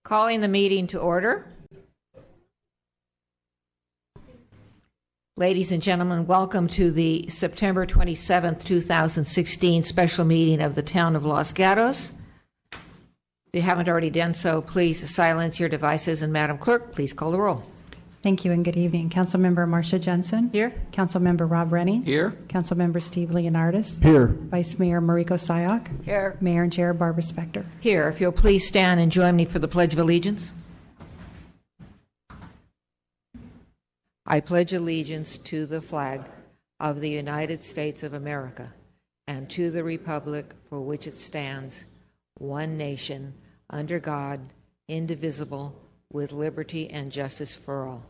Calling the meeting to order. Ladies and gentlemen, welcome to the September 27th, 2016 special meeting of the Town of Los Gatos. If you haven't already done so, please silence your devices, and Madam Clerk, please call the roll. Thank you and good evening. Councilmember Marcia Jensen. Here. Councilmember Rob Rennie. Here. Councilmember Steve Leonardis. Here. Vice Mayor Mariko Sayak. Here. Mayor and Chair Barbara Spector. Here. If you'll please stand and join me for the Pledge of Allegiance. I pledge allegiance to the flag of the United States of America and to the republic for which it stands, one nation, under God, indivisible, with liberty and justice for all.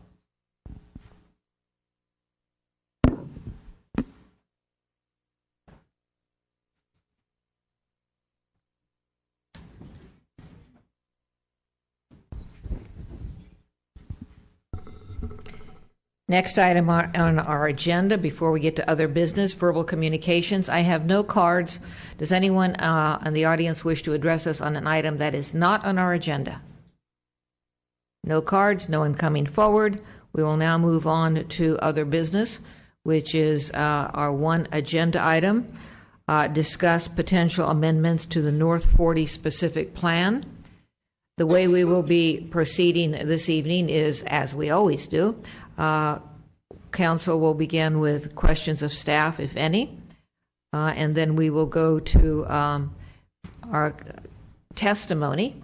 Next item on our agenda, before we get to other business, verbal communications. I have no cards. Does anyone in the audience wish to address us on an item that is not on our agenda? No cards, no one coming forward. We will now move on to other business, which is our one agenda item. Discuss potential amendments to the North 40 specific plan. The way we will be proceeding this evening is, as we always do, Council will begin with questions of staff, if any, and then we will go to our testimony.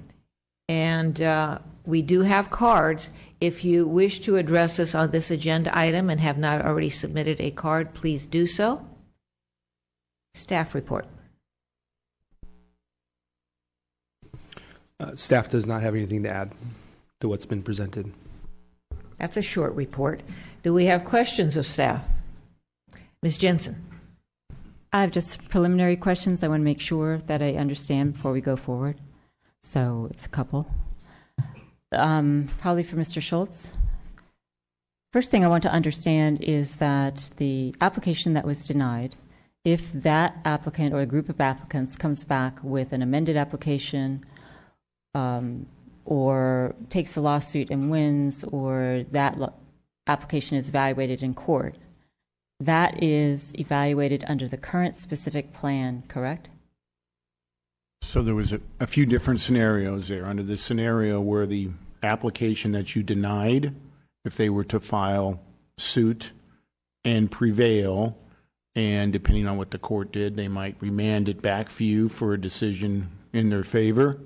And we do have cards. If you wish to address us on this agenda item and have not already submitted a card, please do so. Staff report. Staff does not have anything to add to what's been presented. That's a short report. Do we have questions of staff? Ms. Jensen. I have just preliminary questions. I want to make sure that I understand before we go forward. So it's a couple. Probably for Mr. Schultz. First thing I want to understand is that the application that was denied, if that applicant or a group of applicants comes back with an amended application, or takes a lawsuit and wins, or that application is evaluated in court, that is evaluated under the current specific plan, correct? So there was a few different scenarios there. Under the scenario where the application that you denied, if they were to file suit and prevail, and depending on what the court did, they might remand it back for you for a decision in their favor.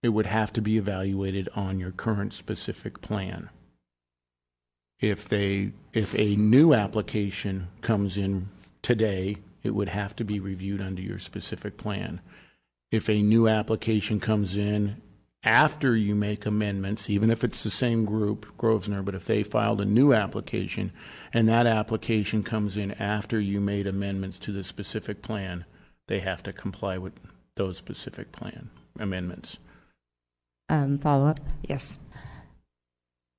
It would have to be evaluated on your current specific plan. If a new application comes in today, it would have to be reviewed under your specific plan. If a new application comes in after you make amendments, even if it's the same group, Grosvenor, but if they filed a new application and that application comes in after you made amendments to the specific plan, they have to comply with those specific plan amendments. Follow up? Yes.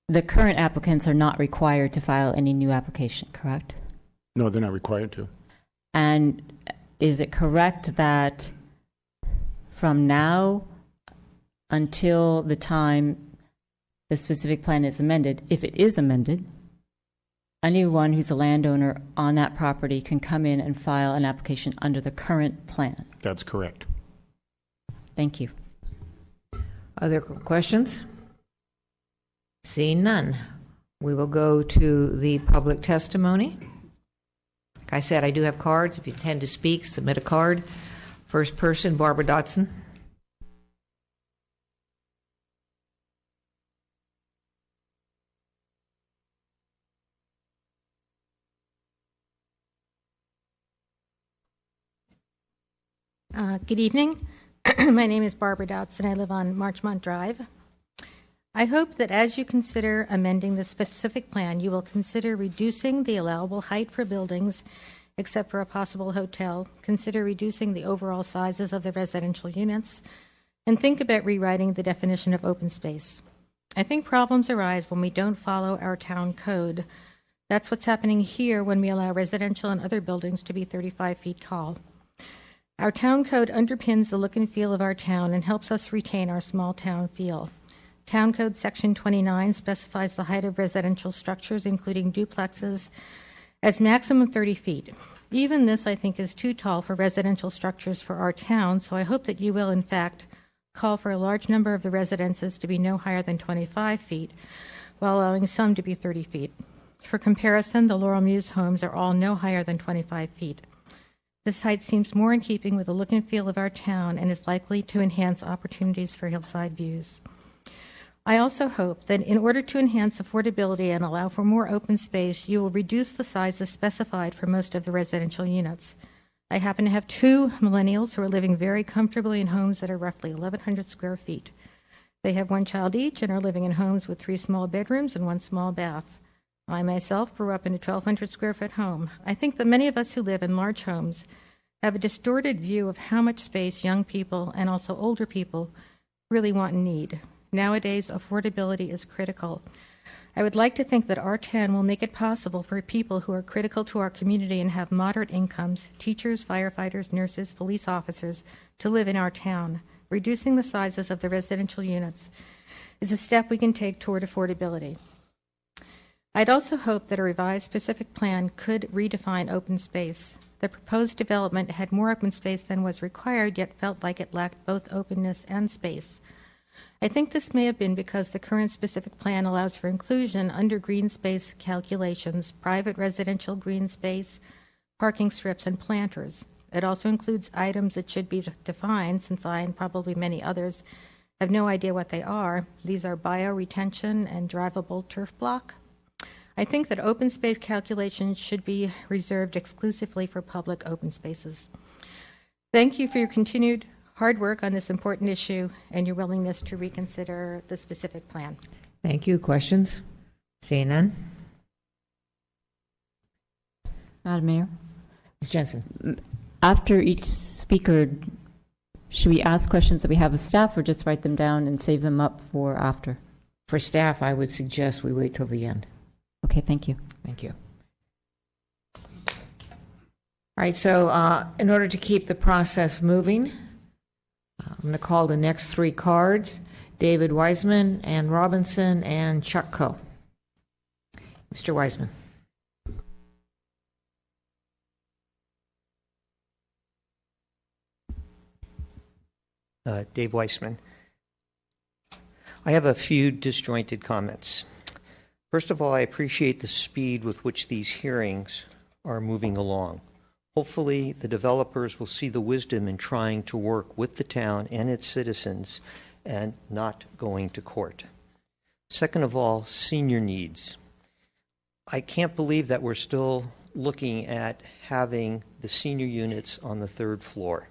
The current applicants are not required to file any new application, correct? No, they're not required to. And is it correct that from now until the time the specific plan is amended, if it is amended, anyone who's a landowner on that property can come in and file an application under the current plan? That's correct. Thank you. Other questions? Seeing none, we will go to the public testimony. Like I said, I do have cards. If you intend to speak, submit a card. First person, Barbara Dotson. Good evening. My name is Barbara Dotson. I live on Marchmont Drive. I hope that as you consider amending the specific plan, you will consider reducing the allowable height for buildings, except for a possible hotel, consider reducing the overall sizes of the residential units, and think about rewriting the definition of open space. I think problems arise when we don't follow our town code. That's what's happening here when we allow residential and other buildings to be 35 feet tall. Our town code underpins the look and feel of our town and helps us retain our small town feel. Town Code Section 29 specifies the height of residential structures, including duplexes, as maximum 30 feet. Even this, I think, is too tall for residential structures for our town, so I hope that you will, in fact, call for a large number of the residences to be no higher than 25 feet, while allowing some to be 30 feet. For comparison, the Laurel Muse homes are all no higher than 25 feet. This height seems more in keeping with the look and feel of our town and is likely to enhance opportunities for hillside views. I also hope that in order to enhance affordability and allow for more open space, you will reduce the sizes specified for most of the residential units. I happen to have two millennials who are living very comfortably in homes that are roughly 1,100 square feet. They have one child each and are living in homes with 3 small bedrooms and 1 small bath. I myself grew up in a 1,200 square foot home. I think that many of us who live in large homes have a distorted view of how much space young people and also older people really want and need. Nowadays, affordability is critical. I would like to think that R10 will make it possible for people who are critical to our community and have moderate incomes, teachers, firefighters, nurses, police officers, to live in our town. Reducing the sizes of the residential units is a step we can take toward affordability. I'd also hope that a revised specific plan could redefine open space. The proposed development had more open space than was required, yet felt like it lacked both openness and space. I think this may have been because the current specific plan allows for inclusion under green space calculations, private residential green space, parking strips, and planters. It also includes items that should be defined, since I and probably many others have no idea what they are. These are bioretention and drivable turf block. I think that open space calculations should be reserved exclusively for public open spaces. Thank you for your continued hard work on this important issue and your willingness to reconsider the specific plan. Thank you. Questions? Seeing none. Madam Mayor, Ms. Jensen. after each speaker, should we ask questions that we have of staff or just write them down and save them up for after? For staff, I would suggest we wait till the end. Okay, thank you. Thank you. All right, so in order to keep the process moving, I'm going to call the next 3 cards: David Wiseman, Ann Robinson, and Chuck Coe. Mr. Wiseman. Dave Weissman. I have a few disjointed comments. First of all, I appreciate the speed with which these hearings are moving along. Hopefully, the developers will see the wisdom in trying to work with the town and its citizens and not going to court. Second of all, senior needs. I can't believe that we're still looking at having the senior units on the 3rd floor.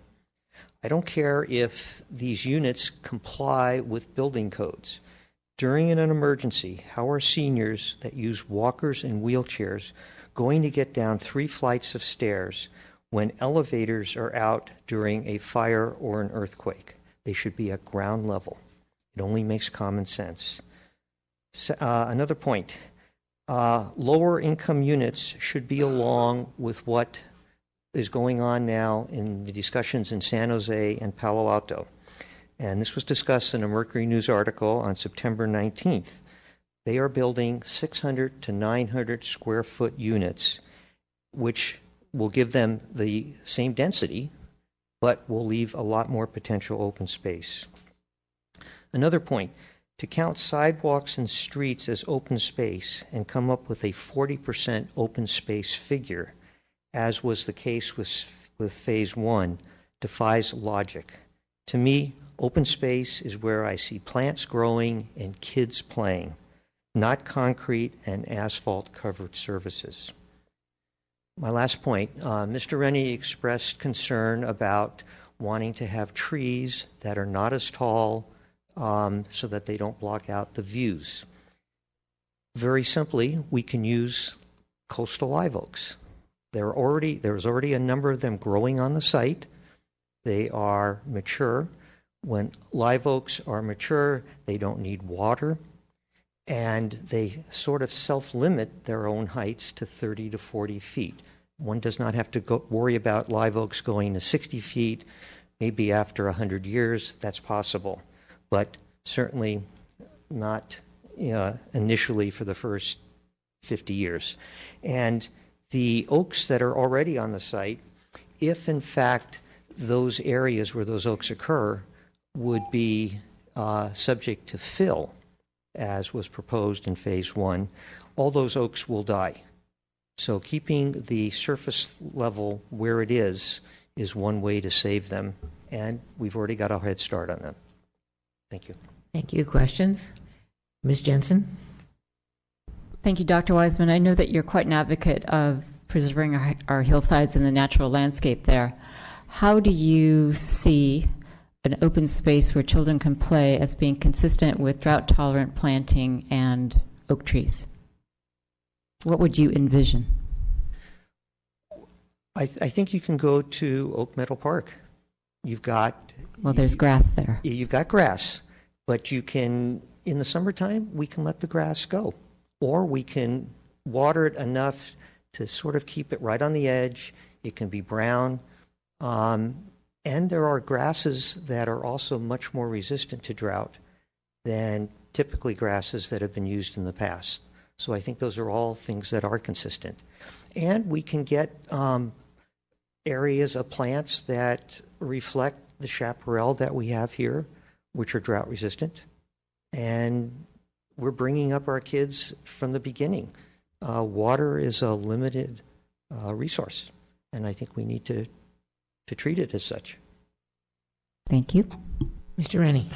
I don't care if these units comply with building codes. During an emergency, how are seniors that use walkers and wheelchairs going to get down 3 flights of stairs when elevators are out during a fire or an earthquake? They should be at ground level. It only makes common sense. Another point, lower income units should be along with what is going on now in the discussions in San Jose and Palo Alto. And this was discussed in a Mercury News article on September 19th. They are building 600 to 900 square foot units, which will give them the same density, but will leave a lot more potential open space. Another point, to count sidewalks and streets as open space and come up with a 40% open space figure, as was the case with Phase 1, defies logic. To me, open space is where I see plants growing and kids playing, not concrete and asphalt-covered surfaces. My last point, Mr. Rennie expressed concern about wanting to have trees that are not as tall so that they don't block out the views. Very simply, we can use coastal live oaks. There's already a number of them growing on the site. They are mature. When live oaks are mature, they don't need water, and they sort of self-limit their own heights to 30 to 40 feet. One does not have to worry about live oaks going to 60 feet. Maybe after 100 years, that's possible. But certainly, not initially for the first 50 years. And the oaks that are already on the site, if in fact those areas where those oaks occur would be subject to fill, as was proposed in phase one, all those oaks will die. So keeping the surface level where it is one way to save them, and we've already got a head start on them. Thank you. Thank you. Questions? Ms. Jensen? Thank you, Dr. Wiseman. I know that you're quite an advocate of preserving our hillsides and the natural landscape there. How do you see an open space where children can play as being consistent with drought-tolerant planting and oak trees? What would you envision? I think you can go to Oak Meadow Park. You've got... Well, there's grass there. You've got grass, but you can, in the summertime, we can let the grass go. Or we can water it enough to sort of keep it right on the edge. It can be brown. And there are grasses that are also much more resistant to drought than typically grasses that have been used in the past. So I think those are all things that are consistent. And we can get areas of plants that reflect the chaparral that we have here, which are drought resistant. And we're bringing up our kids from the beginning. Water is a limited resource, and I think we need to treat it as such. Thank you. Mr. Rennie?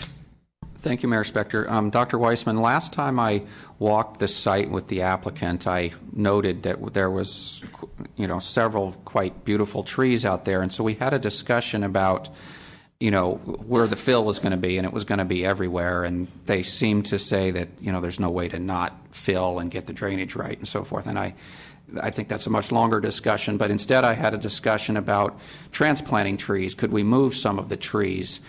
Thank you, Mayor Spector. Dr. Weissman, last time I walked the site with the applicant, I noted that there was, several quite beautiful trees out there, and so we had a discussion about, where the fill was going to be, and it was going to be everywhere, and they seemed to say that, there's no way to not fill and get the drainage right and so forth, and I think that's a much longer discussion, but instead I had a discussion about transplanting trees. Could we move some of the trees?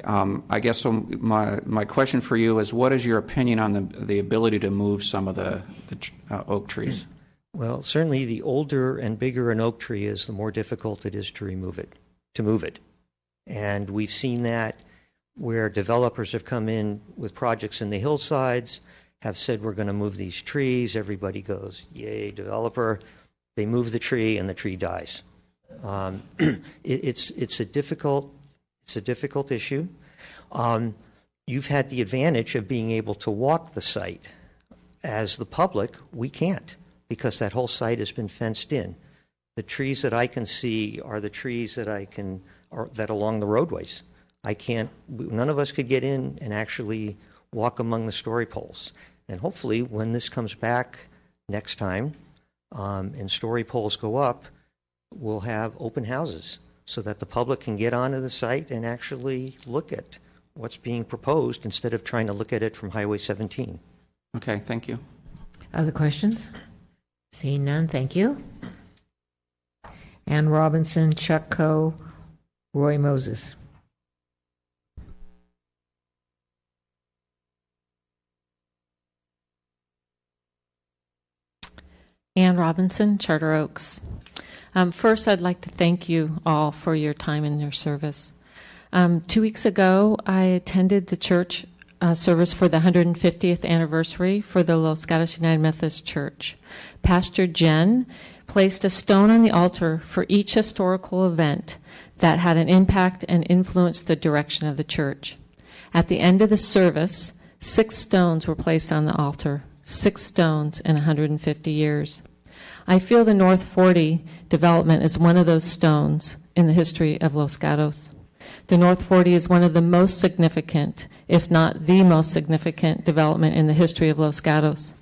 I guess my question for you is, what is your opinion on the ability to move some of the oak trees? Well, certainly the older and bigger an oak tree is, the more difficult it is to move it. And we've seen that where developers have come in with projects in the hillsides, have said we're going to move these trees. Everybody goes, yay, developer. They move the tree and the tree dies. It's a difficult issue. You've had the advantage of being able to walk the site. As the public, we can't, because that whole site has been fenced in. The trees that I can see are the trees that along the roadways. None of us could get in and actually walk among the story poles. And hopefully when this comes back next time and story poles go up, we'll have open houses so that the public can get onto the site and actually look at what's being proposed instead of trying to look at it from Highway 17. Okay, thank you. Other questions? Seeing none, thank you. Ann Robinson, Chuck Coe, Roy Moses. Ann Robinson, Charter Oaks. First, I'd like to thank you all for your time and your service. 2 weeks ago, I attended the church service for the 150th anniversary for the Los Gatos United Methodist Church. Pastor Jen placed a stone on the altar for each historical event that had an impact and influenced the direction of the church. At the end of the service, 6 stones were placed on the altar, 6 stones in 150 years. I feel the North 40 development is one of those stones in the history of Los Gatos. The North 40 is one of the most significant, if not the most significant, development in the history of Los Gatos.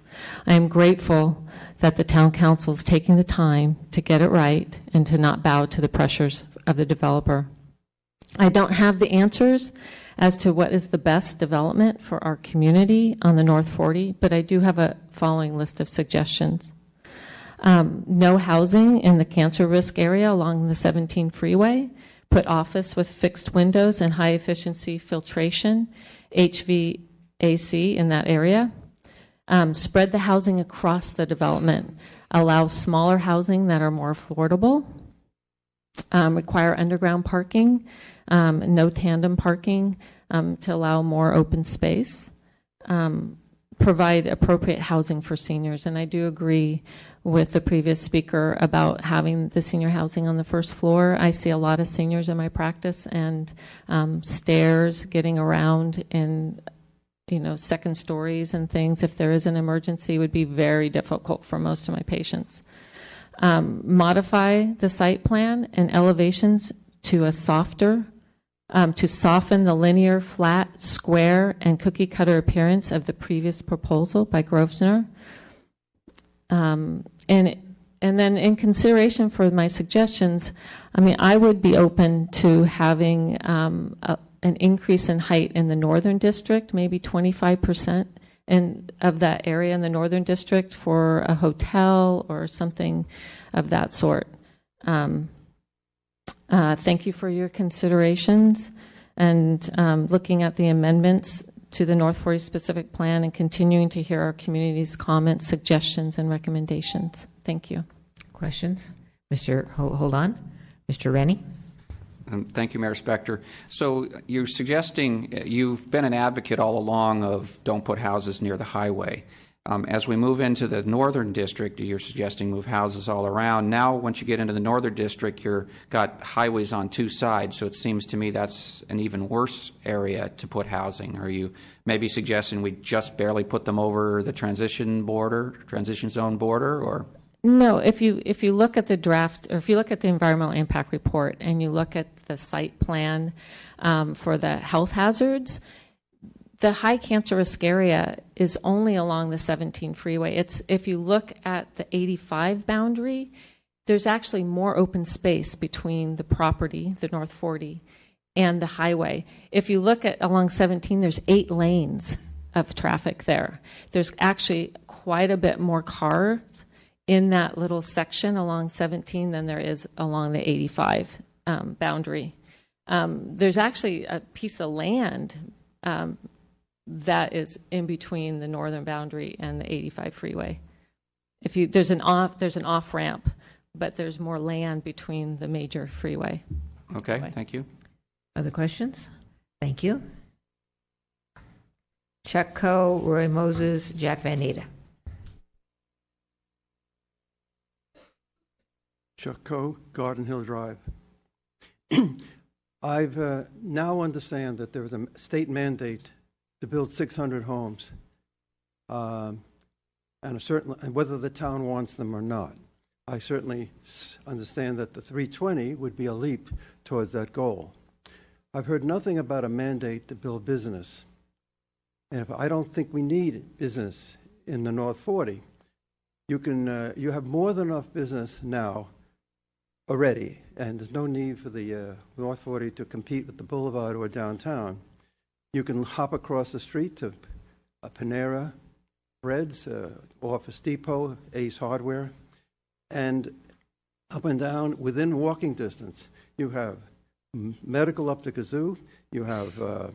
I am grateful that the town council is taking the time to get it right and to not bow to the pressures of the developer. I don't have the answers as to what is the best development for our community on the North 40, but I do have a following list of suggestions. No housing in the cancer risk area along the 17 freeway. Put office with fixed windows and high efficiency filtration, HVAC in that area. Spread the housing across the development. Allow smaller housing that are more affordable. Require underground parking, no tandem parking to allow more open space. provide appropriate housing for seniors. And I do agree with the previous speaker about having the senior housing on the first floor. I see a lot of seniors in my practice, and stairs, getting around in second stories and things, if there is an emergency, would be very difficult for most of my patients. Modify the site plan and elevations to a softer, to soften the linear, flat, square, and cookie cutter appearance of the previous proposal by Grosvenor. And then in consideration for my suggestions, I would be open to having an increase in height in the Northern District, maybe 25% of that area in the Northern District for a hotel or something of that sort. Thank you for your considerations, and looking at the amendments to the North 40 specific plan and continuing to hear our community's comments, suggestions, and recommendations. Thank you. Questions? Hold on. Mr. Rennie? Thank you, Mayor Spector. So you're suggesting, you've been an advocate all along of don't put houses near the highway. As we move into the Northern District, you're suggesting move houses all around. Now, once you get into the Northern District, you've got highways on two sides, so it seems to me that's an even worse area to put housing. Are you maybe suggesting we just barely put them over the transition zone border, or? No, if you look at the draft, or if you look at the environmental impact report and you look at the site plan for the health hazards, the high cancer risk area is only along the 17 freeway. If you look at the 85 boundary, there's actually more open space between the property, the North 40, and the highway. If you look at along 17, there's 8 lanes of traffic there. There's actually quite a bit more cars in that little section along 17 than there is along the 85 boundary. There's actually a piece of land that is in between the northern boundary and the 85 freeway. There's an off ramp, but there's more land between the major freeway. Okay, thank you. Other questions? Thank you. Chuck Coe, Roy Moses, Jack Van Naden. Chuck Coe, Garden Hill Drive. I've now understand that there is a state mandate to build 600 homes, and whether the town wants them or not. I certainly understand that the 320 would be a leap towards that goal. I've heard nothing about a mandate to build business, and I don't think we need business in the North 40. You have more than enough business now already, and there's no need for the North 40 to compete with the Boulevard or downtown. You can hop across the street to Panera Breads, Office Depot, Ace Hardware, and up and down within walking distance. You have medical up to kazoo. You have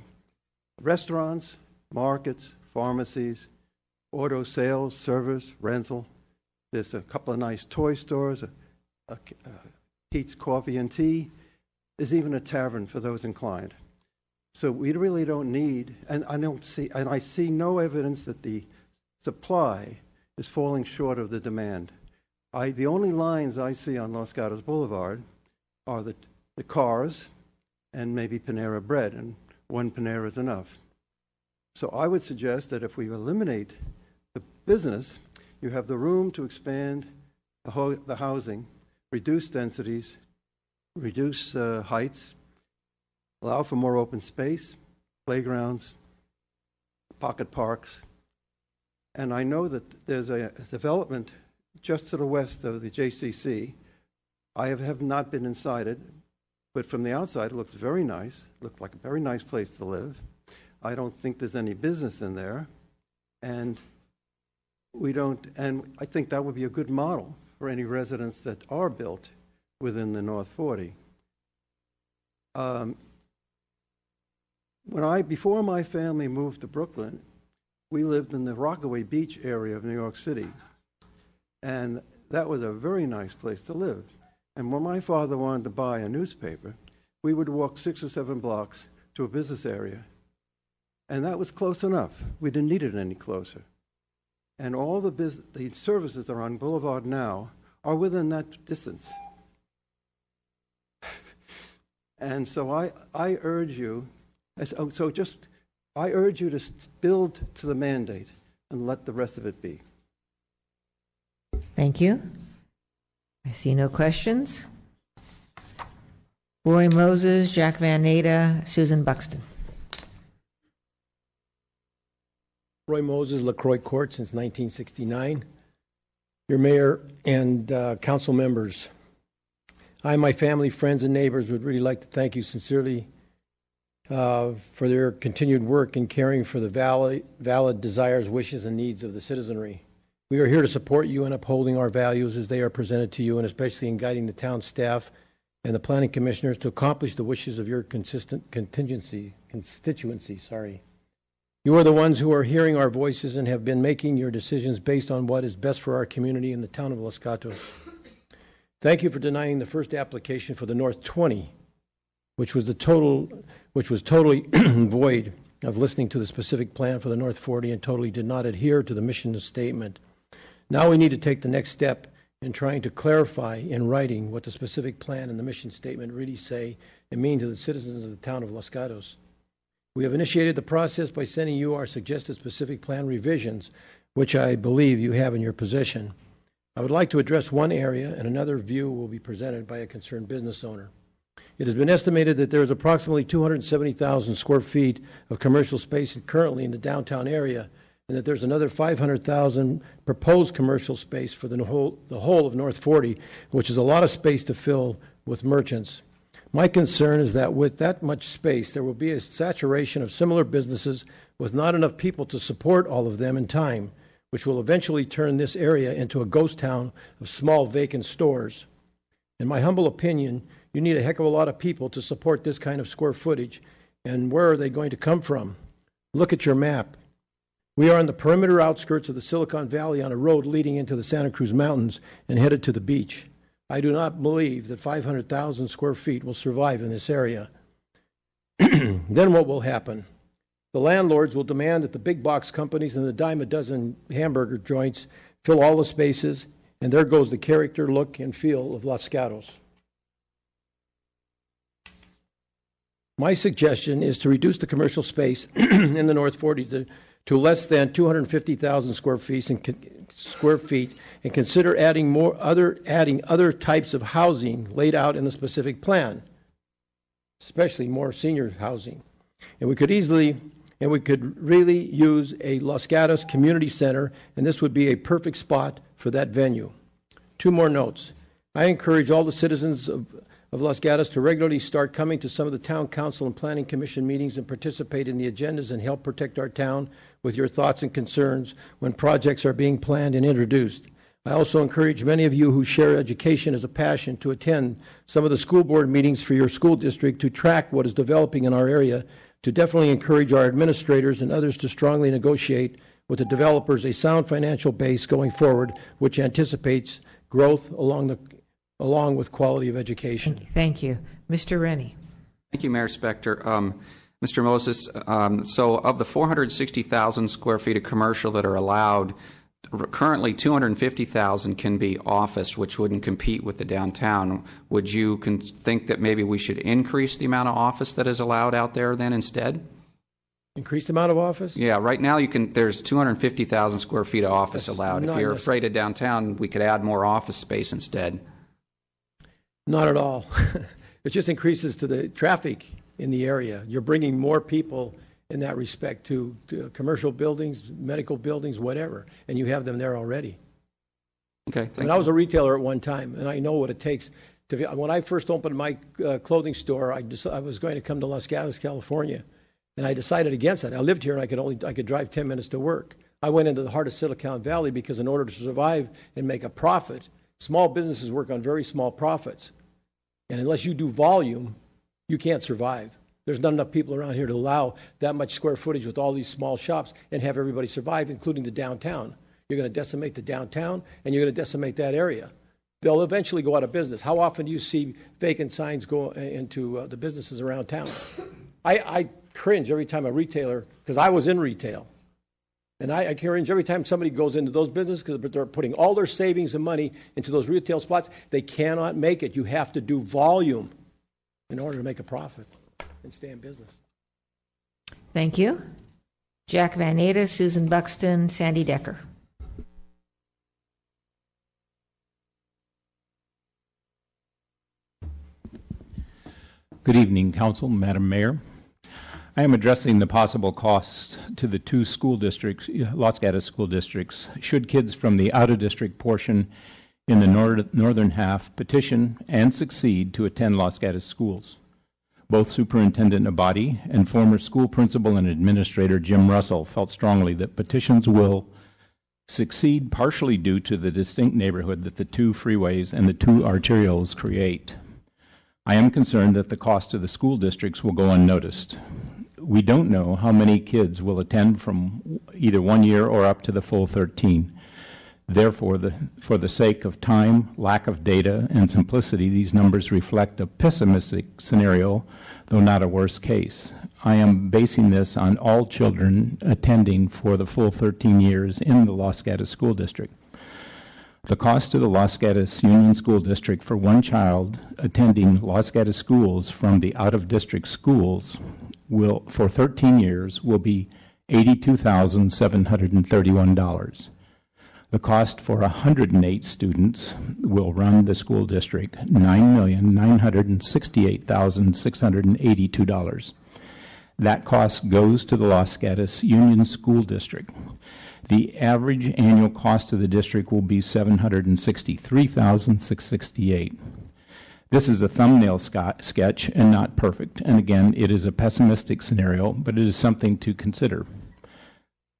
restaurants, markets, pharmacies, auto sales, service, rental. There's a couple of nice toy stores, Pete's Coffee and Tea. There's even a tavern for those inclined. So we really don't need, and I see no evidence that the supply is falling short of the demand. The only lines I see on Los Gatos Boulevard are the cars and maybe Panera Bread, and one Panera is enough. So I would suggest that if we eliminate the business, you have the room to expand the housing, reduce densities, reduce heights, allow for more open space, playgrounds, pocket parks. And I know that there's a development just to the west of the JCC. I have not been inside it, but from the outside it looks very nice. It looked like a very nice place to live. I don't think there's any business in there. And I think that would be a good model for any residents that are built within the North 40. Before my family moved to Brooklyn, we lived in the Rockaway Beach area of New York City. And that was a very nice place to live. And when my father wanted to buy a newspaper, we would walk 6 or 7 blocks to a business area. And that was close enough. We didn't need it any closer. And all the services that are on Boulevard now are within that distance. And so I urge you, I urge you to build to the mandate and let the rest of it be. Thank you. I see no questions. Roy Moses, Jack Van Nader, Susan Buxton. Roy Moses, LaCroix Court since 1969. Your mayor and council members, I, my family, friends, and neighbors would really like to thank you sincerely for their continued work in caring for the valid desires, wishes, and needs of the citizenry. We are here to support you in upholding our values as they are presented to you, and especially in guiding the town staff and the planning commissioners to accomplish the wishes of your constituency. You are the ones who are hearing our voices and have been making your decisions based on what is best for our community in the town of Los Gatos. Thank you for denying the first application for the North 20, which was totally void of listening to the specific plan for the North 40 and totally did not adhere to the mission statement. Now we need to take the next step in trying to clarify in writing what the specific plan and the mission statement really say and mean to the citizens of the town of Los Gatos. We have initiated the process by sending you our suggested specific plan revisions, which I believe you have in your possession. I would like to address one area, and another view will be presented by a concerned business owner. It has been estimated that there is approximately 270,000 square feet of commercial space currently in the downtown area, and that there's another 500,000 proposed commercial space for the whole of North 40, which is a lot of space to fill with merchants. My concern is that with that much space, there will be a saturation of similar businesses with not enough people to support all of them in time, which will eventually turn this area into a ghost town of small vacant stores. In my humble opinion, you need a heck of a lot of people to support this kind of square footage, and where are they going to come from? Look at your map. We are on the perimeter outskirts of the Silicon Valley on a road leading into the Santa Cruz Mountains and headed to the beach. I do not believe that 500,000 square feet will survive in this area. Then what will happen? The landlords will demand that the big box companies and the dime a dozen hamburger joints fill all the spaces, and there goes the character, look, and feel of Los Gatos. My suggestion is to reduce the commercial space in the North 40 to less than 250,000 square feet and consider adding other types of housing laid out in the specific plan, especially more senior housing. And we could really use a Los Gatos community center, and this would be a perfect spot for that venue. Two more notes. I encourage all the citizens of Los Gatos to regularly start coming to some of the town council and planning commission meetings and participate in the agendas and help protect our town with your thoughts and concerns when projects are being planned and introduced. I also encourage many of you who share education as a passion to attend some of the school board meetings for your school district to track what is developing in our area, to definitely encourage our administrators and others to strongly negotiate with the developers a sound financial base going forward, which anticipates growth along with quality of education. Thank you. Mr. Rennie. Thank you, Mayor Spector. Mr. Moses, so of the 460,000 square feet of commercial that are allowed, currently 250,000 can be office, which wouldn't compete with the downtown. Would you think that maybe we should increase the amount of office that is allowed out there then instead? Increase the amount of office? Yeah, right now there's 250,000 square feet of office allowed. If you're afraid of downtown, we could add more office space instead. Not at all. It just increases to the traffic in the area. You're bringing more people in that respect to commercial buildings, medical buildings, whatever, and you have them there already. Okay, thank you. I was a retailer at one time, and I know what it takes. When I first opened my clothing store, I was going to come to Los Gatos, California, and I decided against that. I lived here, and I could drive 10 minutes to work. I went into the heart of Silicon Valley because in order to survive and make a profit, small businesses work on very small profits. And unless you do volume, you can't survive. There's not enough people around here to allow that much square footage with all these small shops and have everybody survive, including the downtown. You're going to decimate the downtown, and you're going to decimate that area. They'll eventually go out of business. How often do you see vacant signs go into the businesses around town? I cringe every time a retailer, because I was in retail, and I cringe every time somebody goes into those businesses because they're putting all their savings and money into those retail spots. They cannot make it. You have to do volume in order to make a profit and stay in business. Thank you. Jack Van Naden, Susan Buxton, Sandy Decker. Good evening, Council, Madam Mayor. I am addressing the possible costs to the two school districts, Los Gatos school districts, should kids from the out-of-district portion in the northern half petition and succeed to attend Los Gatos schools. Both Superintendent Abadi and former school principal and administrator Jim Russell felt strongly that petitions will succeed partially due to the distinct neighborhood that the two freeways and the two arterials create. I am concerned that the cost to the school districts will go unnoticed. We don't know how many kids will attend from either 1 year or up to the full 13. Therefore, for the sake of time, lack of data, and simplicity, these numbers reflect a pessimistic scenario, though not a worst case. I am basing this on all children attending for the full 13 years in the Los Gatos School District. The cost to the Los Gatos Union School District for one child attending Los Gatos schools from the out-of-district schools will, for 13 years, will be $82,731. The cost for 108 students will run the school district $9,968,682. That cost goes to the Los Gatos Union School District. The average annual cost to the district will be $763,668. This is a thumbnail sketch and not perfect. And again, it is a pessimistic scenario, but it is something to consider.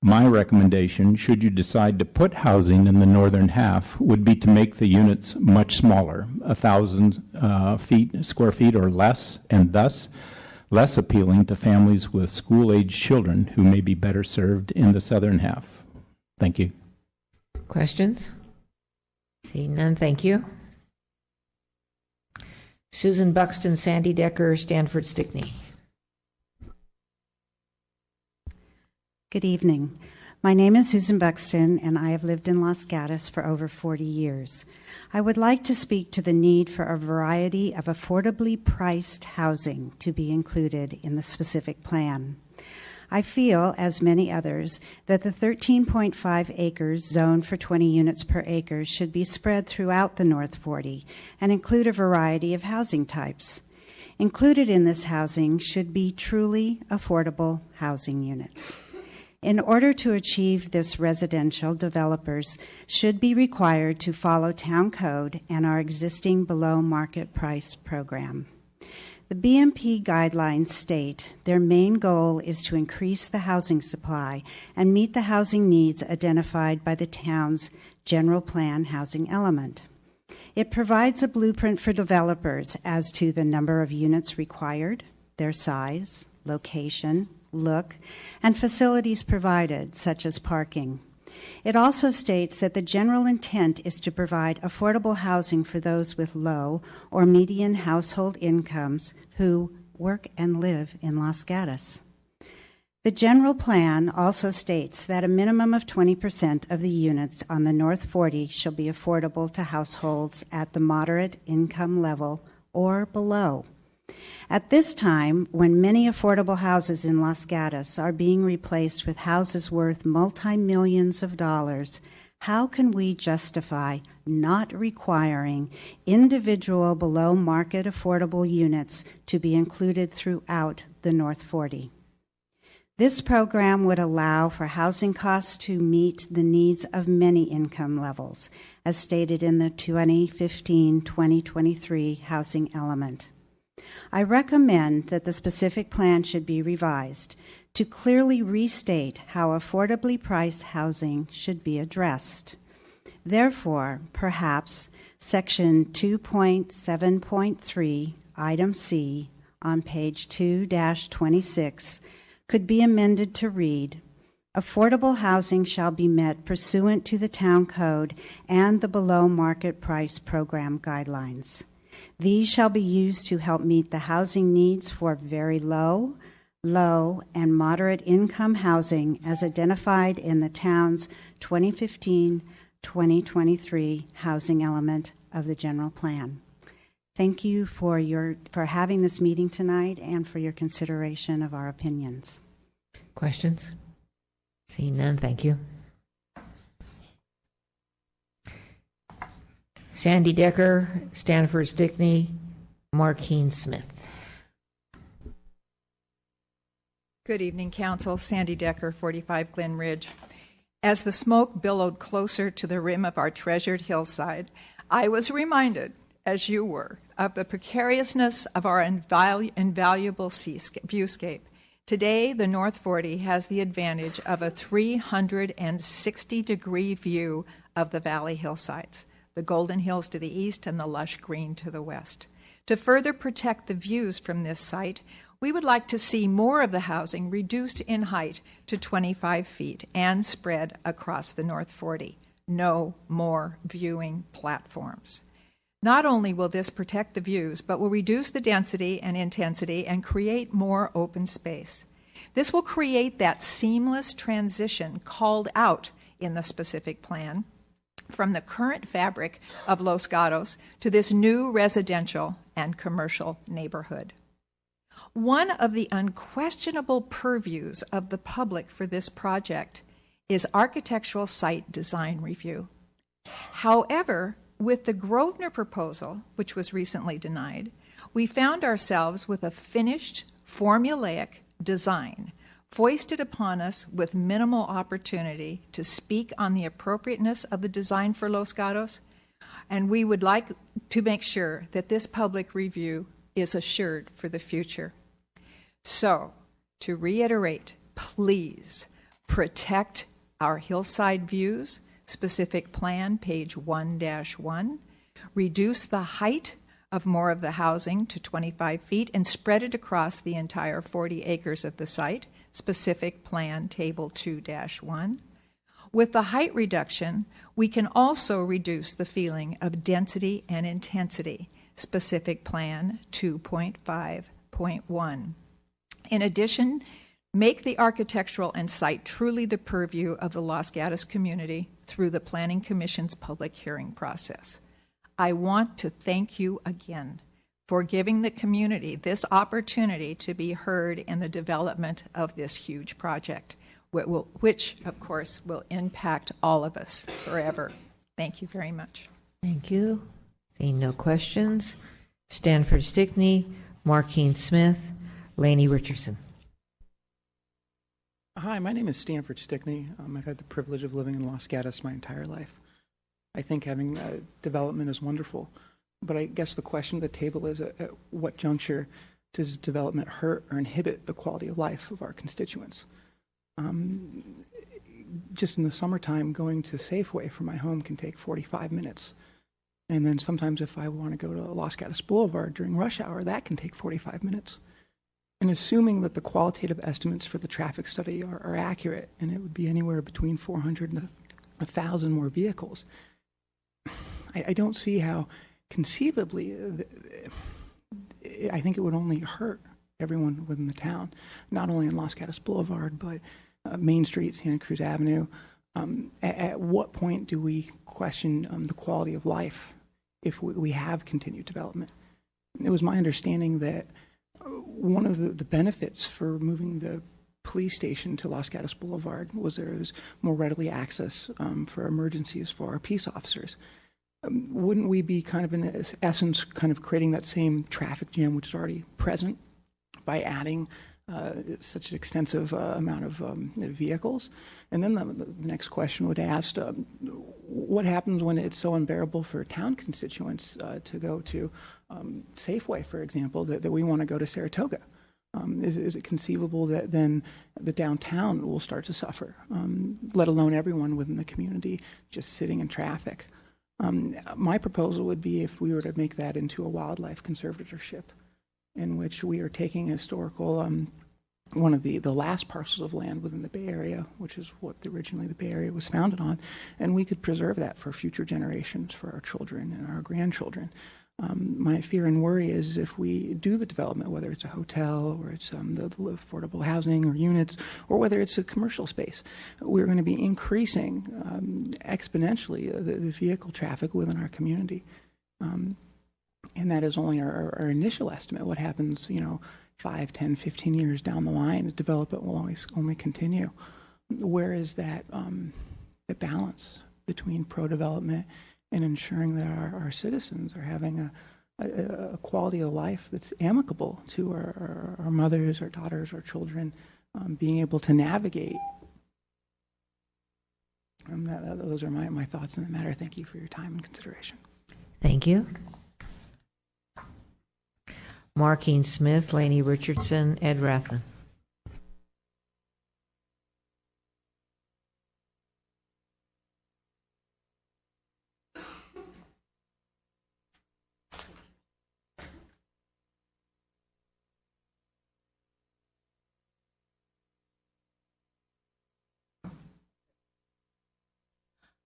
My recommendation, should you decide to put housing in the northern half, would be to make the units much smaller, 1,000 square feet or less, and thus less appealing to families with school-age children who may be better served in the southern half. Thank you. Questions? Seeing none, thank you. Susan Buxton, Sandy Decker, Stanford Stickney. Good evening. My name is Susan Buxton, and I have lived in Los Gatos for over 40 years. I would like to speak to the need for a variety of affordably priced housing to be included in the specific plan. I feel, as many others, that the 13.5 acres zoned for 20 units per acre should be spread throughout the North 40 and include a variety of housing types. Included in this housing should be truly affordable housing units. In order to achieve this, residential developers should be required to follow town code and our existing below market price program. The BMP guidelines state their main goal is to increase the housing supply and meet the housing needs identified by the town's general plan housing element. It provides a blueprint for developers as to the number of units required, their size, location, look, and facilities provided, such as parking. It also states that the general intent is to provide affordable housing for those with low or median household incomes who work and live in Los Gatos. The general plan also states that a minimum of 20% of the units on the North 40 shall be affordable to households at the moderate income level or below. At this time, when many affordable houses in Los Gatos are being replaced with houses worth multi-millions of dollars, how can we justify not requiring individual below-market affordable units to be included throughout the North 40? This program would allow for housing costs to meet the needs of many income levels, as stated in the 2015-2023 housing element. I recommend that the specific plan should be revised to clearly restate how affordably priced housing should be addressed. Therefore, perhaps Section 2.7.3, Item C, on page 2-26, could be amended to read, affordable housing shall be met pursuant to the town code and the below market price program guidelines. These shall be used to help meet the housing needs for very low, low, and moderate income housing as identified in the town's 2015-2023 housing element of the general plan. Thank you for having this meeting tonight and for your consideration of our opinions. Questions? Seeing none, thank you. Sandy Decker, Stanford Stickney, Markeen Smith. Good evening, Council. Sandy Decker, 45 Glen Ridge. As the smoke billowed closer to the rim of our treasured hillside, I was reminded, as you were, of the precariousness of our invaluable viewscape. Today, the North 40 has the advantage of a 360-degree view of the valley hillsides, the Golden Hills to the east and the lush green to the west. To further protect the views from this site, we would like to see more of the housing reduced in height to 25 feet and spread across the North 40. No more viewing platforms. Not only will this protect the views, but will reduce the density and intensity and create more open space. This will create that seamless transition called out in the specific plan from the current fabric of Los Gatos to this new residential and commercial neighborhood. One of the unquestionable purviews of the public for this project is architectural site design review. However, with the Grosvenor proposal, which was recently denied, we found ourselves with a finished, formulaic design foisted upon us with minimal opportunity to speak on the appropriateness of the design for Los Gatos, and we would like to make sure that this public review is assured for the future. So, to reiterate, please protect our hillside views, specific plan, page 1-1, reduce the height of more of the housing to 25 feet and spread it across the entire 40 acres of the site, specific plan, table 2-1. With the height reduction, we can also reduce the feeling of density and intensity, specific plan 2.5.1. In addition, make the architectural and site truly the purview of the Los Gatos community through the Planning Commission's public hearing process. I want to thank you again for giving the community this opportunity to be heard in the development of this huge project, which, of course, will impact all of us forever. Thank you very much. Thank you. Seeing no questions. Stanford Stickney, Markeen Smith, Laney Richardson. Hi, my name is Stanford Stickney. I've had the privilege of living in Los Gatos my entire life. I think having development is wonderful, but I guess the question at the table is at what juncture does development hurt or inhibit the quality of life of our constituents? Just in the summertime, going to Safeway from my home can take 45 minutes. And then sometimes if I want to go to Los Gatos Boulevard during rush hour, that can take 45 minutes. And assuming that the qualitative estimates for the traffic study are accurate, and it would be anywhere between 400 and 1,000 more vehicles, I don't see how conceivably, I think it would only hurt everyone within the town, not only on Los Gatos Boulevard, but Main Street, Santa Cruz Avenue. At what point do we question the quality of life if we have continued development? It was my understanding that one of the benefits for moving the police station to Los Gatos Boulevard was there was more readily access for emergencies for our peace officers. Wouldn't we be kind of in essence kind of creating that same traffic jam which is already present by adding such an extensive amount of vehicles? And then the next question would ask, what happens when it's so unbearable for town constituents to go to Safeway, for example, that we want to go to Saratoga? Is it conceivable that then the downtown will start to suffer, let alone everyone within the community just sitting in traffic? My proposal would be if we were to make that into a wildlife conservatorship, in which we are taking historical, one of the last parcels of land within the Bay Area, which is what originally the Bay Area was founded on, and we could preserve that for future generations, for our children and our grandchildren. My fear and worry is if we do the development, whether it's a hotel or it's the affordable housing or units, or whether it's a commercial space, we're going to be increasing exponentially the vehicle traffic within our community. And that is only our initial estimate. What happens, 5, 10, 15 years down the line, development will always only continue. Where is that the balance between pro-development and ensuring that our citizens are having a quality of life that's amicable to our mothers, our daughters, our children, being able to navigate? Those are my thoughts on the matter. Thank you for your time and consideration. Thank you. Markeen Smith, Laney Richardson, Ed Rathman.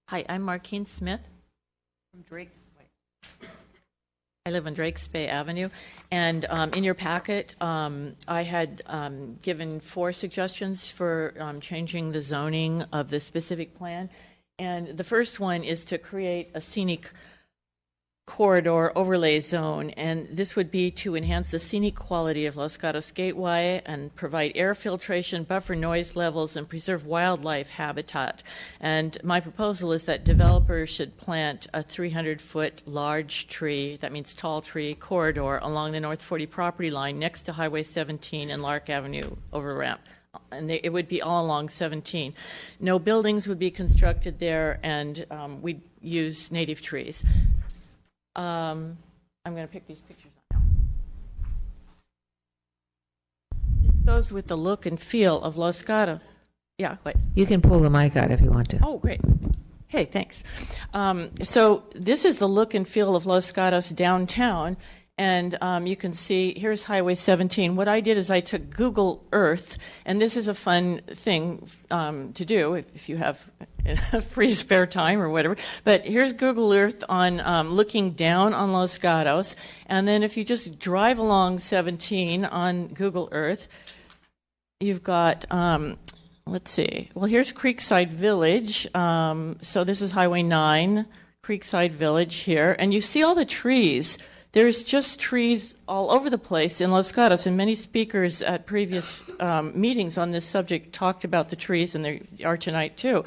Hi, I'm Markeen Smith from Drake. I live on Drakes Bay Avenue, and in your packet, I had given 4 suggestions for changing the zoning of the specific plan, and the first one is to create a scenic corridor overlay zone, and this would be to enhance the scenic quality of Los Gatos Gateway and provide air filtration, buffer noise levels, and preserve wildlife habitat. And my proposal is that developers should plant a 300-foot large tree, that means tall tree, corridor along the North 40 property line next to Highway 17 and Lark Avenue over ramp. And it would be all along 17. No buildings would be constructed there, and we'd use native trees. I'm going to pick these pictures up now. This goes with the look and feel of Los Gatos. Yeah, what? You can pull the mic out if you want to. Oh, great. Hey, thanks. So this is the look and feel of Los Gatos downtown, and you can see, here's Highway 17. What I did is I took Google Earth, and this is a fun thing to do if you have free spare time or whatever. But here's Google Earth on looking down on Los Gatos, and then if you just drive along 17 on Google Earth, you've got, let's see, well, here's Creekside Village. So this is Highway 9, Creekside Village here, and you see all the trees. There's just trees all over the place in Los Gatos, and many speakers at previous meetings on this subject talked about the trees, and there are tonight too.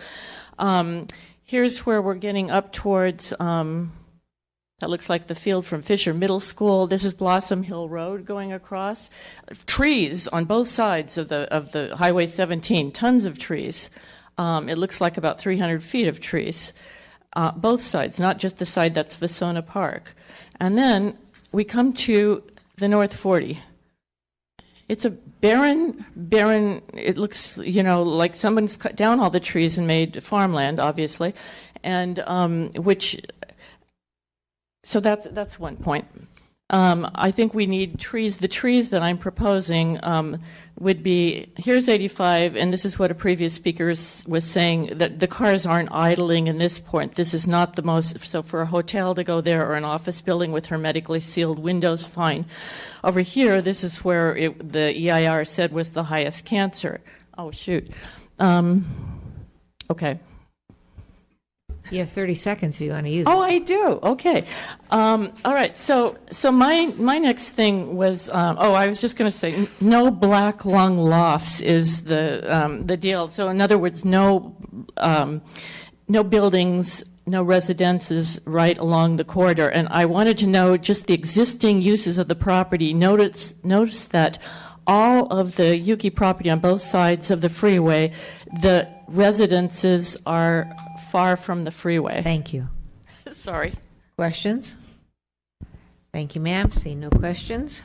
Here's where we're getting up towards, that looks like the field from Fisher Middle School. This is Blossom Hill Road going across. Trees on both sides of the Highway 17, tons of trees. It looks like about 300 feet of trees. Both sides, not just the side that's Vasona Park. And then we come to the North 40. It's a barren, it looks, like someone's cut down all the trees and made farmland, obviously. And so that's one point. I think we need trees. The trees that I'm proposing would be, here's 85, and this is what a previous speaker was saying, that the cars aren't idling in this point. This is not the most, so for a hotel to go there or an office building with hermetically sealed windows, fine. Over here, this is where the EIR said was the highest cancer. Oh, shoot. Okay. You have 30 seconds if you want to use it. Oh, I do. Okay. All right. So my next thing was, I was just going to say, no black lung lofts is the deal. So in other words, no buildings, no residences right along the corridor. And I wanted to know just the existing uses of the property. Notice that all of the Yuki property on both sides of the freeway, the residences are far from the freeway. Thank you. Sorry. Questions? Thank you, ma'am. See no questions.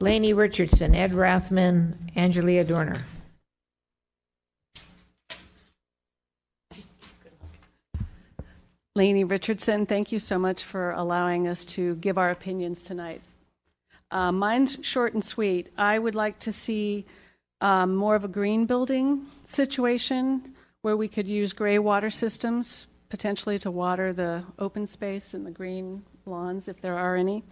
Laney Richardson, Ed Rathman, Angelia Dorner. Laney Richardson, thank you so much for allowing us to give our opinions tonight. Mine's short and sweet. I would like to see more of a green building situation where we could use gray water systems potentially to water the open space and the green lawns, if there are any.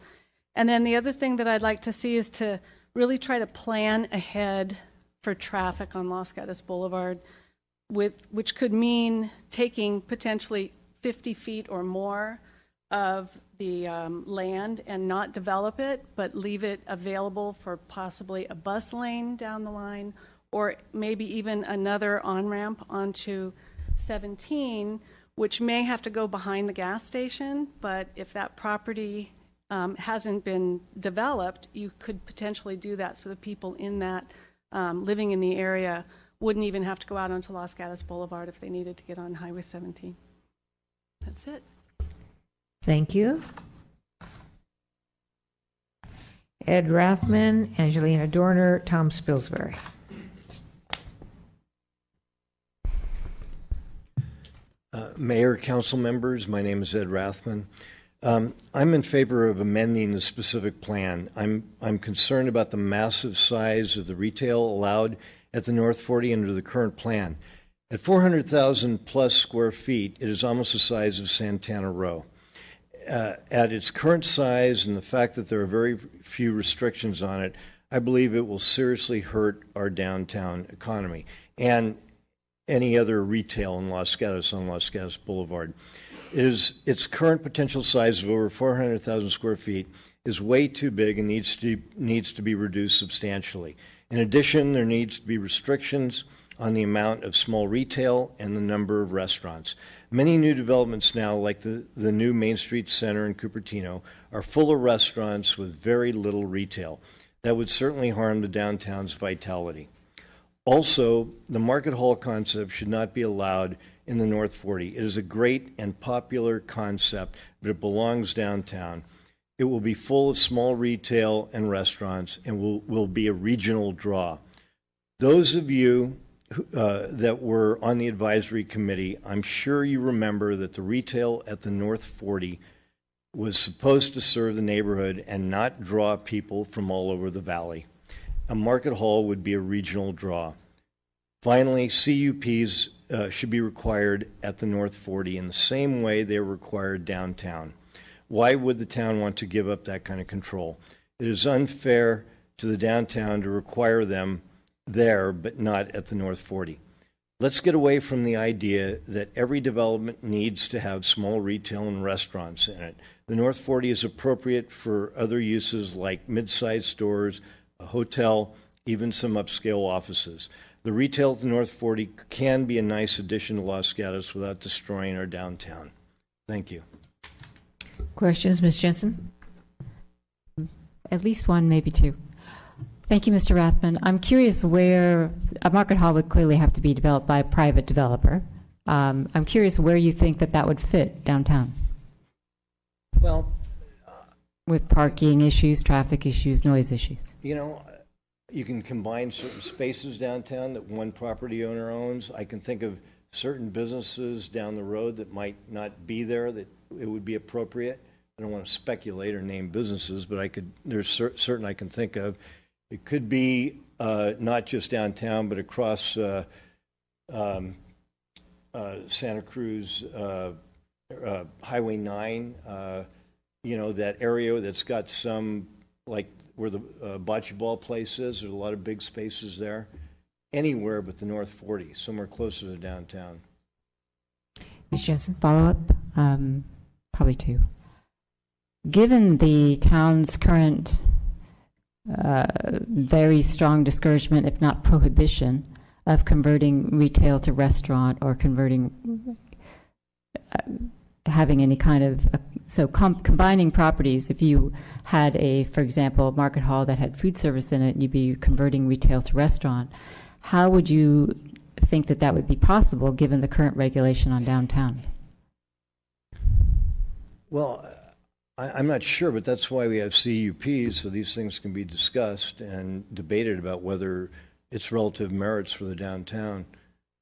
And then the other thing that I'd like to see is to really try to plan ahead for traffic on Los Gatos Boulevard, which could mean taking potentially 50 feet or more of the land and not develop it, but leave it available for possibly a bus lane down the line, or maybe even another on-ramp onto 17, which may have to go behind the gas station, but if that property hasn't been developed, you could potentially do that so the people in that living in the area wouldn't even have to go out onto Los Gatos Boulevard if they needed to get on Highway 17. That's it. Thank you. Ed Rathman, Angelina Dorner, Tom Spilsbury. Mayor, council members, my name is Ed Rathman. I'm in favor of amending the specific plan. I'm concerned about the massive size of the retail allowed at the North 40 under the current plan. At 400,000 plus square feet, it is almost the size of Santana Row. At its current size and the fact that there are very few restrictions on it, I believe it will seriously hurt our downtown economy and any other retail in Los Gatos on Los Gatos Boulevard. Its current potential size of over 400,000 square feet is way too big and needs to be reduced substantially. In addition, there needs to be restrictions on the amount of small retail and the number of restaurants. Many new developments now, like the new Main Street Center in Cupertino, are full of restaurants with very little retail. That would certainly harm the downtown's vitality. Also, the market hall concept should not be allowed in the North 40. It is a great and popular concept, but it belongs downtown. It will be full of small retail and restaurants and will be a regional draw. Those of you that were on the advisory committee, I'm sure you remember that the retail at the North 40 was supposed to serve the neighborhood and not draw people from all over the valley. A market hall would be a regional draw. Finally, CUPs should be required at the North 40 in the same way they're required downtown. Why would the town want to give up that kind of control? It is unfair to the downtown to require them there, but not at the North 40. Let's get away from the idea that every development needs to have small retail and restaurants in it. The North 40 is appropriate for other uses like mid-sized stores, a hotel, even some upscale offices. The retail at the North 40 can be a nice addition to Los Gatos without destroying our downtown. Thank you. Questions, Ms. Jensen? At least one, maybe two. Thank you, Mr. Rathman. I'm curious where a market hall would clearly have to be developed by a private developer. I'm curious where you think that would fit downtown. Well, with parking issues, traffic issues, noise issues. You know, you can combine certain spaces downtown that one property owner owns. I can think of certain businesses down the road that might not be there that it would be appropriate. I don't want to speculate or name businesses, but there's certain I can think of. It could be not just downtown, but across Santa Cruz Highway 9, that area that's got some, like where the bocce ball place is, there's a lot of big spaces there. Anywhere but the North 40, somewhere closer to downtown. Ms. Jensen, follow up? Probably two. Given the town's current very strong discouragement, if not prohibition, of converting retail to restaurant or converting, having any kind of, combining properties, if you had for example, market hall that had food service in it, and you'd be converting retail to restaurant, how would you think that would be possible given the current regulation on downtown? Well, I'm not sure, but that's why we have CUPs, so these things can be discussed and debated about whether its relative merits for the downtown.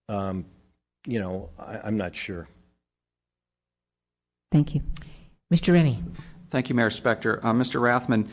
I'm not sure. Thank you. Mr. Rennie. Thank you, Mayor Spector. Mr. Rathman,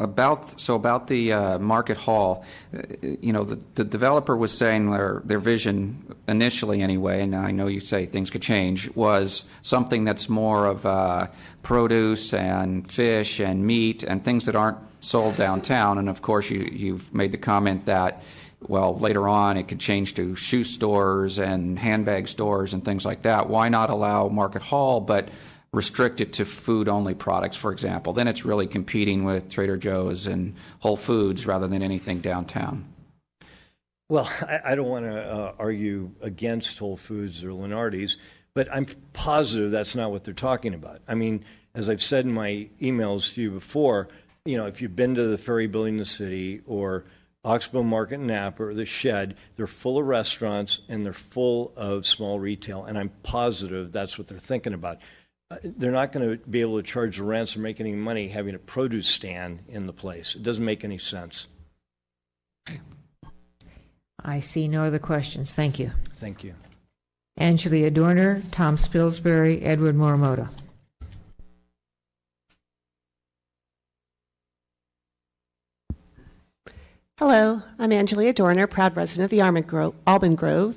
about the Market Hall, the developer was saying their vision initially anyway, and I know you say things could change, was something that's more of produce and fish and meat and things that aren't sold downtown. And of course, you've made the comment that, well, later on it could change to shoe stores and handbag stores and things like that. Why not allow Market Hall but restrict it to food-only products, for example? Then it's really competing with Trader Joe's and Whole Foods rather than anything downtown. Well, I don't want to argue against Whole Foods or Lenardi's, but I'm positive that's not what they're talking about. I mean, as I've said in my emails to you before, if you've been to the Ferry Building in the city or Oxbow Market in Napa or the Shed, they're full of restaurants and they're full of small retail, and I'm positive that's what they're thinking about. They're not going to be able to charge the rents or make any money having a produce stand in the place. It doesn't make any sense. I see no other questions. Thank you. Thank you. Angelia Dorner, Tom Spilsbury, Edward Morimoto. Hello, I'm Angelia Dorner, proud resident of the Almond Grove.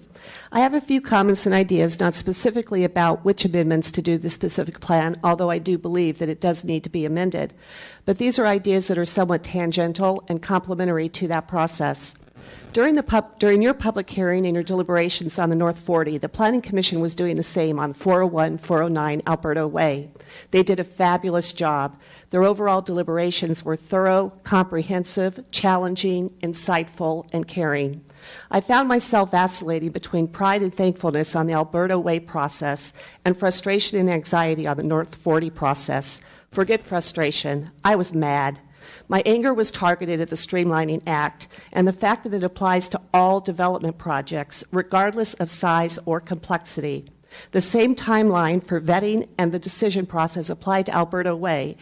I have a few comments and ideas, not specifically about which amendments to do the specific plan, although I do believe that it does need to be amended. But these are ideas that are somewhat tangential and complementary to that process. During your public hearing and your deliberations on the North 40, the Planning Commission was doing the same on 401, 409 Alberta Way. They did a fabulous job. Their overall deliberations were thorough, comprehensive, challenging, insightful, and caring. I found myself vacillating between pride and thankfulness on the Alberta Way process and frustration and anxiety on the North 40 process. Forget frustration. I was mad. My anger was targeted at the Streamlining Act and the fact that it applies to all development projects, regardless of size or complexity. The same timeline for vetting and the decision process applied to Alberta Way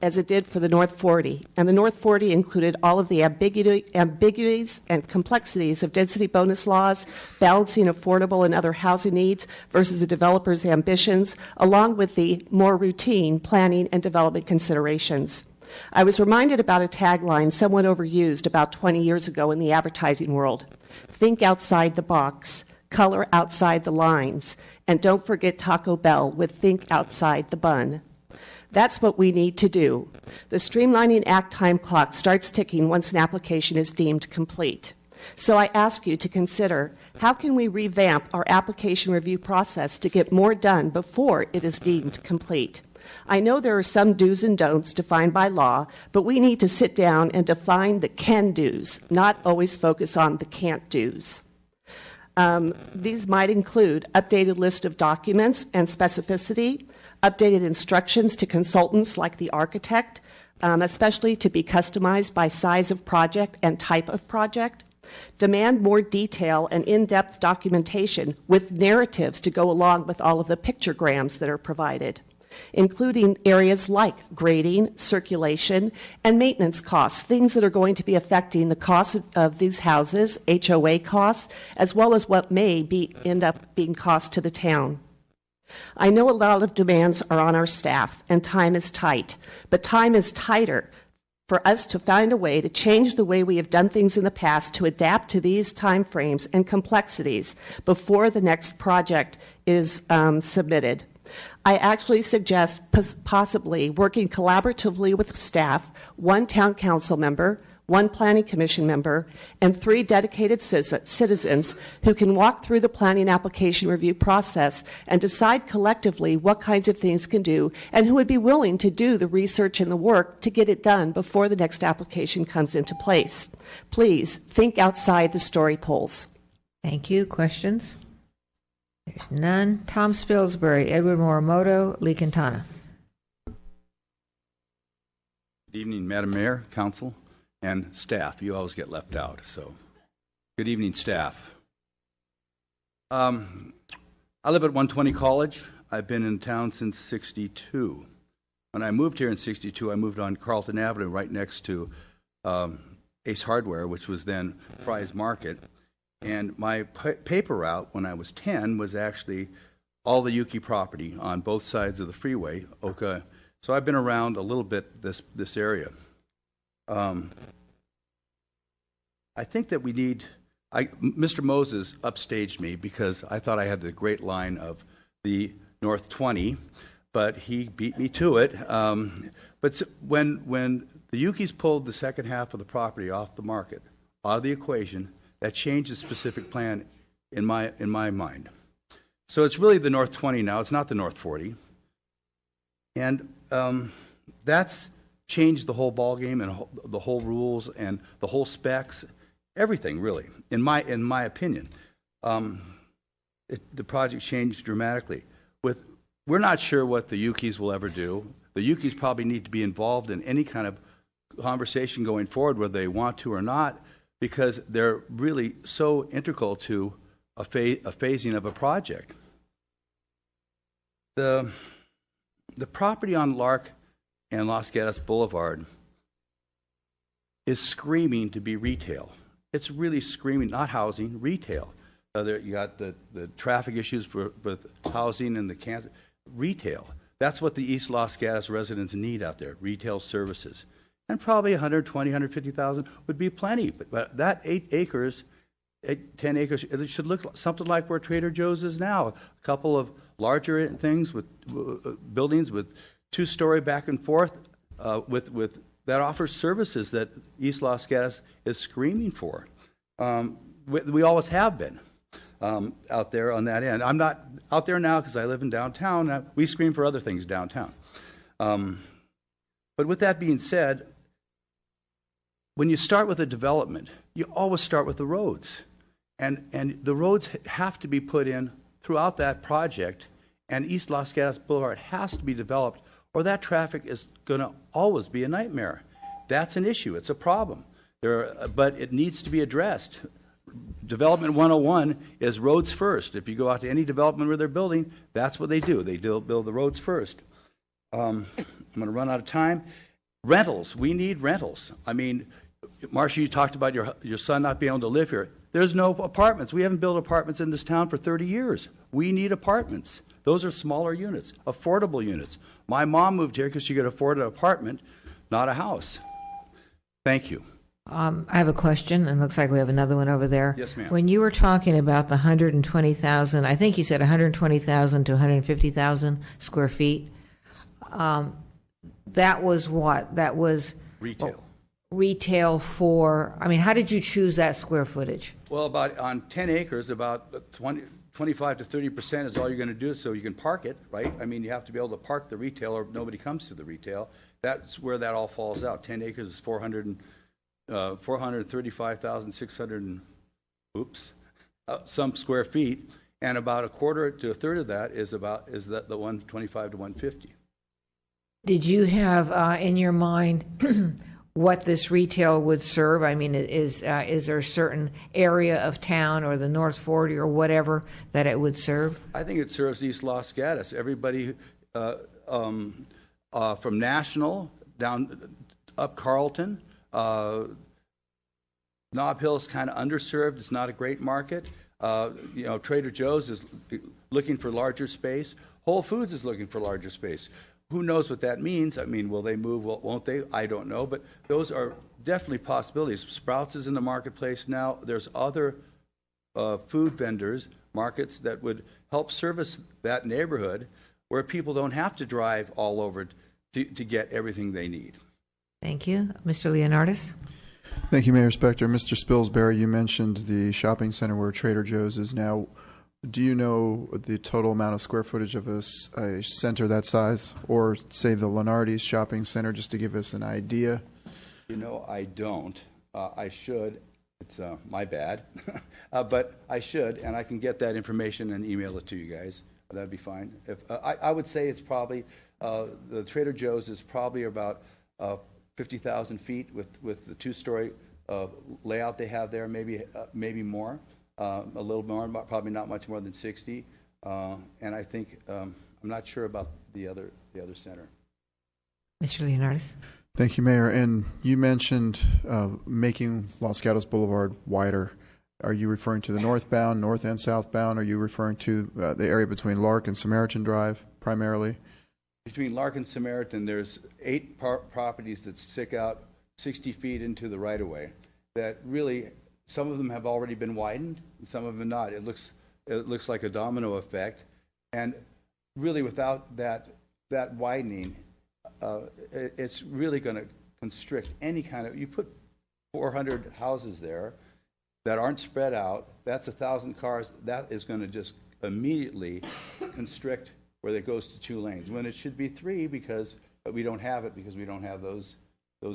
as it did for the North 40. And the North 40 included all of the ambiguities and complexities of density bonus laws, balancing affordable and other housing needs versus a developer's ambitions, along with the more routine planning and development considerations. I was reminded about a tagline somewhat overused about 20 years ago in the advertising world. Think outside the box, color outside the lines, and don't forget Taco Bell with think outside the bun. That's what we need to do. The Streamlining Act time clock starts ticking once an application is deemed complete. So I ask you to consider, how can we revamp our application review process to get more done before it is deemed complete? I know there are some do's and don'ts defined by law, but we need to sit down and define the can-do's, not always focus on the can't-do's. These might include updated list of documents and specificity, updated instructions to consultants like the architect, especially to be customized by size of project and type of project. Demand more detail and in-depth documentation with narratives to go along with all of the pictograms that are provided, including areas like grading, circulation, and maintenance costs, things that are going to be affecting the cost of these houses, HOA costs, as well as what may end up being cost to the town. I know a lot of demands are on our staff, and time is tight, but time is tighter for us to find a way to change the way we have done things in the past to adapt to these time frames and complexities before the next project is submitted. I actually suggest possibly working collaboratively with staff, one town council member, one planning commission member, and 3 dedicated citizens who can walk through the planning application review process and decide collectively what kinds of things can do and who would be willing to do the research and the work to get it done before the next application comes into place. Please think outside the story poles. Thank you. Questions? There's none. Tom Spilsbury, Edward Morimoto, Lee Quintana. Good evening, Madam Mayor, Council, and staff. You always get left out, so good evening, staff. I live at 120 College. I've been in town since '62. When I moved here in '62, I moved on Carlton Avenue right next to Ace Hardware, which was then Fry's Market. And my paper route when I was 10 was actually all the Yuki property on both sides of the freeway, Oka, So I've been around a little bit this area. I think that we need. Mr. Moses upstaged me because I thought I had the great line of the North 20, but he beat me to it. But when the Yukis pulled the second half of the property off the market, out of the equation, that changed the specific plan in my mind. So it's really the North 20 now. It's not the North 40, and that's changed the whole ballgame and the whole rules and the whole specs, everything really. In my opinion, the project changed dramatically. We're not sure what the Yukis will ever do. The Yukis probably need to be involved in any kind of conversation going forward, whether they want to or not, because they're really so integral to a phasing of a project. The property on Lark and Los Gatos Boulevard is screaming to be retail. It's really screaming, not housing, retail. You got the traffic issues with housing and the cancer. Retail. That's what the East Los Gatos residents need out there, retail services. And probably 120, 150,000 would be plenty. But that 10 acres, it should look something like where Trader Joe's is now. A couple of larger things with buildings with two-story back and forth with that offers services that East Los Gatos is screaming for. We always have been out there on that end. I'm not out there now because I live in downtown. We scream for other things downtown. But with that being said, when you start with a development, you always start with the roads. And the roads have to be put in throughout that project, and East Los Gatos Boulevard has to be developed, or that traffic is going to always be a nightmare. That's an issue. It's a problem. But it needs to be addressed. Development 101 is roads first. If you go out to any development where they're building, that's what they do. They build the roads first. I'm going to run out of time. Rentals. We need rentals. I mean, Marcia, you talked about your son not being able to live here. There's no apartments. We haven't built apartments in this town for 30 years. We need apartments. Those are smaller units, affordable units. My mom moved here because she could afford an apartment, not a house. Thank you. I have a question, and it looks like we have another one over there. Yes, ma'am. When you were talking about the 120,000, I think you said 120,000 to 150,000 square feet. That was what? That was retail. Retail for, I mean, how did you choose that square footage? Well, on 10 acres, about 25 to 30% is all you're going to do, so you can park it, right? I mean, you have to be able to park the retail or nobody comes to the retail. That's where that all falls out. 10 acres is 435,600 some square feet, and about a quarter to a third of that is the 125 to 150. Did you have in your mind what this retail would serve? I mean, is there a certain area of town or the North 40 or whatever that it would serve? I think it serves East Los Gatos. Everybody from National down up Carlton. Nob Hill is kind of underserved. It's not a great market. Trader Joe's is looking for larger space. Whole Foods is looking for larger space. Who knows what that means? I mean, will they move? Won't they? I don't know. But those are definitely possibilities. Sprouts is in the marketplace now. There's other food vendors, markets that would help service that neighborhood where people don't have to drive all over to get everything they need. Thank you. Mr. Leonardis? Thank you, Mayor Spector. Mr. Spilsbury, you mentioned the shopping center where Trader Joe's is now. Do you know the total amount of square footage of a center that size, or say the Lenardi's shopping center, just to give us an idea? I don't. I should. It's my bad. But I should, and I can get that information and email it to you guys. That'd be fine. I would say it's probably, the Trader Joe's is probably about 50,000 feet with the two-story layout they have there, maybe more. A little more, probably not much more than 60, and I think I'm not sure about the other center. Mr. Leonardis. Thank you, Mayor. And you mentioned making Los Gatos Boulevard wider. Are you referring to the northbound, north and southbound? Are you referring to the area between Lark and Samaritan Drive primarily? between Lark and Samaritan, there's 8 properties that stick out 60 feet into the right-of-way that really, some of them have already been widened, and some of them not. It looks like a domino effect. And really, without that widening, it's really going to constrict any kind of, you put 400 houses there that aren't spread out, that's 1,000 cars, that is going to just immediately constrict where it goes to 2 lanes, when it should be 3, but we don't have it because we don't have those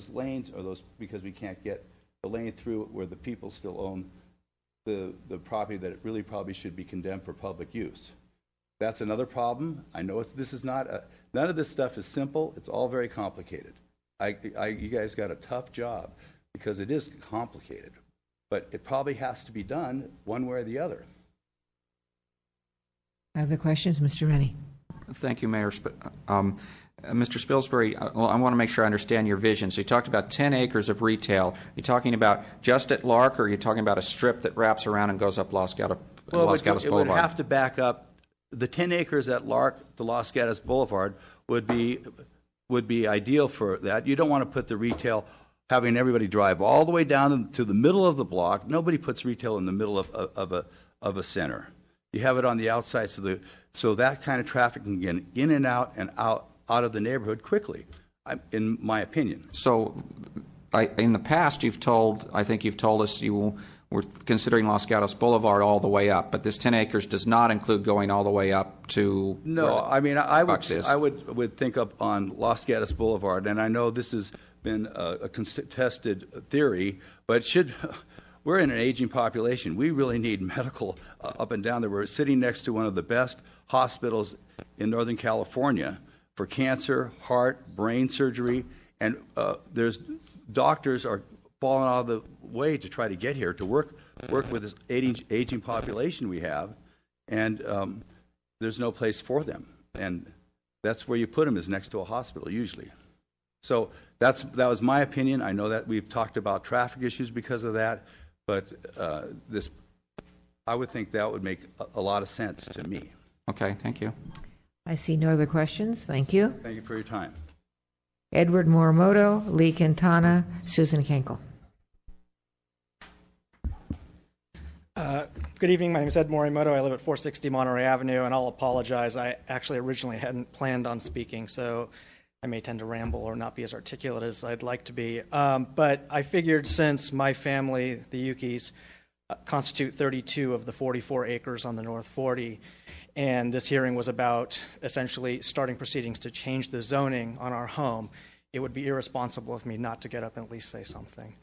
lanes, or because we can't get the lane through where the people still own the property that it really probably should be condemned for public use. That's another problem. I know none of this stuff is simple. It's all very complicated. You guys got a tough job because it is complicated, but it probably has to be done one way or the other. Other questions, Mr. Rennie? Thank you, Mayor. Mr. Spilsbury, I want to make sure I understand your vision. So you talked about 10 acres of retail. Are you talking about just at Lark, or are you talking about a strip that wraps around and goes up Los Gatos Boulevard? It would have to back up. The 10 acres at Lark to Los Gatos Boulevard would be ideal for that. You don't want to put the retail, having everybody drive all the way down to the middle of the block. Nobody puts retail in the middle of a center. You have it on the outside, so that kind of traffic can get in and out of the neighborhood quickly, in my opinion. So, in the past, I think you've told us you were considering Los Gatos Boulevard all the way up, but this 10 acres does not include going all the way up to. No, I mean, I would think up on Los Gatos Boulevard, and I know this has been a contested theory, but we're in an aging population. We really need medical up and down there. We're sitting next to one of the best hospitals in Northern California for cancer, heart, brain surgery, and there's doctors are falling out of the way to try to get here to work with this aging population we have, and there's no place for them, and that's where you put them, is next to a hospital usually. So that was my opinion. I know that we've talked about traffic issues because of that, but I would think that would make a lot of sense to me. Okay, thank you. I see no other questions. Thank you. Thank you for your time. Edward Morimoto, Lee Quintana, Susan Kenkel. Good evening. My name is Ed Morimoto. I live at 460 Monterey Avenue, and I'll apologize. I actually originally hadn't planned on speaking, so I may tend to ramble or not be as articulate as I'd like to be. But I figured since my family, the Yukis, constitute 32 of the 44 acres on the North 40, and this hearing was about essentially starting proceedings to change the zoning on our home, it would be irresponsible of me not to get up and at least say something.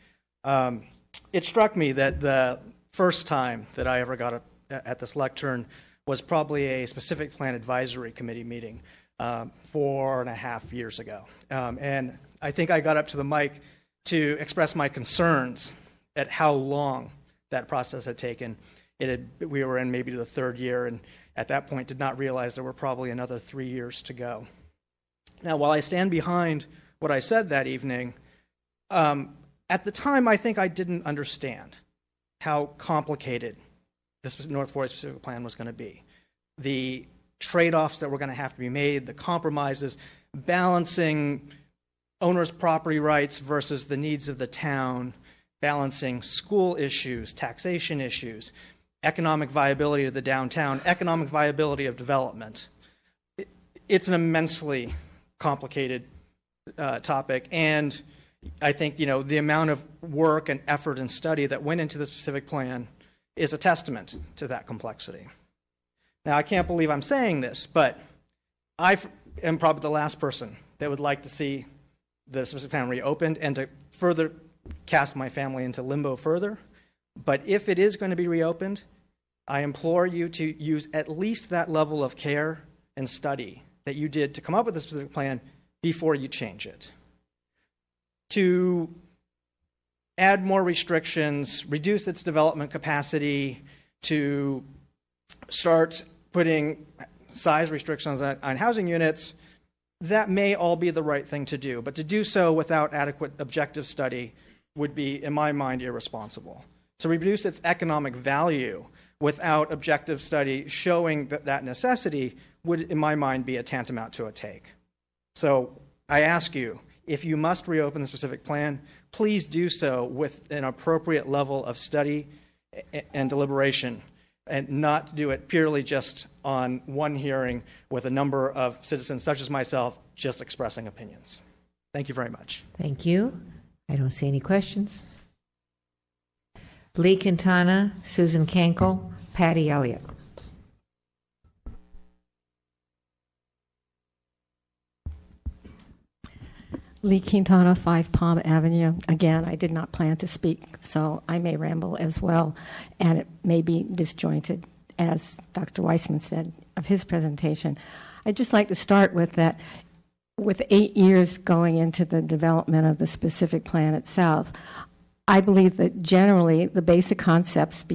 It struck me that the first time that I ever got up at this lectern was probably a specific plan advisory committee meeting 4.5 years ago. And I think I got up to the mic to express my concerns at how long that process had taken. We were in maybe the 3rd year, and at that point did not realize there were probably another 3 years to go. Now, while I stand behind what I said that evening, at the time I think I didn't understand how complicated this North 40 specific plan was going to be. The trade-offs that were going to have to be made, the compromises, balancing owners' property rights versus the needs of the town, balancing school issues, taxation issues, economic viability of the downtown, economic viability of development. It's an immensely complicated topic, and I think the amount of work and effort and study that went into the specific plan is a testament to that complexity. Now, I can't believe I'm saying this, but I am probably the last person that would like to see the specific plan reopened and to further cast my family into limbo further. But if it is going to be reopened, I implore you to use at least that level of care and study that you did to come up with a specific plan before you change it. To add more restrictions, reduce its development capacity, to start putting size restrictions on housing units, that may all be the right thing to do. But to do so without adequate objective study would be, in my mind, irresponsible. To reduce its economic value without objective study showing that necessity would, in my mind, be a tantamount to a take. So I ask you, if you must reopen the specific plan, please do so with an appropriate level of study and deliberation, and not do it purely just on one hearing with a number of citizens, such as myself, just expressing opinions. Thank you very much. Thank you. I don't see any questions. Lee Quintana, Susan Kankel, Patty Elliott. Lee Quintana, 5 Palm Avenue. Again, I did not plan to speak, so I may ramble as well, and it may be disjointed, as Dr. Weissman said of his presentation. I'd just like to start with that. With 8 years going into the development of the specific plan itself, I believe that generally the basic concepts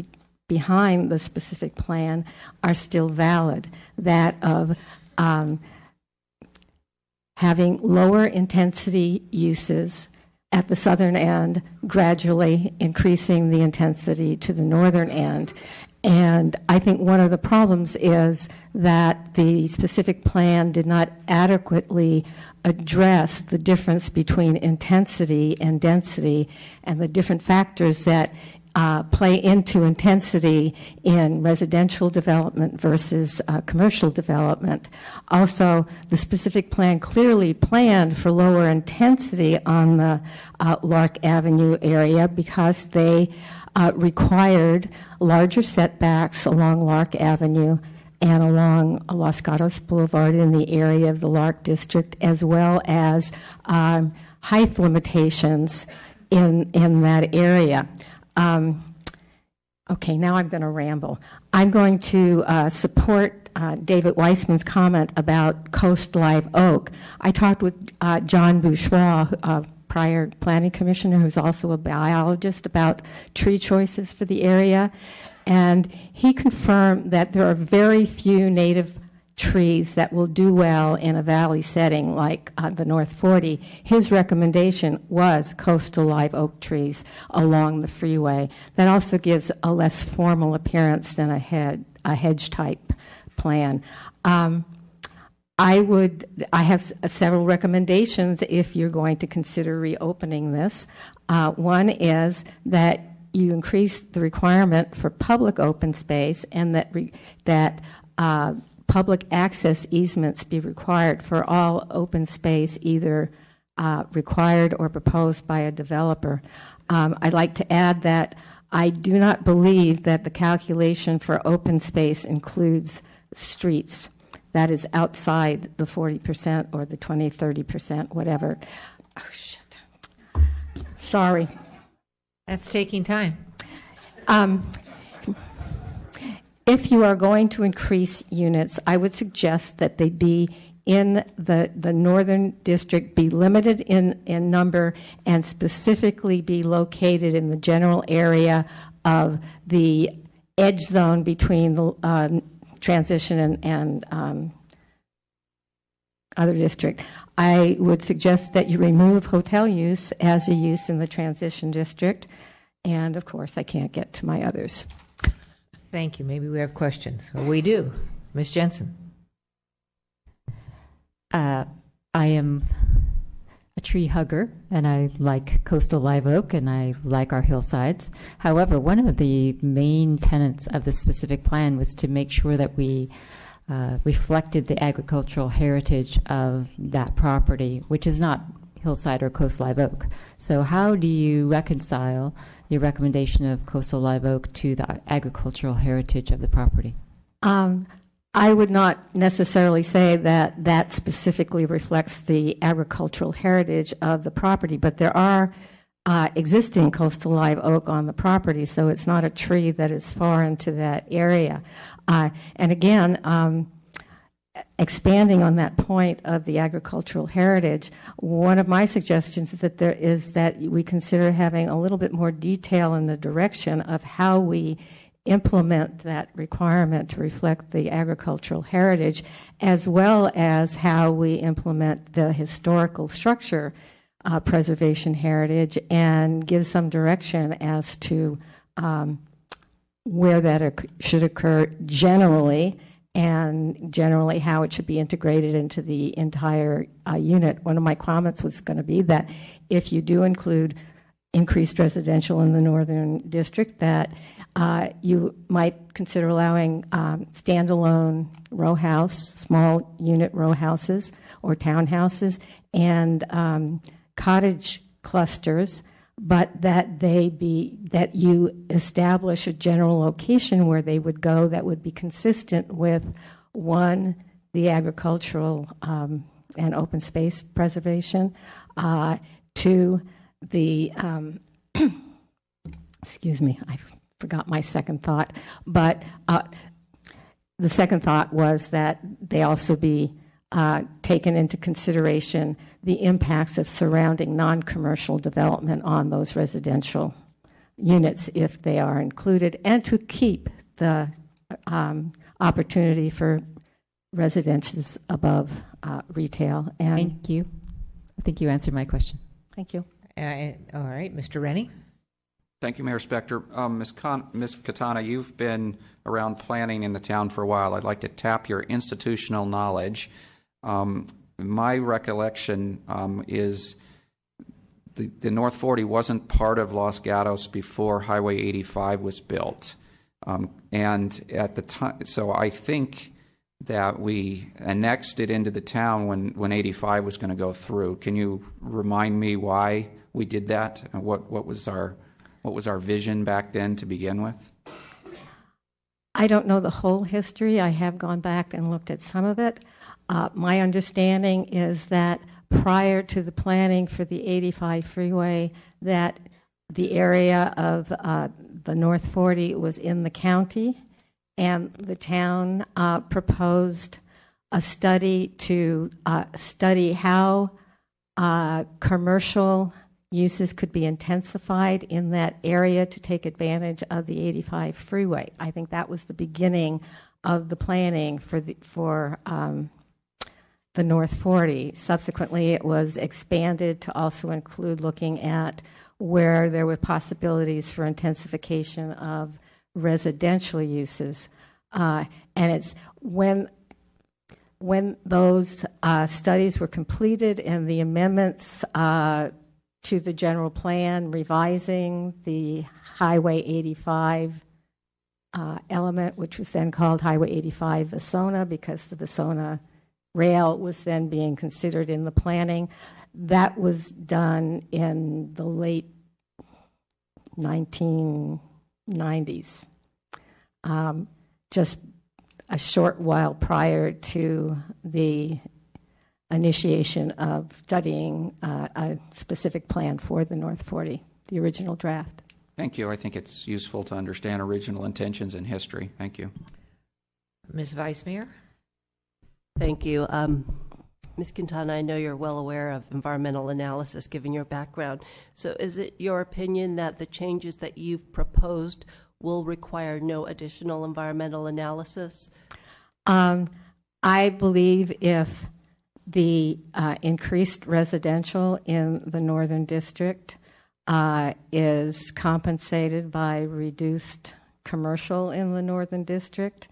behind the specific plan are still valid. That of having lower intensity uses at the southern end, gradually increasing the intensity to the northern end. And I think one of the problems is that the specific plan did not adequately address the difference between intensity and density and the different factors that play into intensity in residential development versus commercial development. Also, the specific plan clearly planned for lower intensity on the Lark Avenue area because they required larger setbacks along Lark Avenue and along Los Gatos Boulevard in the area of the Lark District, as well as height limitations in that area. Okay, now I'm going to ramble. I'm going to support David Weissman's comment about Coast Live Oak. I talked with John Bourgeois, prior planning commissioner, who's also a biologist, about tree choices for the area, and he confirmed that there are very few native trees that will do well in a valley setting like the North 40. His recommendation was coastal live oak trees along the freeway. That also gives a less formal appearance than a hedge type plan. I have several recommendations if you're going to consider reopening this. One is that you increase the requirement for public open space, and that public access easements be required for all open space, either required or proposed by a developer. I'd like to add that I do not believe that the calculation for open space includes streets. That is outside the 40% or the 20, 30%, whatever. Oh, shit. Sorry. That's taking time. If you are going to increase units, I would suggest that they be in the northern district, be limited in number, and specifically be located in the general area of the edge zone between the transition and other district. I would suggest that you remove hotel use as a use in the transition district, and of course I can't get to my others. Thank you. Maybe we have questions. Well, we do. Ms. Jensen. I am a tree hugger, and I like coastal live oak, and I like our hillsides. However, one of the main tenets of the specific plan was to make sure that we reflected the agricultural heritage of that property, which is not hillside or coast live oak. So how do you reconcile your recommendation of coastal live oak to the agricultural heritage of the property? I would not necessarily say that that specifically reflects the agricultural heritage of the property, but there are existing coastal live oak on the property, so it's not a tree that is foreign to that area. And again, expanding on that point of the agricultural heritage, one of my suggestions is that we consider having a little bit more detail in the direction of how we implement that requirement to reflect the agricultural heritage, as well as how we implement the historical structure preservation heritage, and give some direction as to where that should occur generally, and generally how it should be integrated into the entire unit. One of my comments was going to be that if you do include increased residential in the northern district, that you might consider allowing standalone row house, small unit row houses or townhouses, and cottage clusters, but that you establish a general location where they would go that would be consistent with, one, the agricultural and open space preservation, two, the excuse me, I forgot my second thought, but the second thought was that they also be taken into consideration the impacts of surrounding non-commercial development on those residential units if they are included, and to keep the opportunity for residences above retail. And thank you. I think you answered my question. Thank you. All right, Mr. Rennie. Thank you, Mayor Spector. Ms. Katana, you've been around planning in the town for a while. I'd like to tap your institutional knowledge. My recollection is the North 40 wasn't part of Los Gatos before Highway 85 was built. And at the time, so I think that we annexed it into the town when 85 was going to go through. Can you remind me why we did that? And what was our vision back then to begin with? I don't know the whole history. I have gone back and looked at some of it. My understanding is that prior to the planning for the 85 freeway, that the area of the North 40 was in the county, and the town proposed a study to study how commercial uses could be intensified in that area to take advantage of the 85 freeway. I think that was the beginning of the planning for the North 40. Subsequently, it was expanded to also include looking at where there were possibilities for intensification of residential uses. And it's when those studies were completed and the amendments to the general plan revising the Highway 85 element, which was then called Highway 85 Vasona because the Vasona rail was then being considered in the planning. That was done in the late 1990s, just a short while prior to the initiation of studying a specific plan for the North 40, the original draft. Thank you. I think it's useful to understand original intentions and history. Thank you. Ms. Vice Mayor? Thank you. Ms. Quintana, I know you're well aware of environmental analysis given your background. So is it your opinion that the changes that you've proposed will require no additional environmental analysis? I believe if the increased residential in the Northern District is compensated by reduced commercial in the Northern District,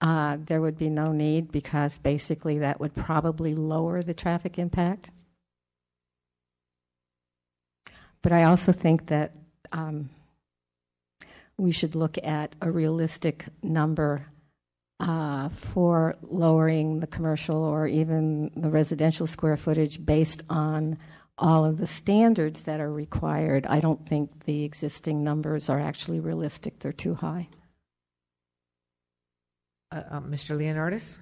there would be no need because basically that would probably lower the traffic impact. But I also think that we should look at a realistic number for lowering the commercial or even the residential square footage based on all of the standards that are required. I don't think the existing numbers are actually realistic. They're too high. Mr. Leonardis?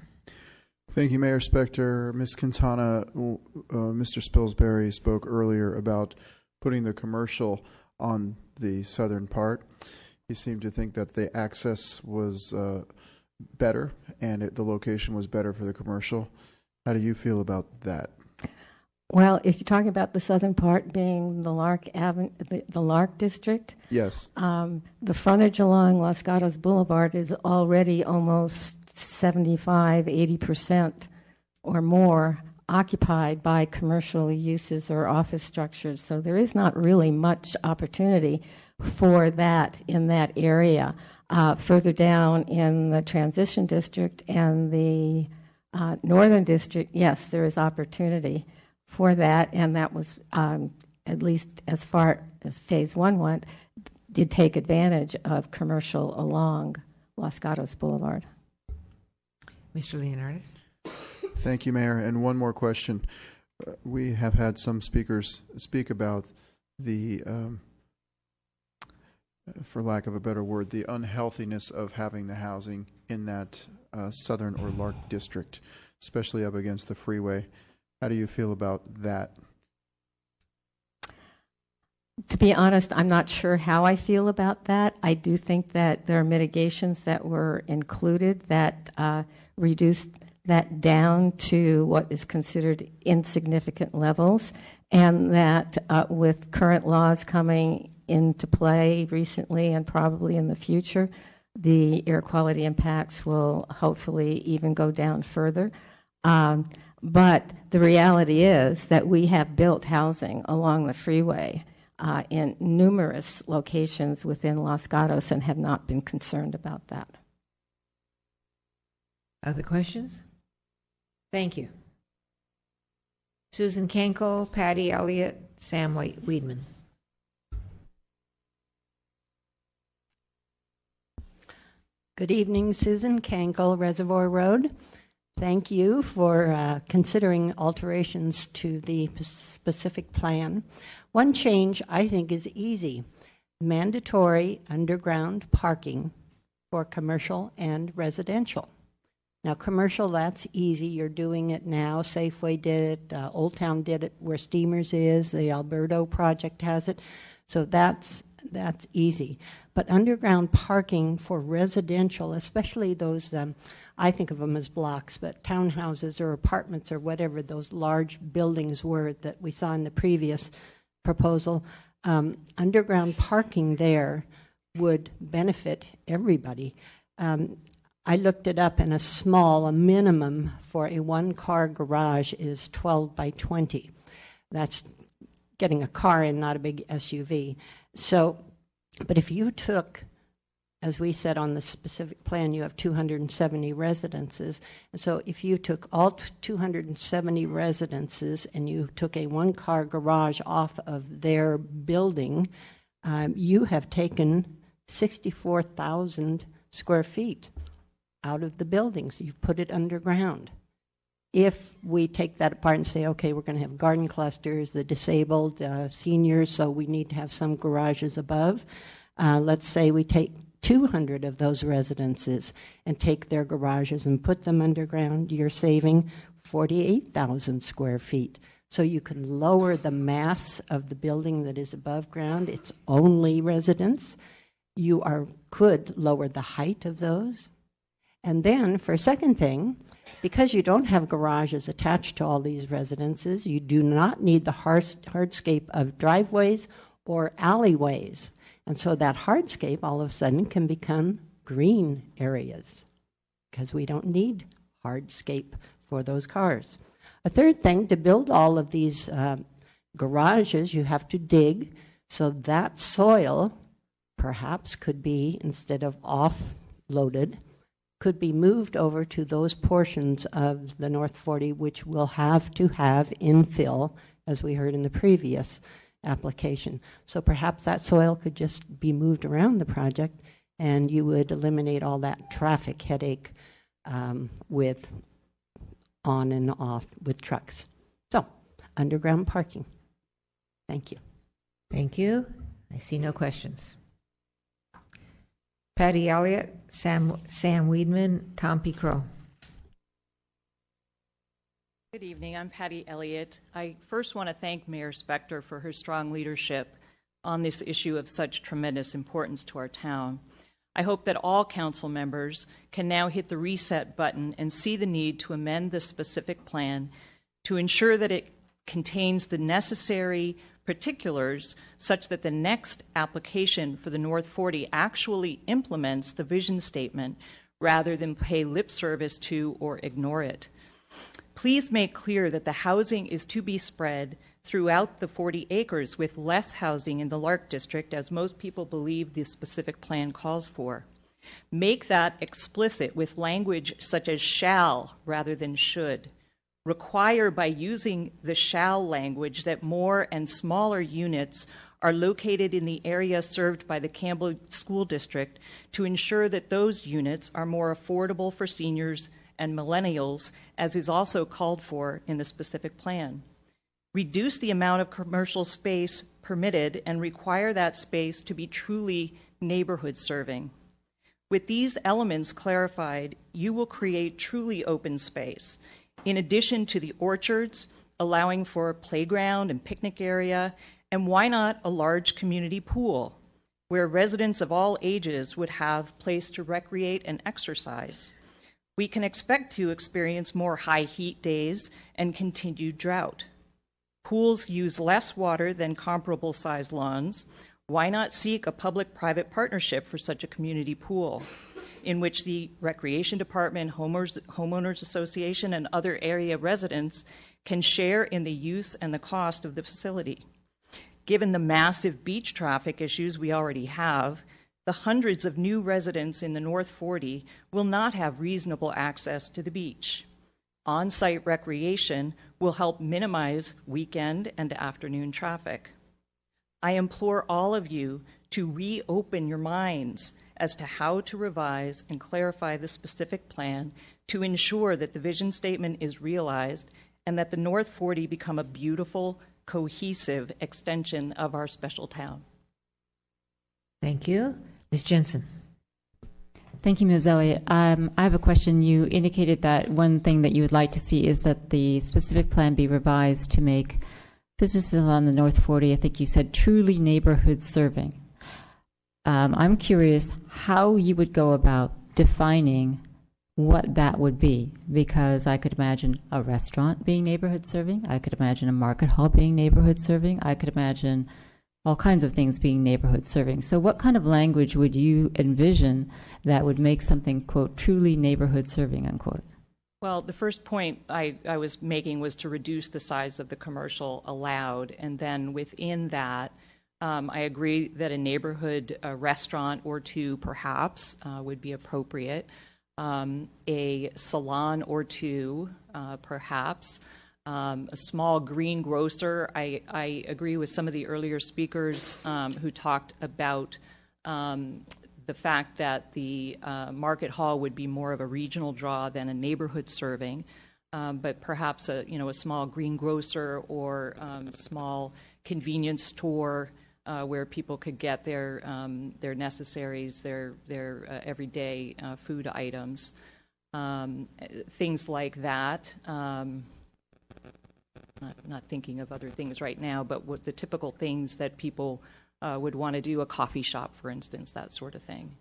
Thank you, Mayor Spector. Ms. Quintana, Mr. Spilsbury spoke earlier about putting the commercial on the southern part. He seemed to think that the access was better and the location was better for the commercial. How do you feel about that? Well, if you're talking about the southern part being the Lark Avenue, the Lark District, yes, the frontage along Los Gatos Boulevard is already almost 75-80% or more occupied by commercial uses or office structures. So there is not really much opportunity for that in that area. Further down in the transition district and the northern district, yes, there is opportunity for that, and that was, at least as far as phase one went, did take advantage of commercial along Los Gatos Boulevard. Mr. Leonardis. Thank you, Mayor. And one more question. We have had some speakers speak about the, for lack of a better word, the unhealthiness of having the housing in that southern or Lark district, especially up against the freeway. How do you feel about that? To be honest, I'm not sure how I feel about that. I do think that there are mitigations that were included that reduced that down to what is considered insignificant levels, and that with current laws coming into play recently and probably in the future, the air quality impacts will hopefully even go down further. But the reality is that we have built housing along the freeway in numerous locations within Los Gatos and have not been concerned about that. Other questions? Thank you. Susan Kenkel, Patty Elliott, Sam Weidman. Good evening, Susan Kenkel, Reservoir Road. Thank you for considering alterations to the specific plan. One change I think is easy: mandatory underground parking for commercial and residential. Now, commercial, that's easy. You're doing it now. Safeway did it. Old Town did it where Steamers is. The Alberto project has it. So that's easy. But underground parking for residential, especially those, I think of them as blocks, but townhouses or apartments or whatever those large buildings were that we saw in the previous proposal, underground parking there would benefit everybody. I looked it up, and a minimum for a one-car garage is 12 by 20. That's getting a car in, not a big SUV. So, but if you took, as we said on the specific plan, you have 270 residences. And so if you took all 270 residences and you took a one-car garage off of their building, you have taken 64,000 square feet out of the buildings. You've put it underground. If we take that apart and say, okay, we're going to have garden clusters, the disabled, seniors, so we need to have some garages above. Let's say we take 200 of those residences and take their garages and put them underground. You're saving 48,000 square feet. So you can lower the mass of the building that is above ground. It's only residence. You could lower the height of those. And then, for a second thing, because you don't have garages attached to all these residences, you do not need the hardscape of driveways or alleyways. And so that hardscape all of a sudden can become green areas because we don't need hardscape for those cars. A third thing, to build all of these garages, you have to dig. So that soil perhaps could be, instead of offloaded, could be moved over to those portions of the North 40 which will have to have infill, as we heard in the previous application. So perhaps that soil could just be moved around the project and you would eliminate all that traffic headache with on and off with trucks. So, underground parking. Thank you. Thank you. I see no questions. Patty Elliott, Sam Weidman, Tom P. Crow. Good evening. I'm Patty Elliott. I first want to thank Mayor Spector for her strong leadership on this issue of such tremendous importance to our town. I hope that all council members can now hit the reset button and see the need to amend the specific plan to ensure that it contains the necessary particulars such that the next application for the North 40 actually implements the vision statement rather than pay lip service to or ignore it. Please make clear that the housing is to be spread throughout the 40 acres with less housing in the Lark District, as most people believe the specific plan calls for. Make that explicit with language such as shall rather than should. Require by using the shall language that more and smaller units are located in the area served by the Campbell School District to ensure that those units are more affordable for seniors and millennials, as is also called for in the specific plan. Reduce the amount of commercial space permitted and require that space to be truly neighborhood serving. With these elements clarified, you will create truly open space. In addition to the orchards, allowing for a playground and picnic area, and why not a large community pool, where residents of all ages would have place to recreate and exercise. We can expect to experience more high heat days and continued drought. Pools use less water than comparable sized lawns. Why not seek a public-private partnership for such a community pool, in which the Recreation Department, Homeowners Association, and other area residents can share in the use and the cost of the facility? Given the massive beach traffic issues we already have, the hundreds of new residents in the North 40 will not have reasonable access to the beach. On-site recreation will help minimize weekend and afternoon traffic. I implore all of you to reopen your minds as to how to revise and clarify the specific plan to ensure that the vision statement is realized and that the North 40 become a beautiful, cohesive extension of our special town. Thank you. Ms. Jensen. Thank you, Ms. Elliott. I have a question. You indicated that one thing that you would like to see is that the specific plan be revised to make businesses on the North 40, I think you said, truly neighborhood serving. I'm curious how you would go about defining what that would be, because I could imagine a restaurant being neighborhood serving. I could imagine a market hall being neighborhood serving. I could imagine all kinds of things being neighborhood serving. So what kind of language would you envision that would make something, quote, truly neighborhood serving, unquote? Well, the first point I was making was to reduce the size of the commercial allowed, and then within that, I agree that a neighborhood restaurant or two perhaps would be appropriate. A salon or two perhaps. A small green grocer. I agree with some of the earlier speakers who talked about the fact that the market hall would be more of a regional draw than a neighborhood serving, but perhaps a small green grocer or small convenience store where people could get their necessaries, their everyday food items, things like that. Not thinking of other things right now, but what the typical things that people would want to do, a coffee shop, for instance, that sort of thing.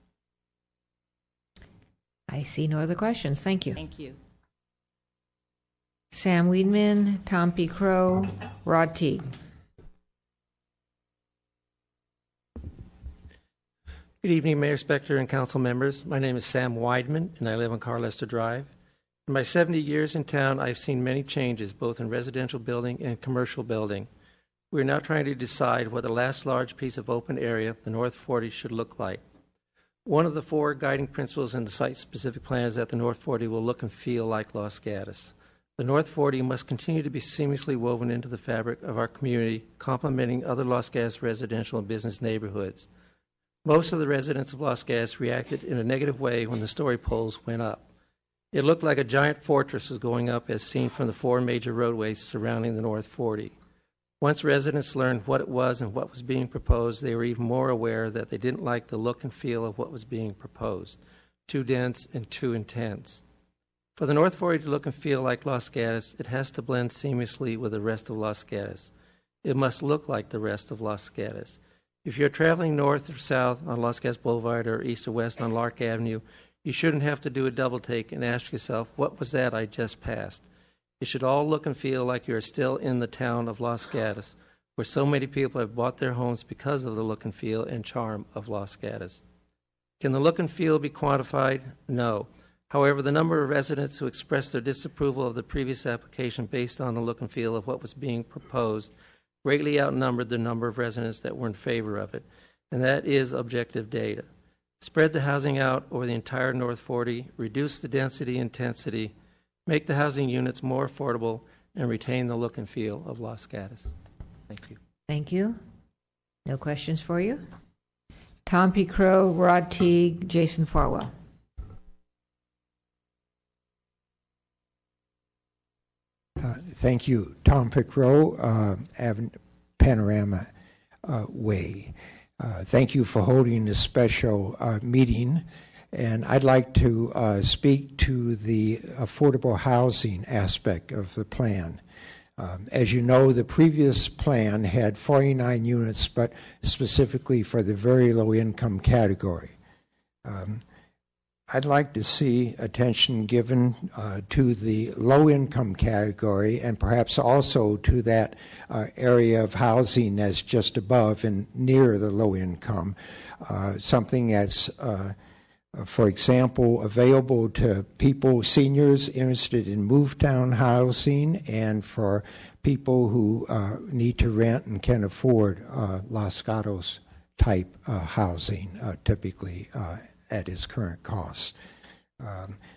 I see no other questions. Thank you. Thank you. Sam Weedman, Tom P. Crow, Rod Teague. Good evening, Mayor Spector and council members. My name is Sam Weidman, and I live on Carlester Drive. In my 70 years in town, I've seen many changes, both in residential building and commercial building. We are now trying to decide what the last large piece of open area, the North 40, should look like. One of the 4 guiding principles in the site-specific plan is that the North 40 will look and feel like Los Gatos. The North 40 must continue to be seamlessly woven into the fabric of our community, complementing other Los Gatos residential and business neighborhoods. Most of the residents of Los Gatos reacted in a negative way when the story poles went up. It looked like a giant fortress was going up as seen from the 4 major roadways surrounding the North 40. Once residents learned what it was and what was being proposed, they were even more aware that they didn't like the look and feel of what was being proposed. Too dense and too intense. For the North 40 to look and feel like Los Gatos, it has to blend seamlessly with the rest of Los Gatos. It must look like the rest of Los Gatos. If you're traveling north or south on Los Gatos Boulevard or east or west on Lark Avenue, you shouldn't have to do a double take and ask yourself, what was that I just passed? It should all look and feel like you're still in the town of Los Gatos, where so many people have bought their homes because of the look and feel and charm of Los Gatos. Can the look and feel be quantified? No. However, the number of residents who expressed their disapproval of the previous application based on the look and feel of what was being proposed greatly outnumbered the number of residents that were in favor of it, and that is objective data. Spread the housing out over the entire North 40, reduce the density intensity, make the housing units more affordable, and retain the look and feel of Los Gatos. Thank you. Thank you. No questions for you? Tom P. Crow, Rod Teague, Jason Farwell. Thank you. Tom Pickrow, Panorama Way. Thank you for holding this special meeting. And I'd like to speak to the affordable housing aspect of the plan. As you know, the previous plan had 49 units, but specifically for the very low income category. I'd like to see attention given to the low-income category and perhaps also to that area of housing that's just above and near the low income, something that's, for example, available to people, seniors interested in move-down housing, and for people who need to rent and can afford Los Gatos type housing, typically at its current costs.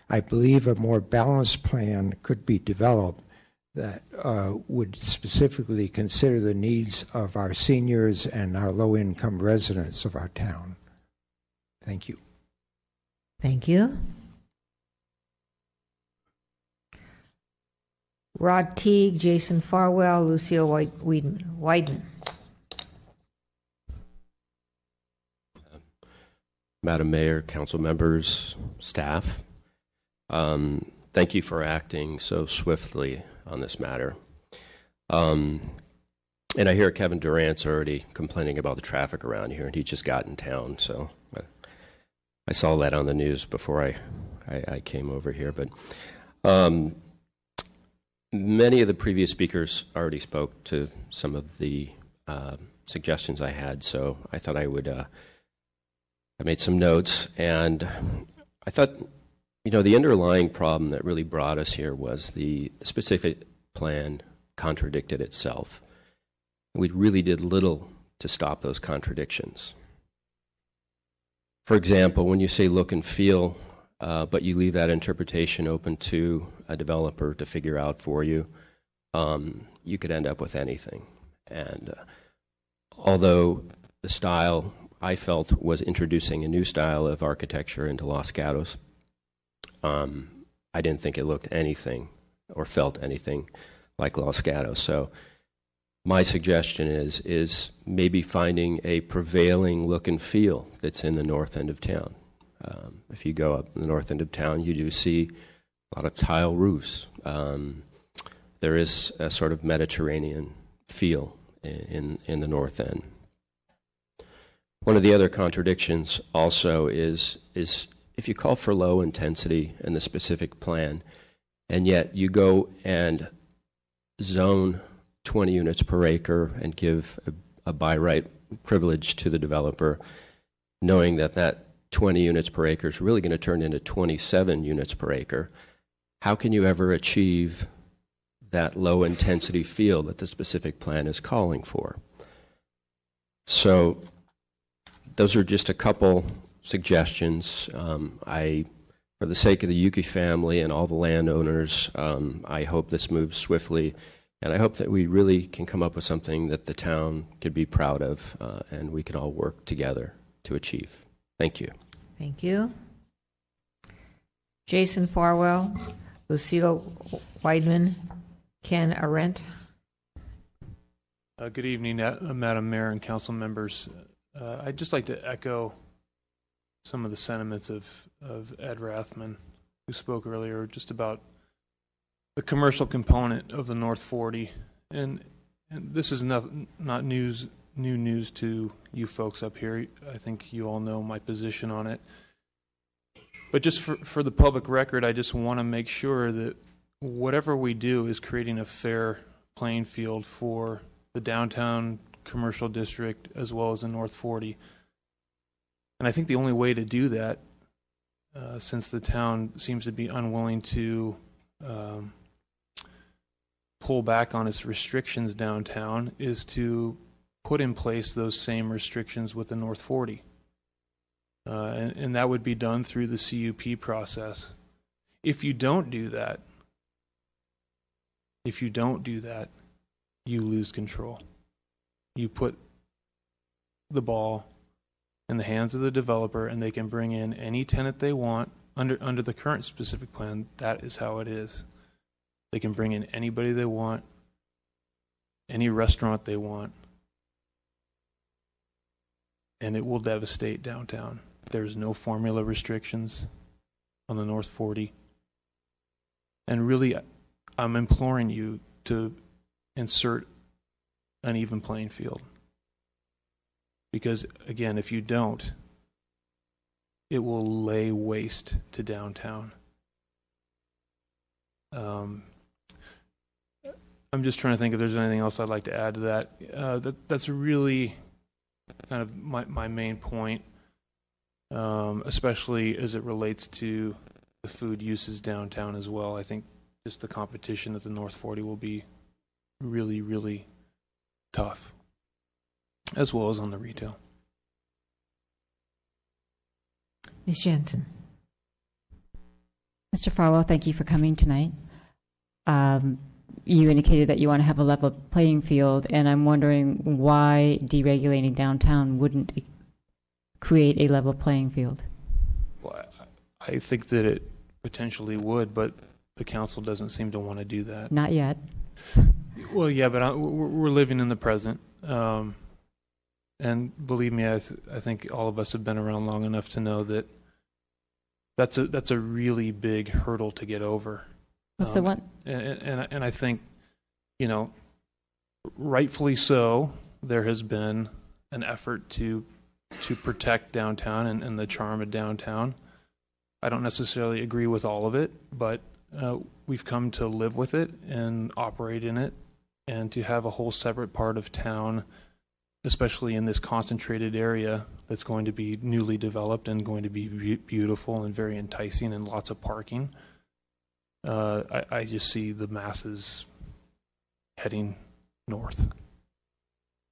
I believe a more balanced plan could be developed that would specifically consider the needs of our seniors and our low-income residents of our town. Thank you. Thank you. Rod Teague, Jason Farwell, Lucille Weidman. Madam Mayor, council members, staff, thank you for acting so swiftly on this matter. And I hear Kevin Durant's already complaining about the traffic around here, and he just got in town, so I saw that on the news before I came over here. But many of the previous speakers already spoke to some of the suggestions I had, so I thought I would I made some notes, and I thought, the underlying problem that really brought us here was the specific plan contradicted itself. We really did little to stop those contradictions. For example, when you say look and feel, but you leave that interpretation open to a developer to figure out for you, you could end up with anything. And although the style I felt was introducing a new style of architecture into Los Gatos, I didn't think it looked anything or felt anything like Los Gatos. So my suggestion is maybe finding a prevailing look and feel that's in the north end of town. If you go up the north end of town, you do see a lot of tile roofs. There is a sort of Mediterranean feel in the north end. One of the other contradictions also is if you call for low intensity in the specific plan, and yet you go and zone 20 units per acre and give a by right privilege to the developer, knowing that that 20 units per acre is really going to turn into 27 units per acre, how can you ever achieve that low intensity feel that the specific plan is calling for? So those are just a couple suggestions. For the sake of the Yuki family and all the landowners, I hope this moves swiftly, and I hope that we really can come up with something that the town could be proud of, and we can all work together to achieve. Thank you. Thank you. Jason Farwell, Lucille Weidman, Ken Arendt. Good evening, Madam Mayor and council members. I'd just like to echo some of the sentiments of Ed Rathman, who spoke earlier, just about the commercial component of the North 40. And this is not new news to you folks up here. I think you all know my position on it. But just for the public record, I just want to make sure that whatever we do is creating a fair playing field for the downtown commercial district as well as the North 40. And I think the only way to do that since the town seems to be unwilling to pull back on its restrictions downtown, is to put in place those same restrictions with the North 40. And that would be done through the CUP process. If you don't do that, you lose control. You put the ball in the hands of the developer, and they can bring in any tenant they want under the current specific plan. That is how it is. They can bring in anybody they want, any restaurant they want, and it will devastate downtown. There's no formula restrictions on the North 40. And really, I'm imploring you to insert an even playing field. Because, again, if you don't, it will lay waste to downtown. I'm just trying to think if there's anything else I'd like to add to that. That's really kind of my main point, especially as it relates to the food uses downtown as well. I think just the competition at the North 40 will be really, really tough, as well as on the retail. Ms. Jensen. Mr. Farwell, thank you for coming tonight. You indicated that you want to have a level playing field, and I'm wondering why deregulating downtown wouldn't create a level playing field. Well, I think that it potentially would, but the council doesn't seem to want to do that. Not yet. Well, yeah, but we're living in the present. And believe me, I think all of us have been around long enough to know that that's a really big hurdle to get over. What's the one? And I think, rightfully so, there has been an effort to protect downtown and the charm of downtown. I don't necessarily agree with all of it, but we've come to live with it and operate in it, and to have a whole separate part of town, especially in this concentrated area that's going to be newly developed and going to be beautiful and very enticing and lots of parking. I just see the masses heading north.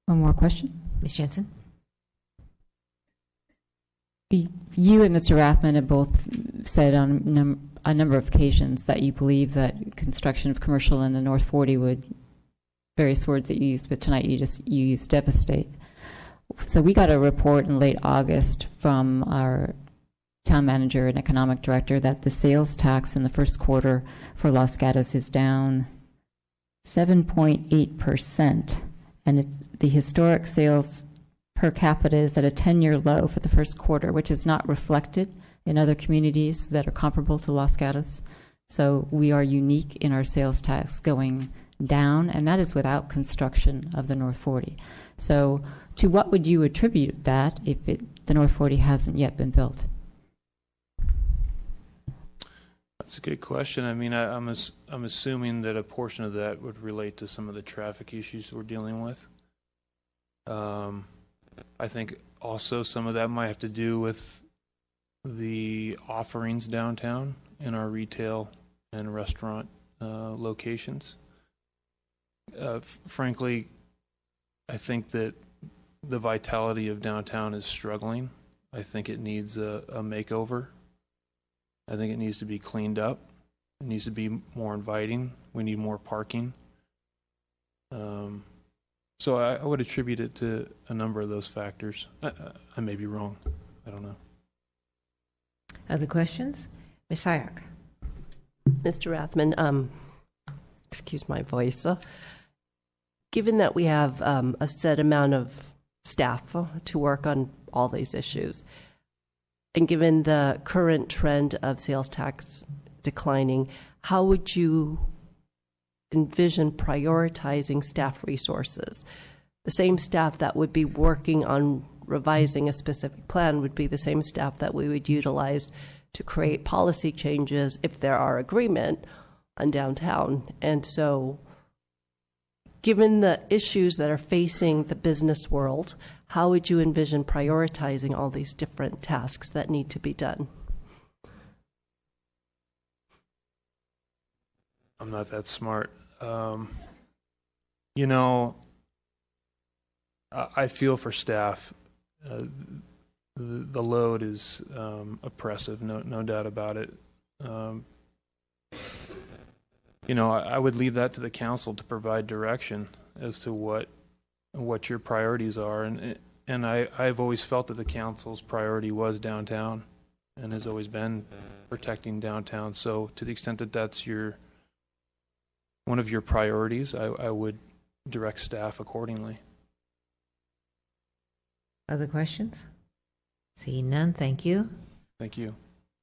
One more question. Ms. Jensen? You and Mr. Rathman have both said on a number of occasions that you believe that construction of commercial in the North 40 would, various words that you used, but tonight you used devastate. So we got a report in late August from our town manager and economic director that the sales tax in the first quarter for Los Gatos is down 7.8%, and the historic sales per capita is at a 10-year low for the first quarter, which is not reflected in other communities that are comparable to Los Gatos. So we are unique in our sales tax going down, and that is without construction of the North 40. So to what would you attribute that if the North 40 hasn't yet been built? That's a good question. I mean, I'm assuming that a portion of that would relate to some of the traffic issues we're dealing with. I think also some of that might have to do with the offerings downtown in our retail and restaurant locations. Frankly, I think that the vitality of downtown is struggling. I think it needs a makeover. I think it needs to be cleaned up. It needs to be more inviting. We need more parking. So I would attribute it to a number of those factors. I may be wrong. I don't know. Other questions? Ms. Hayek. Mr. Rathman, excuse my voice. Given that we have a set amount of staff to work on all these issues, and given the current trend of sales tax declining, how would you envision prioritizing staff resources? The same staff that would be working on revising a specific plan would be the same staff that we would utilize to create policy changes if there are agreement on downtown. And so, given the issues that are facing the business world, how would you envision prioritizing all these different tasks that need to be done? I'm not that smart. You know, I feel for staff. The load is oppressive, no doubt about it. You know, I would leave that to the council to provide direction as to what your priorities are, and I've always felt that the council's priority was downtown, and has always been protecting downtown. So, to the extent that that's one of your priorities, I would direct staff accordingly. Other questions? See none, thank you. Thank you.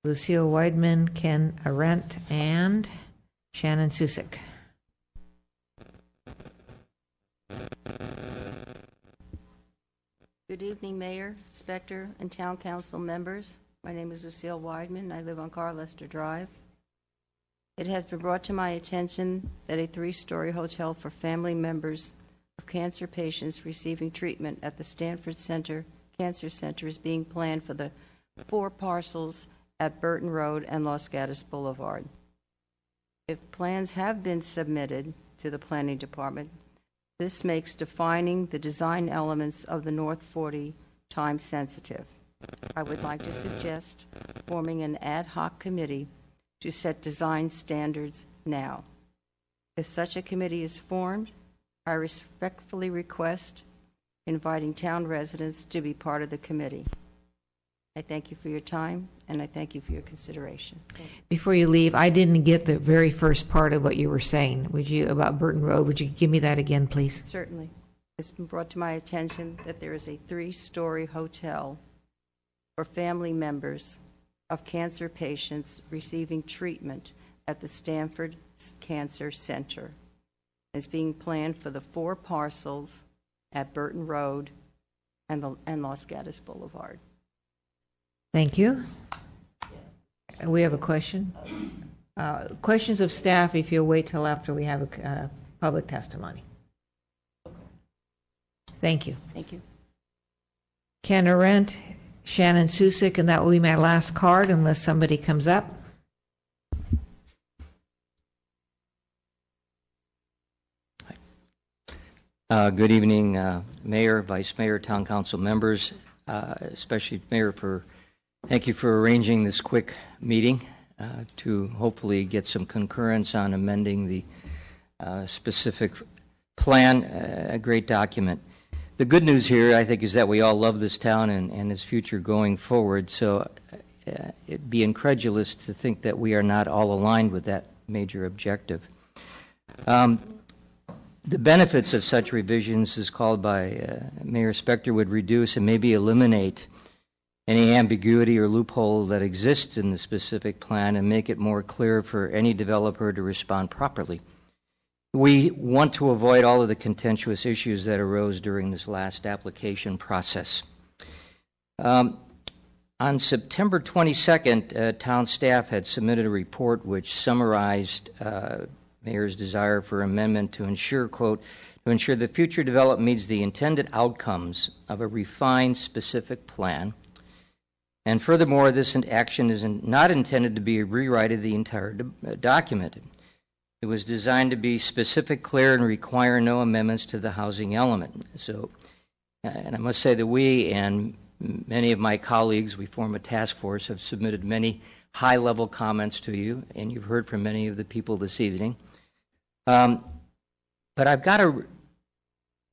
Lucille Weidman, Ken Arendt, and Shannon Susick. Good evening, Mayor, Specter, and Town Council members. My name is Lucille Weidman. I live on Carlester Drive. It has been brought to my attention that a 3-story hotel for family members of cancer patients receiving treatment at the Stanford Cancer Center is being planned for the 4 parcels at Burton Road and Los Gatos Boulevard. If plans have been submitted to the Planning Department, this makes defining the design elements of the North 40 time sensitive. I would like to suggest forming an ad hoc committee to set design standards now. If such a committee is formed, I respectfully request inviting town residents to be part of the committee. I thank you for your time, and I thank you for your consideration. Before you leave, I didn't get the very first part of what you were saying. About Burton Road? Would you give me that again, please? Certainly. It's been brought to my attention that there is a 3-story hotel for family members of cancer patients receiving treatment at the Stanford Cancer Center. It's being planned for the 4 parcels at Burton Road and Los Gatos Boulevard. Thank you. We have a question. Questions of staff, if you'll wait till after we have a public testimony. Thank you. Thank you. Ken Arendt, Shannon Susick, and that will be my last card unless somebody comes up. Good evening, Mayor, Vice Mayor, Town Council members, especially Mayor, thank you for arranging this quick meeting to hopefully get some concurrence on amending the specific plan, a great document. The good news here, I think, is that we all love this town and its future going forward, so it'd be incredulous to think that we are not all aligned with that major objective. The benefits of such revisions, as called by Mayor Specter, would reduce and maybe eliminate any ambiguity or loophole that exists in the specific plan and make it more clear for any developer to respond properly. We want to avoid all of the contentious issues that arose during this last application process. On September 22nd, town staff had submitted a report which summarized Mayor's desire for amendment to ensure, quote, to ensure that future development meets the intended outcomes of a refined specific plan. And furthermore, this action is not intended to be a rewrite of the entire document. It was designed to be specific, clear, and require no amendments to the housing element. So, and I must say that we and many of my colleagues, we form a task force, have submitted many high-level comments to you, and you've heard from many of the people this evening. But I've got to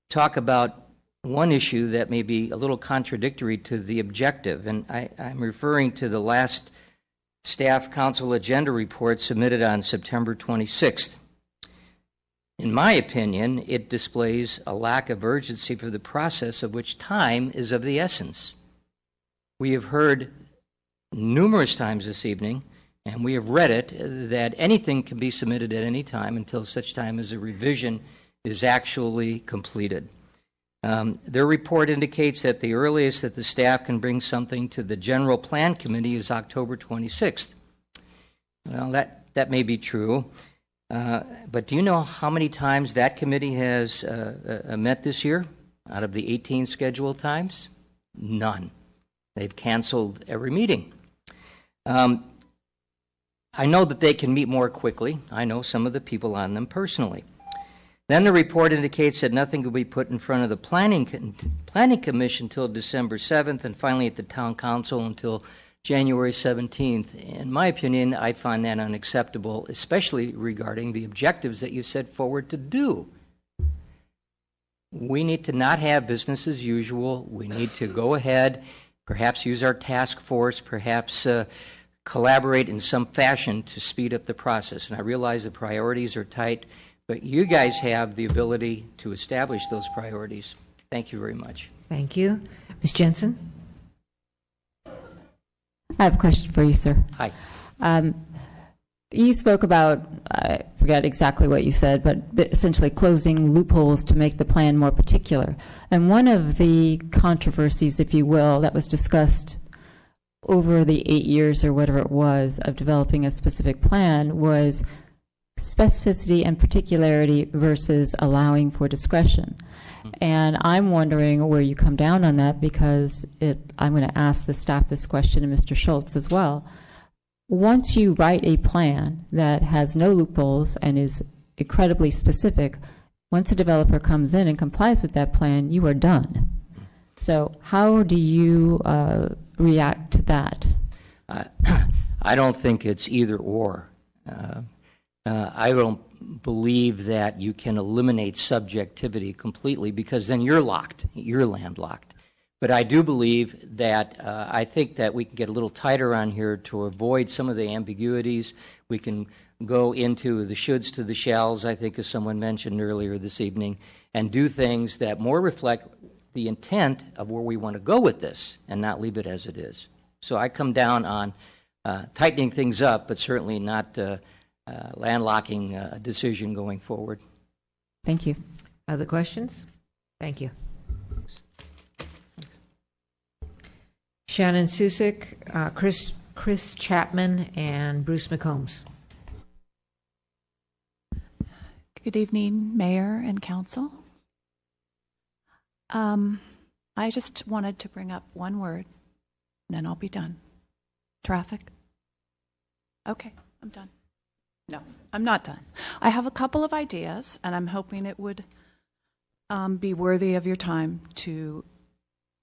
talk about one issue that may be a little contradictory to the objective, and I'm referring to the last Staff Council Agenda Report submitted on September 26th. In my opinion, it displays a lack of urgency for the process, of which time is of the essence. We have heard numerous times this evening, and we have read it, that anything can be submitted at any time until such time as a revision is actually completed. Their report indicates that the earliest that the staff can bring something to the General Plan Committee is October 26th. Well, that may be true, but do you know how many times that committee has met this year out of the 18 scheduled times? None. They've canceled every meeting. I know that they can meet more quickly. I know some of the people on them personally. Then the report indicates that nothing will be put in front of the planning commission until December 7th, and finally at the town council until January 17th. In my opinion, I find that unacceptable, especially regarding the objectives that you set forward to do. We need to not have business as usual. We need to go ahead, perhaps use our task force, perhaps collaborate in some fashion to speed up the process. And I realize the priorities are tight, but you guys have the ability to establish those priorities. Thank you very much. Thank you. Ms. Jensen? I have a question for you, sir. Hi. You spoke about, I forget exactly what you said, but essentially closing loopholes to make the plan more particular. And one of the controversies, if you will, that was discussed over the 8 years or whatever it was of developing a specific plan was specificity and particularity versus allowing for discretion. And I'm wondering where you come down on that, because I'm going to ask the staff this question and Mr. Schultz as well. Once you write a plan that has no loopholes and is incredibly specific, once a developer comes in and complies with that plan, you are done. So how do you react to that? I don't think it's either or. I don't believe that you can eliminate subjectivity completely, because then you're locked, you're landlocked. But I do believe that I think that we can get a little tighter on here to avoid some of the ambiguities. We can go into the shoulds to the shalls, I think, as someone mentioned earlier this evening, and do things that more reflect the intent of where we want to go with this and not leave it as it is. So I come down on tightening things up, but certainly not landlocking a decision going forward. Thank you. Other questions? Thank you. Shannon Susick, Chris Chapman, and Bruce McCombs. Good evening, Mayor and Council. I just wanted to bring up one word, and then I'll be done. Traffic. Okay, I'm done. No, I'm not done. I have a couple of ideas, and I'm hoping it would be worthy of your time to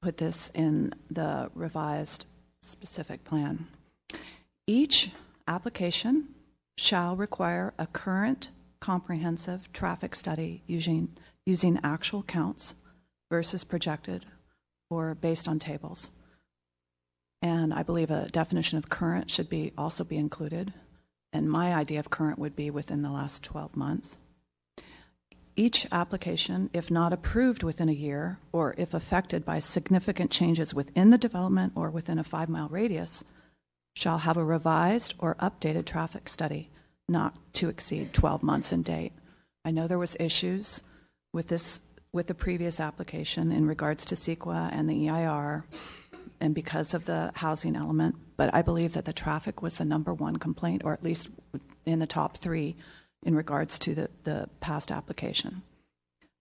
put this in the revised specific plan. Each application shall require a current comprehensive traffic study using actual counts versus projected or based on tables. And I believe a definition of current should also be included. And my idea of current would be within the last 12 months. Each application, if not approved within a year, or if affected by significant changes within the development or within a 5-mile radius, shall have a revised or updated traffic study not to exceed 12 months in date. I know there was issues with the previous application in regards to CEQA and the EIR, and because of the housing element, but I believe that the traffic was the #1 complaint, or at least in the top 3 in regards to the past application.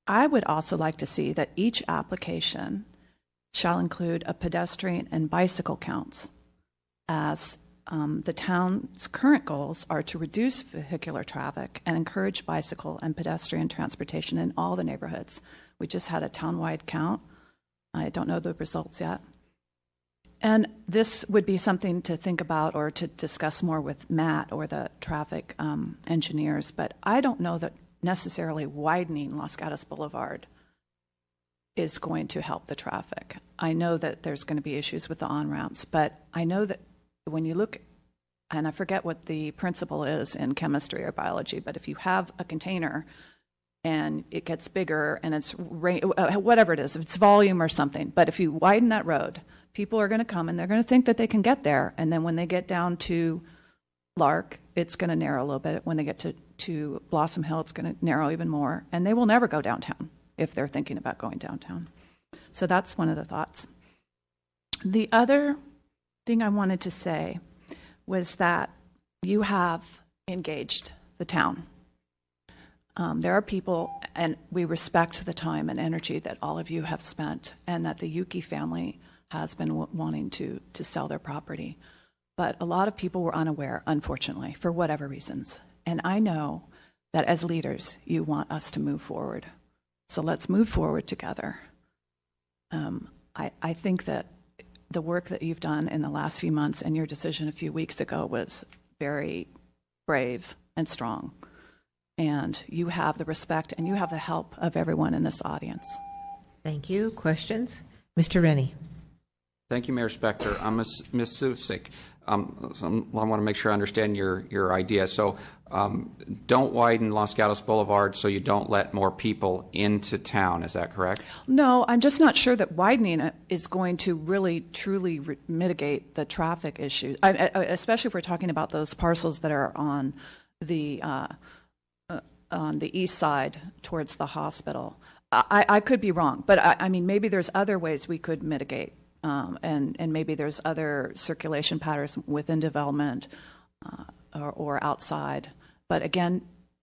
I would also like to see that each application shall include a pedestrian and bicycle counts, as the town's current goals are to reduce vehicular traffic and encourage bicycle and pedestrian transportation in all the neighborhoods. We just had a townwide count. I don't know the results yet. And this would be something to think about or to discuss more with Matt or the traffic engineers, but I don't know that necessarily widening Los Gatos Boulevard is going to help the traffic. I know that there's going to be issues with the on-ramps, but I know that when you look, and I forget what the principle is in chemistry or biology, but if you have a container and it gets bigger and it's whatever it is, if it's volume or something, but if you widen that road, people are going to come and they're going to think that they can get there. And then when they get down to Lark, it's going to narrow a little bit. When they get to Blossom Hill, it's going to narrow even more. And they will never go downtown if they're thinking about going downtown. So that's one of the thoughts. The other thing I wanted to say was that you have engaged the town. There are people, and we respect the time and energy that all of you have spent, and that the Yuki family has been wanting to sell their property. but a lot of people were unaware, unfortunately, for whatever reasons. And I know that as leaders, you want us to move forward. So let's move forward together. I think that the work that you've done in the last few months and your decision a few weeks ago was very brave and strong. And you have the respect and you have the help of everyone in this audience. Thank you. Questions? Mr. Rennie. Thank you, Mayor Spector. Ms. Susik, I want to make sure I understand your idea. So don't widen Los Gatos Boulevard so you don't let more people into town. Is that correct? No, I'm just not sure that widening it is going to really, truly mitigate the traffic issues, especially if we're talking about those parcels that are on the east side towards the hospital. I could be wrong, but I mean, maybe there's other ways we could mitigate. And maybe there's other circulation patterns within development or outside. But again,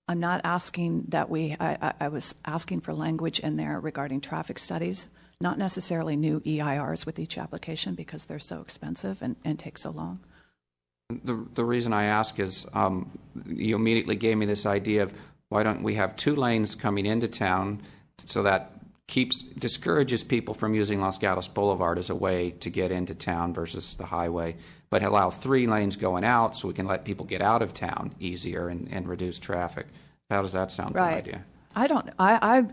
I'm not asking that I was asking for language in there regarding traffic studies, not necessarily new EIRs with each application because they're so expensive and take so long. The reason I ask is you immediately gave me this idea of why don't we have 2 lanes coming into town so that discourages people from using Los Gatos Boulevard as a way to get into town versus the highway, but allow 3 lanes going out so we can let people get out of town easier and reduce traffic. How does that sound for an idea? I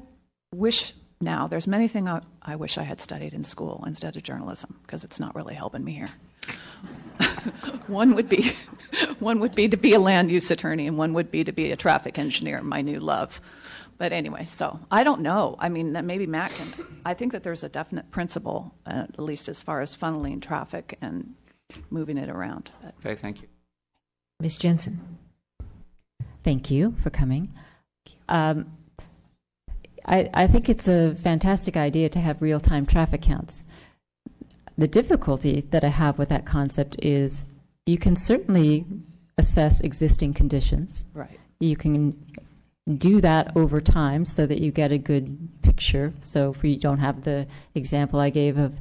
wish now, there's many things I wish I had studied in school instead of journalism because it's not really helping me here. One would be to be a land use attorney and one would be to be a traffic engineer, my new love. But anyway, so I don't know. I mean, maybe Matt can. I think that there's a definite principle, at least as far as funneling traffic and moving it around. Okay, thank you. Ms. Jensen. Thank you for coming. I think it's a fantastic idea to have real-time traffic counts. The difficulty that I have with that concept is you can certainly assess existing conditions. Right. You can do that over time so that you get a good picture. So if you don't have the example I gave of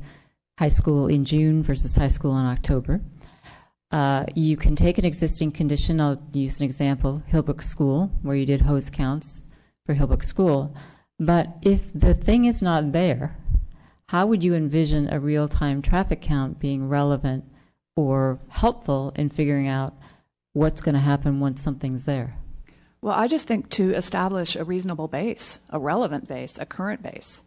high school in June versus high school in October, you can take an existing condition. I'll use an example, Hillbrook School, where you did hose counts for Hillbrook School. But if the thing is not there, how would you envision a real-time traffic count being relevant or helpful in figuring out what's going to happen once something's there? Well, I just think to establish a reasonable base, a relevant base, a current base.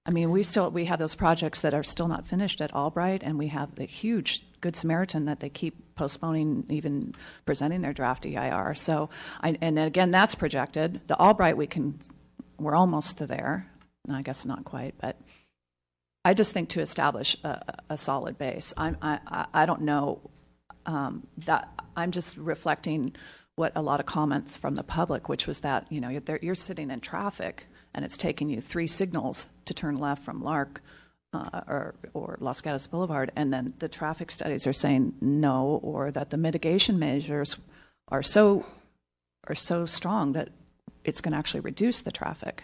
I mean, we have those projects that are still not finished at Albright, and we have the huge Good Samaritan that they keep postponing even presenting their draft EIR. So, and again, that's projected. The Albright, we're almost there. I guess not quite, but I just think to establish a solid base. I don't know that I'm just reflecting what a lot of comments from the public, which was that, you know, you're sitting in traffic and it's taking you 3 signals to turn left from Lark or Los Gatos Boulevard, and then the traffic studies are saying no, or that the mitigation measures are so strong that it's going to actually reduce the traffic.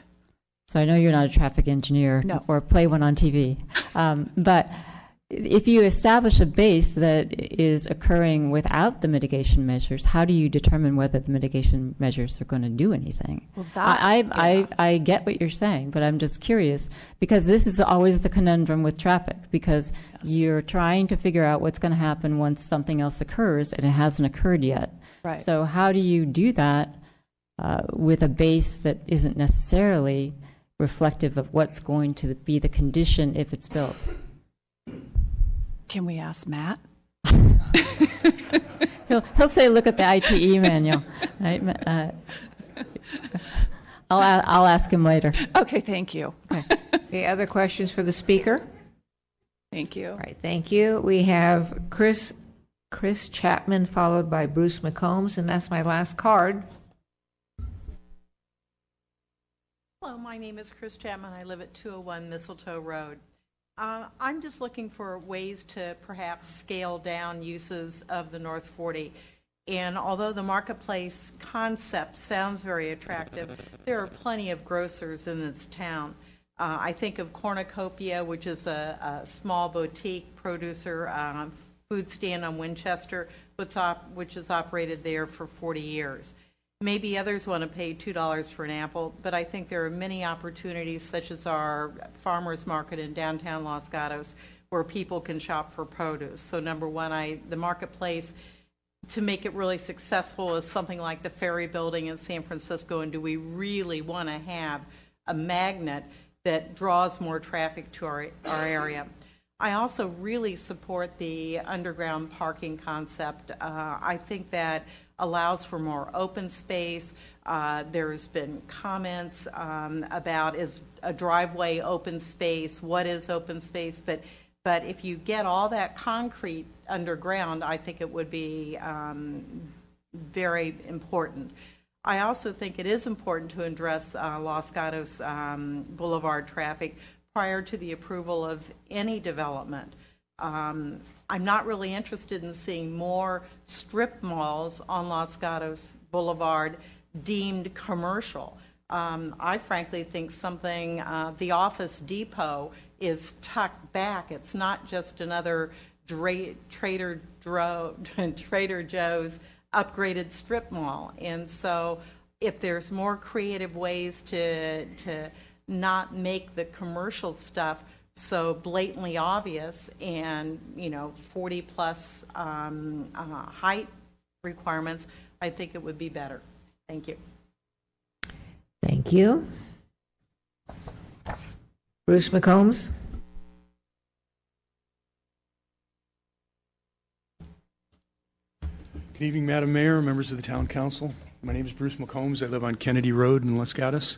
So I know you're not a traffic engineer or play one on TV, but if you establish a base that is occurring without the mitigation measures, how do you determine whether the mitigation measures are going to do anything? Well, I get what you're saying, but I'm just curious because this is always the conundrum with traffic because you're trying to figure out what's going to happen once something else occurs and it hasn't occurred yet. Right. So how do you do that with a base that isn't necessarily reflective of what's going to be the condition if it's built? Can we ask Matt? He'll say, look at the ITE manual. Right? I'll ask him later. Okay, thank you. Okay, other questions for the speaker? Thank you. All right, thank you. We have Chris Chapman followed by Bruce McCombs, and that's my last card. Hello, my name is Chris Chapman. I live at 201 Mistletoe Road. I'm just looking for ways to perhaps scale down uses of the North 40. And although the marketplace concept sounds very attractive, there are plenty of grocers in this town. I think of Cornucopia, which is a small boutique producer food stand on Winchester, which has operated there for 40 years. Maybe others want to pay $2 for an apple, but I think there are many opportunities, such as our farmers market in downtown Los Gatos, where people can shop for produce. So number one, the marketplace, to make it really successful, is something like the Ferry Building in San Francisco, and do we really want to have a magnet that draws more traffic to our area? I also really support the underground parking concept. I think that allows for more open space. There's been comments about, is a driveway open space? What is open space? But if you get all that concrete underground, I think it would be very important. I also think it is important to address Los Gatos Boulevard traffic prior to the approval of any development. I'm not really interested in seeing more strip malls on Los Gatos Boulevard deemed commercial. I frankly think something, the Office Depot is tucked back. It's not just another Trader Joe's upgraded strip mall. And so if there's more creative ways to not make the commercial stuff so blatantly obvious, and 40 plus height requirements, I think it would be better. Thank you. Thank you. Bruce McCombs. Good evening, Madam Mayor, members of the Town Council. My name is Bruce McCombs. I live on Kennedy Road in Los Gatos.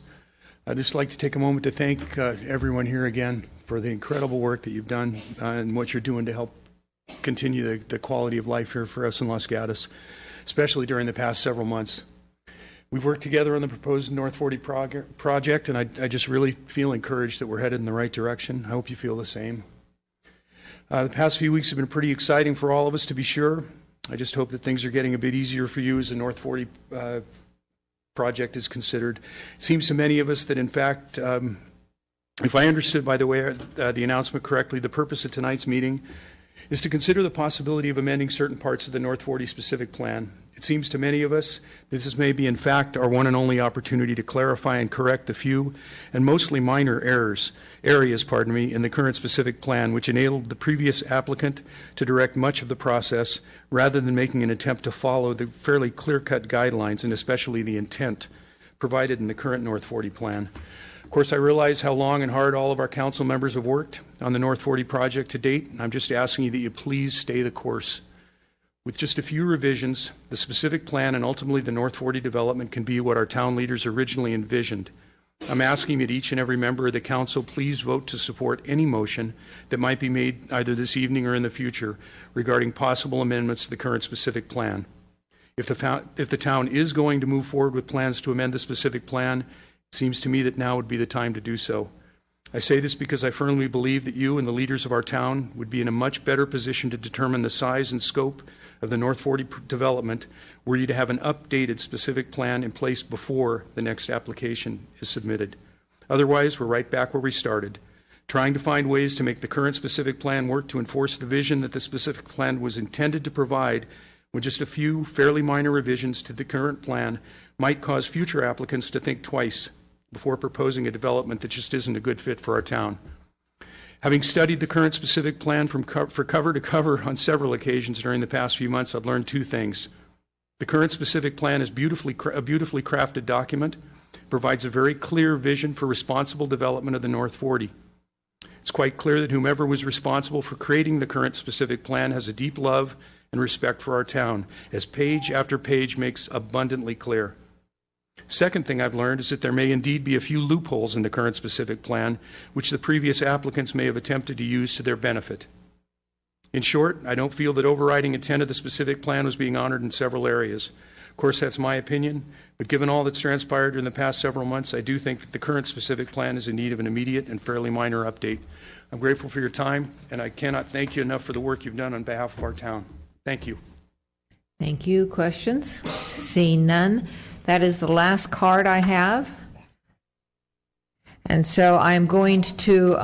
I'd just like to take a moment to thank everyone here again for the incredible work that you've done and what you're doing to help continue the quality of life here for us in Los Gatos, especially during the past several months. We've worked together on the proposed North 40 project, and I just really feel encouraged that we're headed in the right direction. I hope you feel the same. The past few weeks have been pretty exciting for all of us, to be sure. I just hope that things are getting a bit easier for you as the North 40 project is considered. It seems to many of us that, in fact, if I understood, by the way, the announcement correctly, the purpose of tonight's meeting is to consider the possibility of amending certain parts of the North 40 specific plan. It seems to many of us that this may be, in fact, our one and only opportunity to clarify and correct the few and mostly minor areas, in the current specific plan, which enabled the previous applicant to direct much of the process rather than making an attempt to follow the fairly clear-cut guidelines and especially the intent provided in the current North 40 plan. Of course, I realize how long and hard all of our council members have worked on the North 40 project to date, and I'm just asking you that you please stay the course. With just a few revisions, the specific plan and ultimately the North 40 development can be what our town leaders originally envisioned. I'm asking that each and every member of the council please vote to support any motion that might be made either this evening or in the future regarding possible amendments to the current specific plan. If the town is going to move forward with plans to amend the specific plan, it seems to me that now would be the time to do so. I say this because I firmly believe that you and the leaders of our town would be in a much better position to determine the size and scope of the North 40 development were you to have an updated specific plan in place before the next application is submitted. Otherwise, we're right back where we started, trying to find ways to make the current specific plan work to enforce the vision that the specific plan was intended to provide, when just a few fairly minor revisions to the current plan might cause future applicants to think twice before proposing a development that just isn't a good fit for our town. Having studied the current specific plan from cover to cover on several occasions during the past few months, I've learned two things. The current specific plan is a beautifully crafted document, provides a very clear vision for responsible development of the North 40. It's quite clear that whomever was responsible for creating the current specific plan has a deep love and respect for our town, as page after page makes abundantly clear. Second thing I've learned is that there may indeed be a few loopholes in the current specific plan, which the previous applicants may have attempted to use to their benefit. In short, I don't feel that overriding intent of the specific plan was being honored in several areas. Of course, that's my opinion, but given all that's transpired in the past several months, I do think that the current specific plan is in need of an immediate and fairly minor update. I'm grateful for your time, and I cannot thank you enough for the work you've done on behalf of our town. Thank you. Thank you. Questions? Seeing none. That is the last card I have. And so I'm going to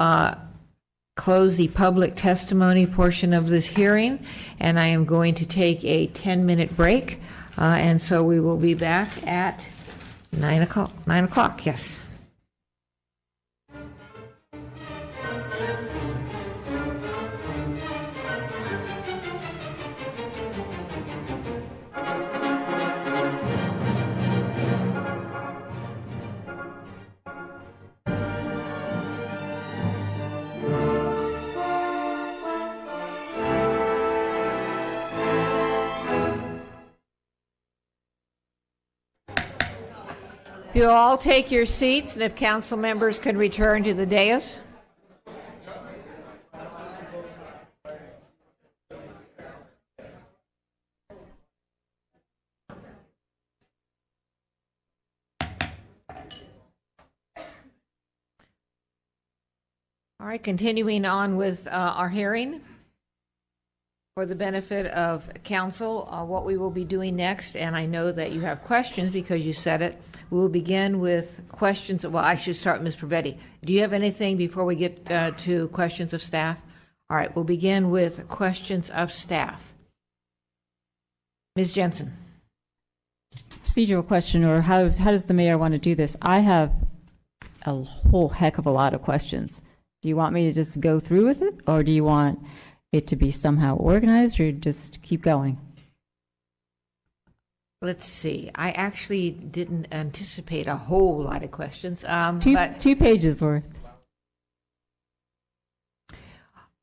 close the public testimony portion of this hearing, and I am going to take a 10-minute break, and so we will be back at 9 o'clock. 9 o'clock, yes. If you all take your seats, and if council members can return to the dais. All right, continuing on with our hearing. For the benefit of council, what we will be doing next, and I know that you have questions because you said it, we will begin with questions. Well, I should start with Ms. Pravetti. Do you have anything before we get to questions of staff? All right, we'll begin with questions of staff. Ms. Jensen. Procedural question, or how does the mayor want to do this? I have a whole heck of a lot of questions. Do you want me to just go through with it, or do you want it to be somehow organized, or just keep going? Let's see. I actually didn't anticipate a whole lot of questions. Two pages worth.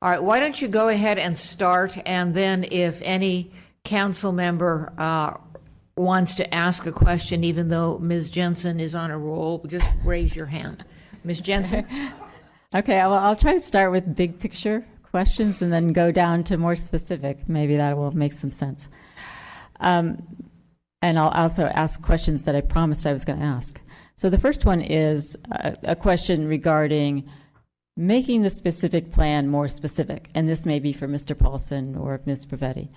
All right, why don't you go ahead and start, and then if any council member wants to ask a question, even though Ms. Jensen is on a roll, just raise your hand. Ms. Jensen? Okay, well, I'll try to start with big picture questions and then go down to more specific. Maybe that will make some sense. And I'll also ask questions that I promised I was going to ask. So the first one is a question regarding making the specific plan more specific. And this may be for Mr. Paulson or Ms. Pravetti.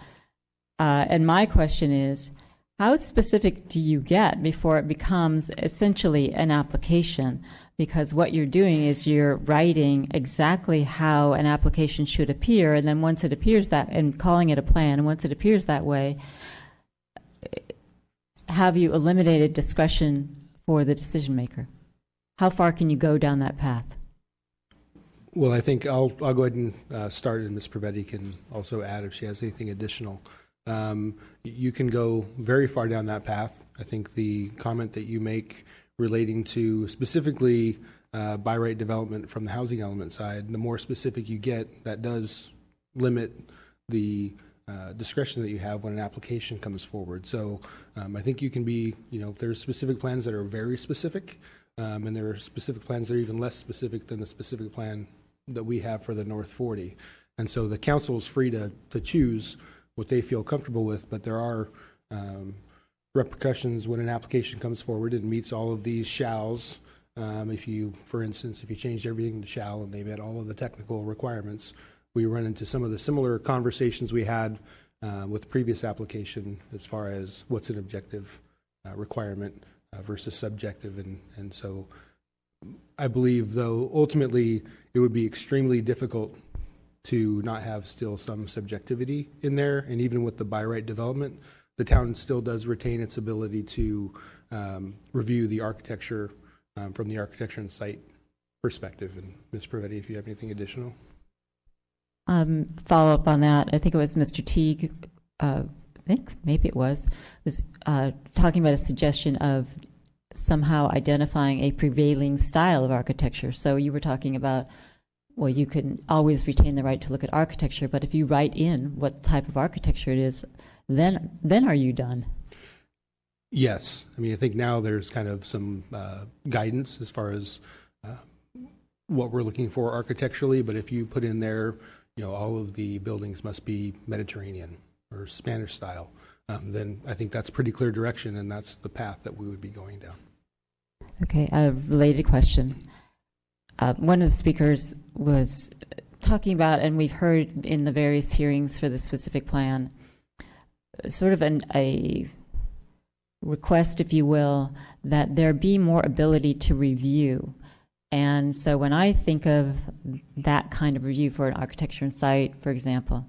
And my question is, how specific do you get before it becomes essentially an application? Because what you're doing is you're writing exactly how an application should appear, and then once it appears that, and calling it a plan, and once it appears that way, have you eliminated discretion for the decision maker? How far can you go down that path? Well, I think I'll go ahead and start, and Ms. Pravetti can also add if she has anything additional. You can go very far down that path. I think the comment that you make relating to specifically by right development from the housing element side, the more specific you get, that does limit the discretion that you have when an application comes forward. So I think you can be, there's specific plans that are very specific, and there are specific plans that are even less specific than the specific plan that we have for the North 40. And so the council is free to choose what they feel comfortable with, but there are repercussions when an application comes forward and meets all of these shalls. If you, for instance, if you changed everything to shall and they met all of the technical requirements, we run into some of the similar conversations we had with the previous application as far as what's an objective requirement versus subjective. And so I believe, though, ultimately it would be extremely difficult to not have still some subjectivity in there. And even with the by right development, the town still does retain its ability to review the architecture from the architecture and site perspective. And Ms. Pravetti, if you have anything additional. Follow up on that. I think it was Mr. Teague, I think maybe it was talking about a suggestion of somehow identifying a prevailing style of architecture. So you were talking about, well, you can always retain the right to look at architecture, but if you write in what type of architecture it is, then are you done? Yes. I mean, I think now there's kind of some guidance as far as what we're looking for architecturally, but if you put in there, all of the buildings must be Mediterranean or Spanish style, then I think that's pretty clear direction, and that's the path that we would be going down. Okay, a related question. One of the speakers was talking about, and we've heard in the various hearings for the specific plan, sort of a request, if you will, that there be more ability to review And so when I think of that kind of review for an architecture and site, for example,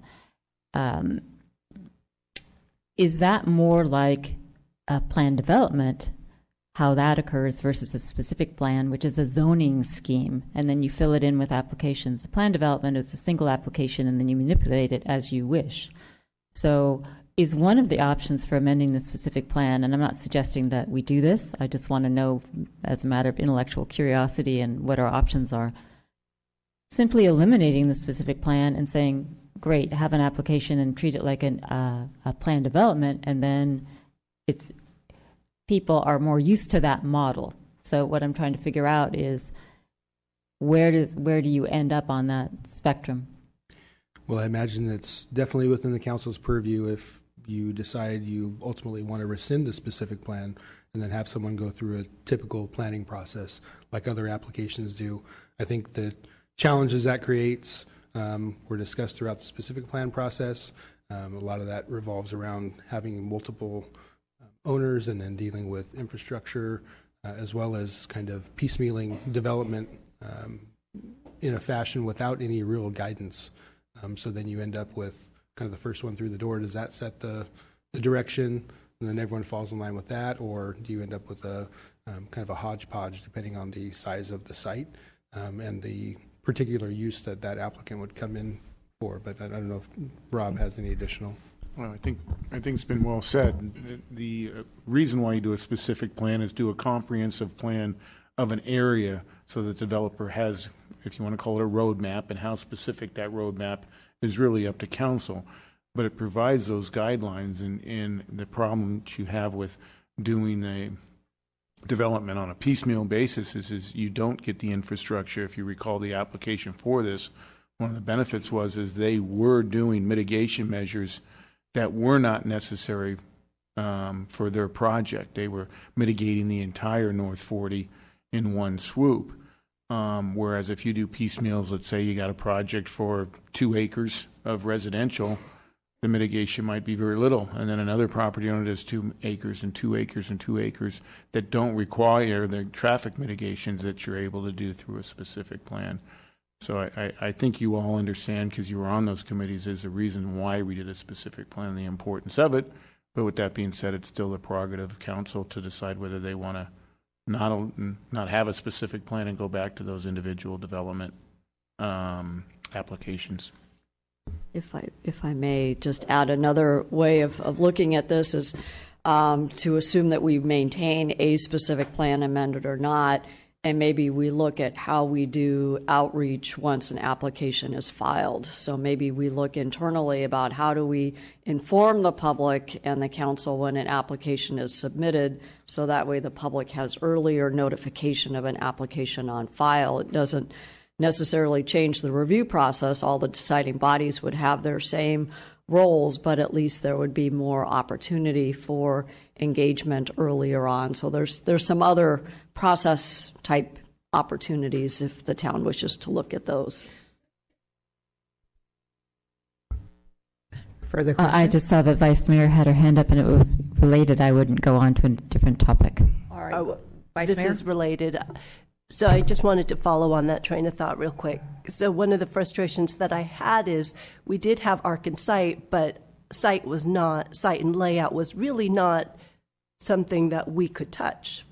is that more like a plan development, how that occurs, versus a specific plan, which is a zoning scheme, and then you fill it in with applications? The plan development is a single application, and then you manipulate it as you wish. So is one of the options for amending the specific plan, and I'm not suggesting that we do this, I just want to know as a matter of intellectual curiosity and what our options are, simply eliminating the specific plan and saying, great, have an application and treat it like a plan development, and then it's people are more used to that model. So what I'm trying to figure out is where do you end up on that spectrum? Well, I imagine it's definitely within the council's purview if you decide you ultimately want to rescind the specific plan and then have someone go through a typical planning process like other applications do. I think the challenges that creates were discussed throughout the specific plan process. A lot of that revolves around having multiple owners and then dealing with infrastructure as well as kind of piecemealing development in a fashion without any real guidance. So then you end up with kind of the first one through the door. Does that set the direction and then everyone falls in line with that? Or do you end up with a kind of a hodgepodge depending on the size of the site and the particular use that that applicant would come in for? But I don't know if Rob has any additional. Well, I think it's been well said. The reason why you do a specific plan is do a comprehensive plan of an area so the developer has, if you want to call it a roadmap, and how specific that roadmap is really up to council. But it provides those guidelines, in the problem that you have with doing a development on a piecemeal basis is you don't get the infrastructure. If you recall the application for this, one of the benefits is they were doing mitigation measures that were not necessary for their project. They were mitigating the entire North 40 in one swoop. Whereas if you do piecemeals, let's say you got a project for 2 acres of residential, the mitigation might be very little. And then another property owner does 2 acres and 2 acres and 2 acres that don't require the traffic mitigations that you're able to do through a specific plan. So I think you all understand, because you were on those committees, is the reason why we did a specific plan, the importance of it. But with that being said, it's still the prerogative of council to decide whether they want to not have a specific plan and go back to those individual development applications. If I may just add, another way of looking at this is to assume that we maintain a specific plan, amended or not, and maybe we look at how we do outreach once an application is filed. So maybe we look internally about how do we inform the public and the council when an application is submitted, so that way the public has earlier notification of an application on file. It doesn't necessarily change the review process. All the deciding bodies would have their same roles, but at least there would be more opportunity for engagement earlier on. So there's some other process type opportunities if the town wishes to look at those. Further questions? I just saw that Vice Mayor had her hand up and it was related. I wouldn't go on to a different topic. All right. Vice This Mayor? is related. So I just wanted to follow on that train of thought real quick. So one of the frustrations that I had is we did have Arc and Site, but site and layout was really not something that we could touch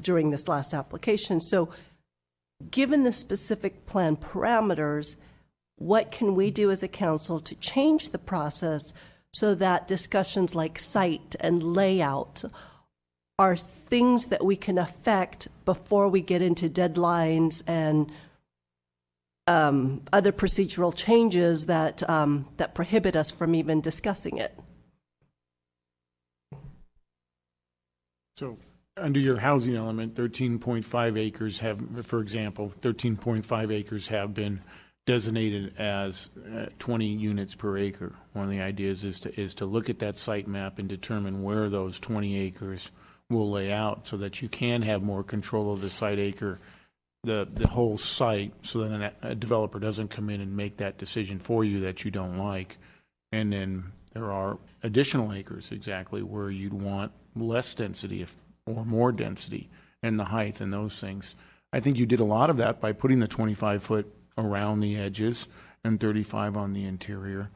during this last application. So given the specific plan parameters, what can we do as a council to change the process so that discussions like site and layout are things that we can affect before we get into deadlines and other procedural changes that prohibit us from even discussing it? So under your housing element, 13.5 acres have, for example, 13.5 acres have been designated as 20 units per acre. One of the ideas is to look at that site map and determine where those 20 acres will lay out so that you can have more control of the site acre, the whole site, so that a developer doesn't come in and make that decision for you that you don't like. And then there are additional acres exactly where you'd want less density or more density and the height and those things. I think you did a lot of that by putting the 25-foot around the edges and 35 on the interior.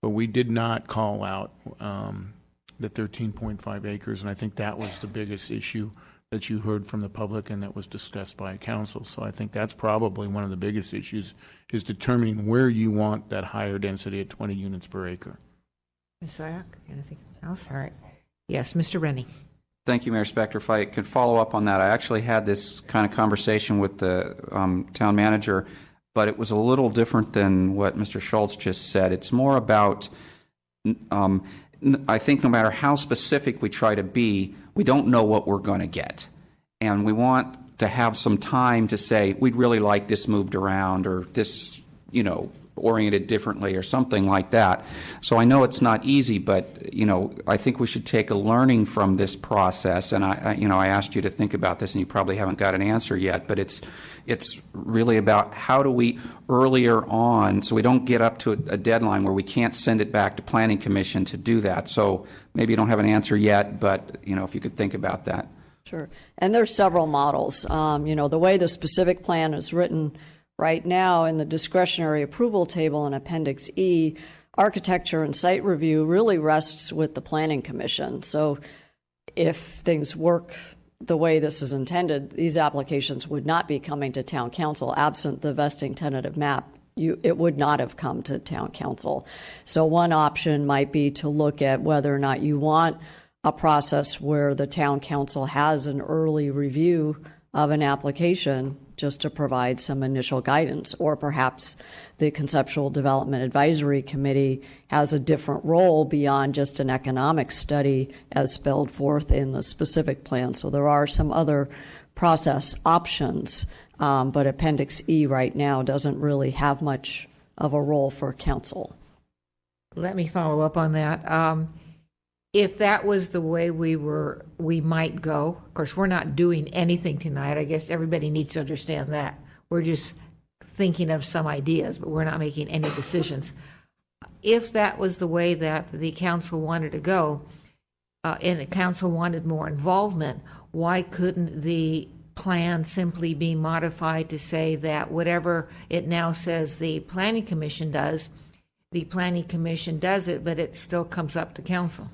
But we did not call out the 13.5 acres, and I think that was the biggest issue that you heard from the public and that was discussed by council. So I think that's probably one of the biggest issues, is determining where you want that higher density at 20 units per acre. Ms. Sayak, anything else? All right. Yes, Mr. Rennie. Thank you, Mayor Spector. If I could follow up on that, I actually had this kind of conversation with the town manager, but it was a little different than what Mr. Schultz just said. It's more about, I think no matter how specific we try to be, we don't know what we're going to get. And we want to have some time to say, we'd really like this moved around, or this, oriented differently, or something like that. So I know it's not easy, but, I think we should take a learning from this process. And I asked you to think about this, and you probably haven't got an answer yet, but it's really about how do we earlier on, so we don't get up to a deadline where we can't send it back to Planning Commission to do that. So maybe you don't have an answer yet, but, if you could think about that. Sure. And there's several models. The way the specific plan is written right now in the discretionary approval table in Appendix E, architecture and site review really rests with the Planning Commission. So if things work the way this is intended, these applications would not be coming to Town Council. Absent the vesting tentative map, it would not have come to Town Council. So one option might be to look at whether or not you want a process where the Town Council has an early review of an application just to provide some initial guidance, or perhaps the Conceptual Development Advisory Committee has a different role beyond just an economic study as spelled forth in the specific plan. So there are some other process options, but Appendix E right now doesn't really have much of a role for council. Let me follow up on that. If that was the way we might go, of course, we're not doing anything tonight. I guess everybody needs to understand that. We're just thinking of some ideas, but we're not making any decisions. If that was the way that the council wanted to go, and the council wanted more involvement, why couldn't the plan simply be modified to say that whatever it now says the Planning Commission does, the Planning Commission does it, but it still comes up to council?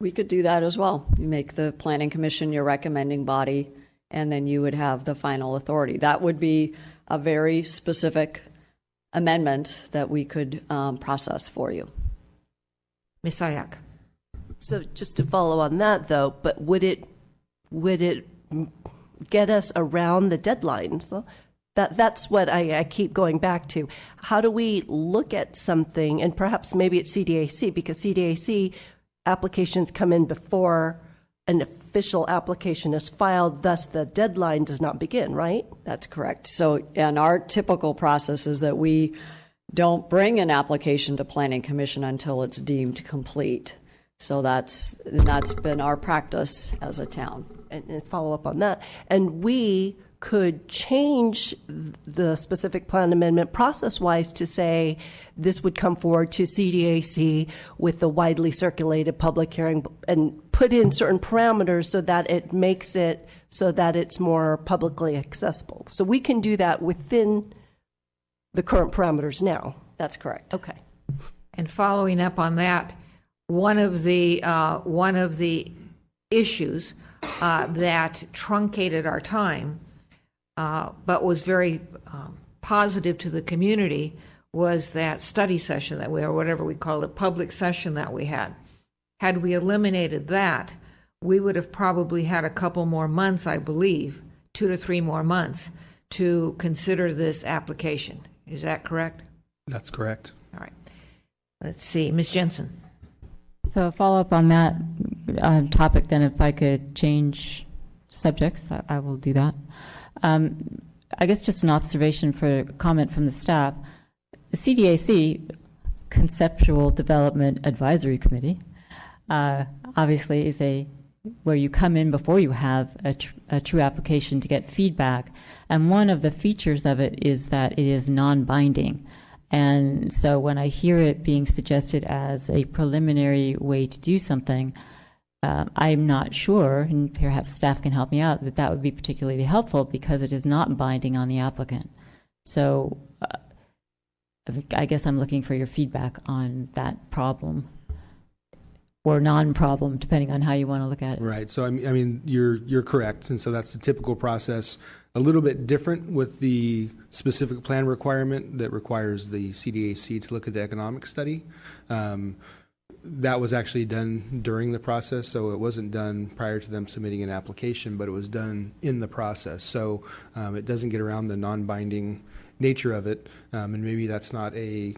We could do that as well. You make the Planning Commission your recommending body, and then you would have the final authority. That would be a very specific amendment that we could process for you. Ms. Sayak. So just to follow on that, though, but would it get us around the deadlines? That's what I keep going back to. How do we look at something, and perhaps maybe it's CDAC, because CDAC applications come in before an official application is filed, thus the deadline does not begin, right? That's correct. So, and our typical process is that we don't bring an application to Planning Commission until it's deemed complete. So that's been our practice as a town. And follow up on that. And we could change the specific plan amendment process-wise to say this would come forward to CDAC with the widely circulated public hearing, and put in certain parameters so that it makes it so that it's more publicly accessible. So we can do that within the current parameters now. That's correct. Okay. And following up on that, one of the issues that truncated our time, but was very positive to the community, was that study session that we, or whatever we call it, public session that we had. Had we eliminated that, we would have probably had a couple more months, I believe, 2 to 3 more months to consider this application. Is that correct? That's correct. All right. Let's see, Ms. Jensen. So a follow-up on that topic, then, if I could change subjects, I will do that. I guess just an observation for comment from the staff. The CDAC, Conceptual Development Advisory Committee, obviously is where you come in before you have a true application to get feedback. And one of the features of it is that it is non-binding. And so when I hear it being suggested as a preliminary way to do something, I'm not sure, and perhaps staff can help me out, that that would be particularly helpful because it is not binding on the applicant. So I guess I'm looking for your feedback on that problem or non-problem, depending on how you want to look at it. Right. So I mean, you're correct, and so that's the typical process. A little bit different with the specific plan requirement that requires the CDAC to look at the economic study. That was actually done during the process, so it wasn't done prior to them submitting an application, but it was done in the process. So it doesn't get around the non-binding nature of it, and maybe that's not an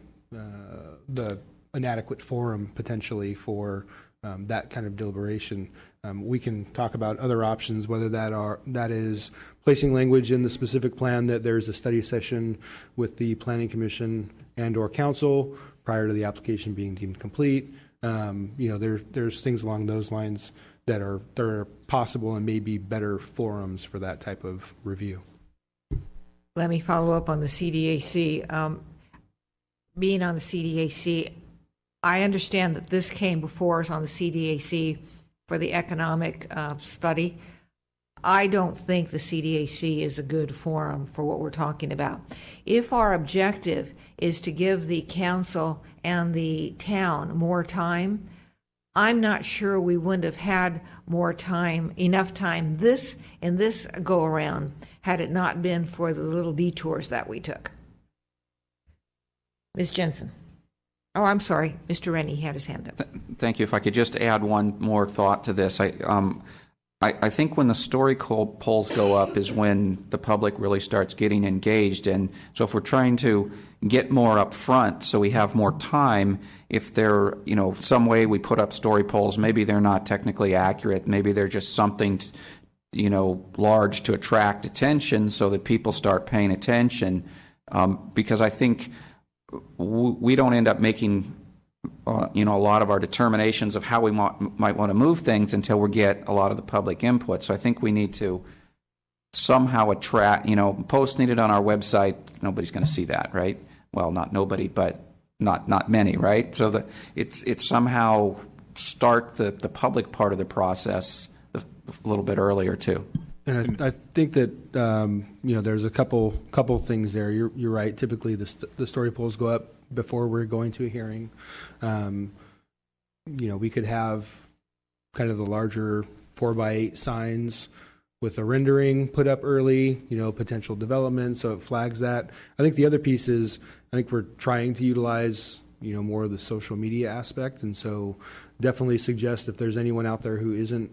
adequate forum potentially for that kind of deliberation. We can talk about other options, whether that is placing language in the specific plan that there's a study session with the Planning Commission and/or Council prior to the application being deemed complete. There's things along those lines that are possible and maybe better forums for that type of review. Let me follow up on the CDAC. Being on the CDAC, I understand that this came before us on the CDAC for the economic study. I don't think the CDAC is a good forum for what we're talking about. If our objective is to give the council and the town more time, I'm not sure we wouldn't have had more time, enough time in this go around, had it not been for the little detours that we took. Ms. Jensen. Oh, I'm sorry, Mr. Rennie had his hand up. Thank you. If I could just add one more thought to this. I think when the story polls go up is when the public really starts getting engaged. And so if we're trying to get more up front so we have more time, if they're, some way we put up story polls, maybe they're not technically accurate. Maybe they're just something, large to attract attention so that people start paying attention. Because I think we don't end up making a lot of our determinations of how we might want to move things until we get a lot of the public input. So I think we need to somehow attract, posting it on our website, nobody's going to see that, right? Well, not nobody, but not many, right? So that it's somehow start the public part of the process a little bit earlier too. And I think that there's a couple things there. You're right. Typically, the story polls go up before we're going to a hearing. We could have kind of the larger 4x8 signs with a rendering put up early. Potential development, so it flags that. I think the other piece is I think we're trying to utilize more of the social media aspect, and so definitely suggest if there's anyone out there who isn't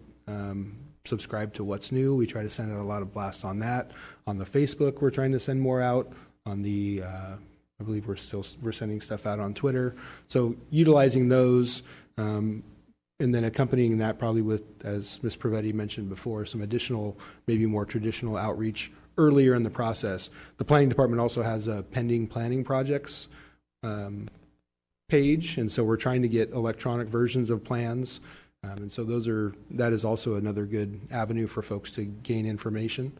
subscribe to What's New. We try to send out a lot of blasts on that. On the Facebook, we're trying to send more out. On the, I believe we're sending stuff out on Twitter. So utilizing those, and then accompanying that probably with, as Ms. Prevetti mentioned before, some additional, maybe more traditional outreach earlier in the process. The planning department also has a pending planning projects page, and so we're trying to get electronic versions of plans. And so that is also another good avenue for folks to gain information.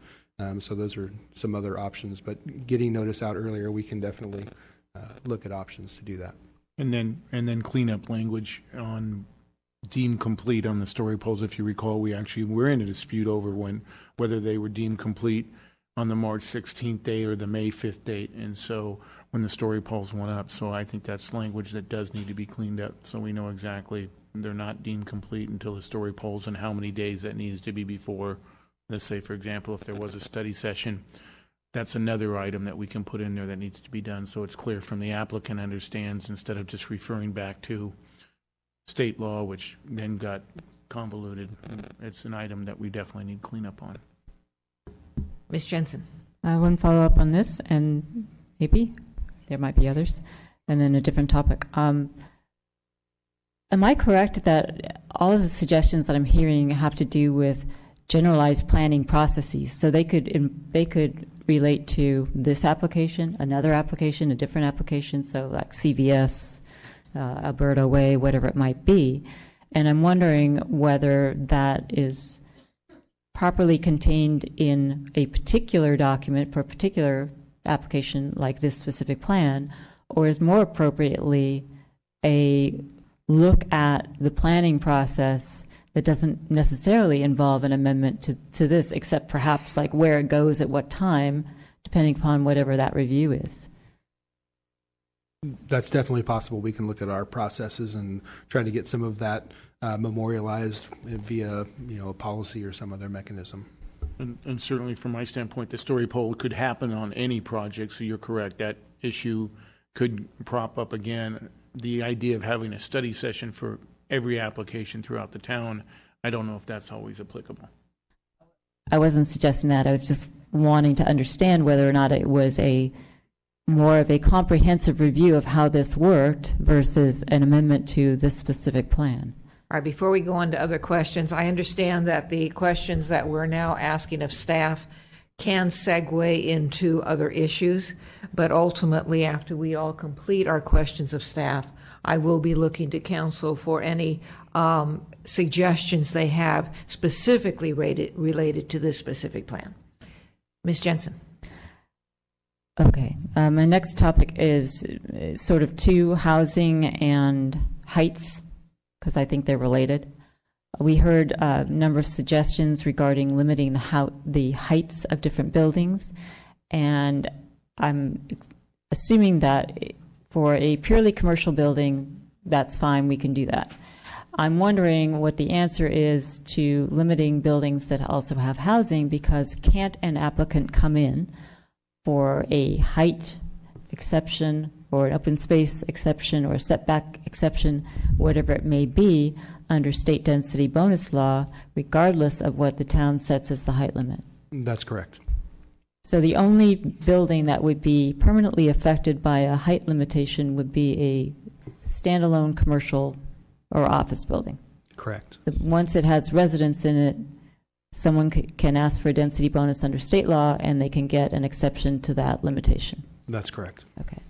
So those are some other options, but getting notice out earlier, we can definitely look at options to do that. And then clean up language on deemed complete on the story polls. If you recall, we're in a dispute over whether they were deemed complete on the March 16th date or the May 5th date. And so when the story polls went up, so I think that's language that does need to be cleaned up so we know exactly they're not deemed complete until the story polls and how many days that needs to be before. Let's say, for example, if there was a study session, that's another item that we can put in there that needs to be done so it's clear from the applicant understands instead of just referring back to state law, which then got convoluted. It's an item that we definitely need cleanup on. Ms. Jensen. One follow-up on this, and maybe there might be others, and then a different topic. Am I correct that all of the suggestions that I'm hearing have to do with generalized planning processes? So they could relate to this application, another application, a different application, so like CVS, Alberta Way, whatever it might be. And I'm wondering whether that is properly contained in a particular document for a particular application like this specific plan, or is more appropriately a look at the planning process that doesn't necessarily involve an amendment to this, except perhaps like where it goes at what time, depending upon whatever that review is. That's definitely possible. We can look at our processes and try to get some of that memorialized via, a policy or some other mechanism. And certainly from my standpoint, the story poll could happen on any project, so you're correct. That issue could prop up again. The idea of having a study session for every application throughout the town, I don't know if that's always applicable. I wasn't suggesting that. I was just wanting to understand whether or not it was more of a comprehensive review of how this worked versus an amendment to this specific plan. All right, before we go on to other questions, I understand that the questions that we're now asking of staff can segue into other issues, but ultimately, after we all complete our questions of staff, I will be looking to council for any suggestions they have specifically related to this specific plan. Ms. Jensen. Okay, my next topic is sort of two, housing and heights, because I think they're related. We heard a number of suggestions regarding limiting the heights of different buildings, and I'm assuming that for a purely commercial building, that's fine, we can do that. I'm wondering what the answer is to limiting buildings that also have housing, because can't an applicant come in for a height exception or an open space exception or a setback exception, whatever it may be, under state density bonus law, regardless of what the town sets as the height limit? That's correct. So the only building that would be permanently affected by a height limitation would be a standalone commercial or office building? Correct. Once it has residents in it, someone can ask for a density bonus under state law, and they can get an exception to that limitation. That's correct. Okay.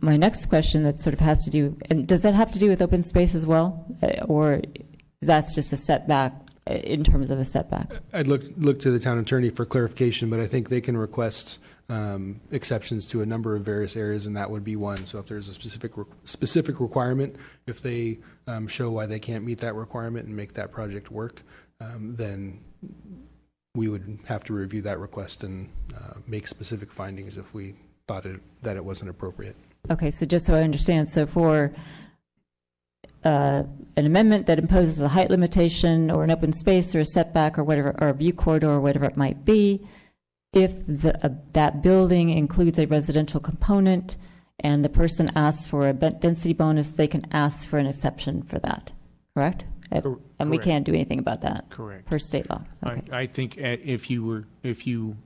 My next question that sort of has to do, and does that have to do with open space as well, or that's just a setback in terms of a setback? I'd look to the town attorney for clarification, but I think they can request exceptions to a number of various areas, and that would be one. So if there's a specific requirement, if they show why they can't meet that requirement and make that project work, then we would have to review that request and make specific findings if we thought that it wasn't appropriate. Okay, so just so I understand, so for an amendment that imposes a height limitation or an open space or a setback or whatever, or a view corridor or whatever it might be, if that building includes a residential component and the person asks for a density bonus, they can ask for an exception for that, correct? And we can't do anything about that. Correct. Per state law. Okay. I think if you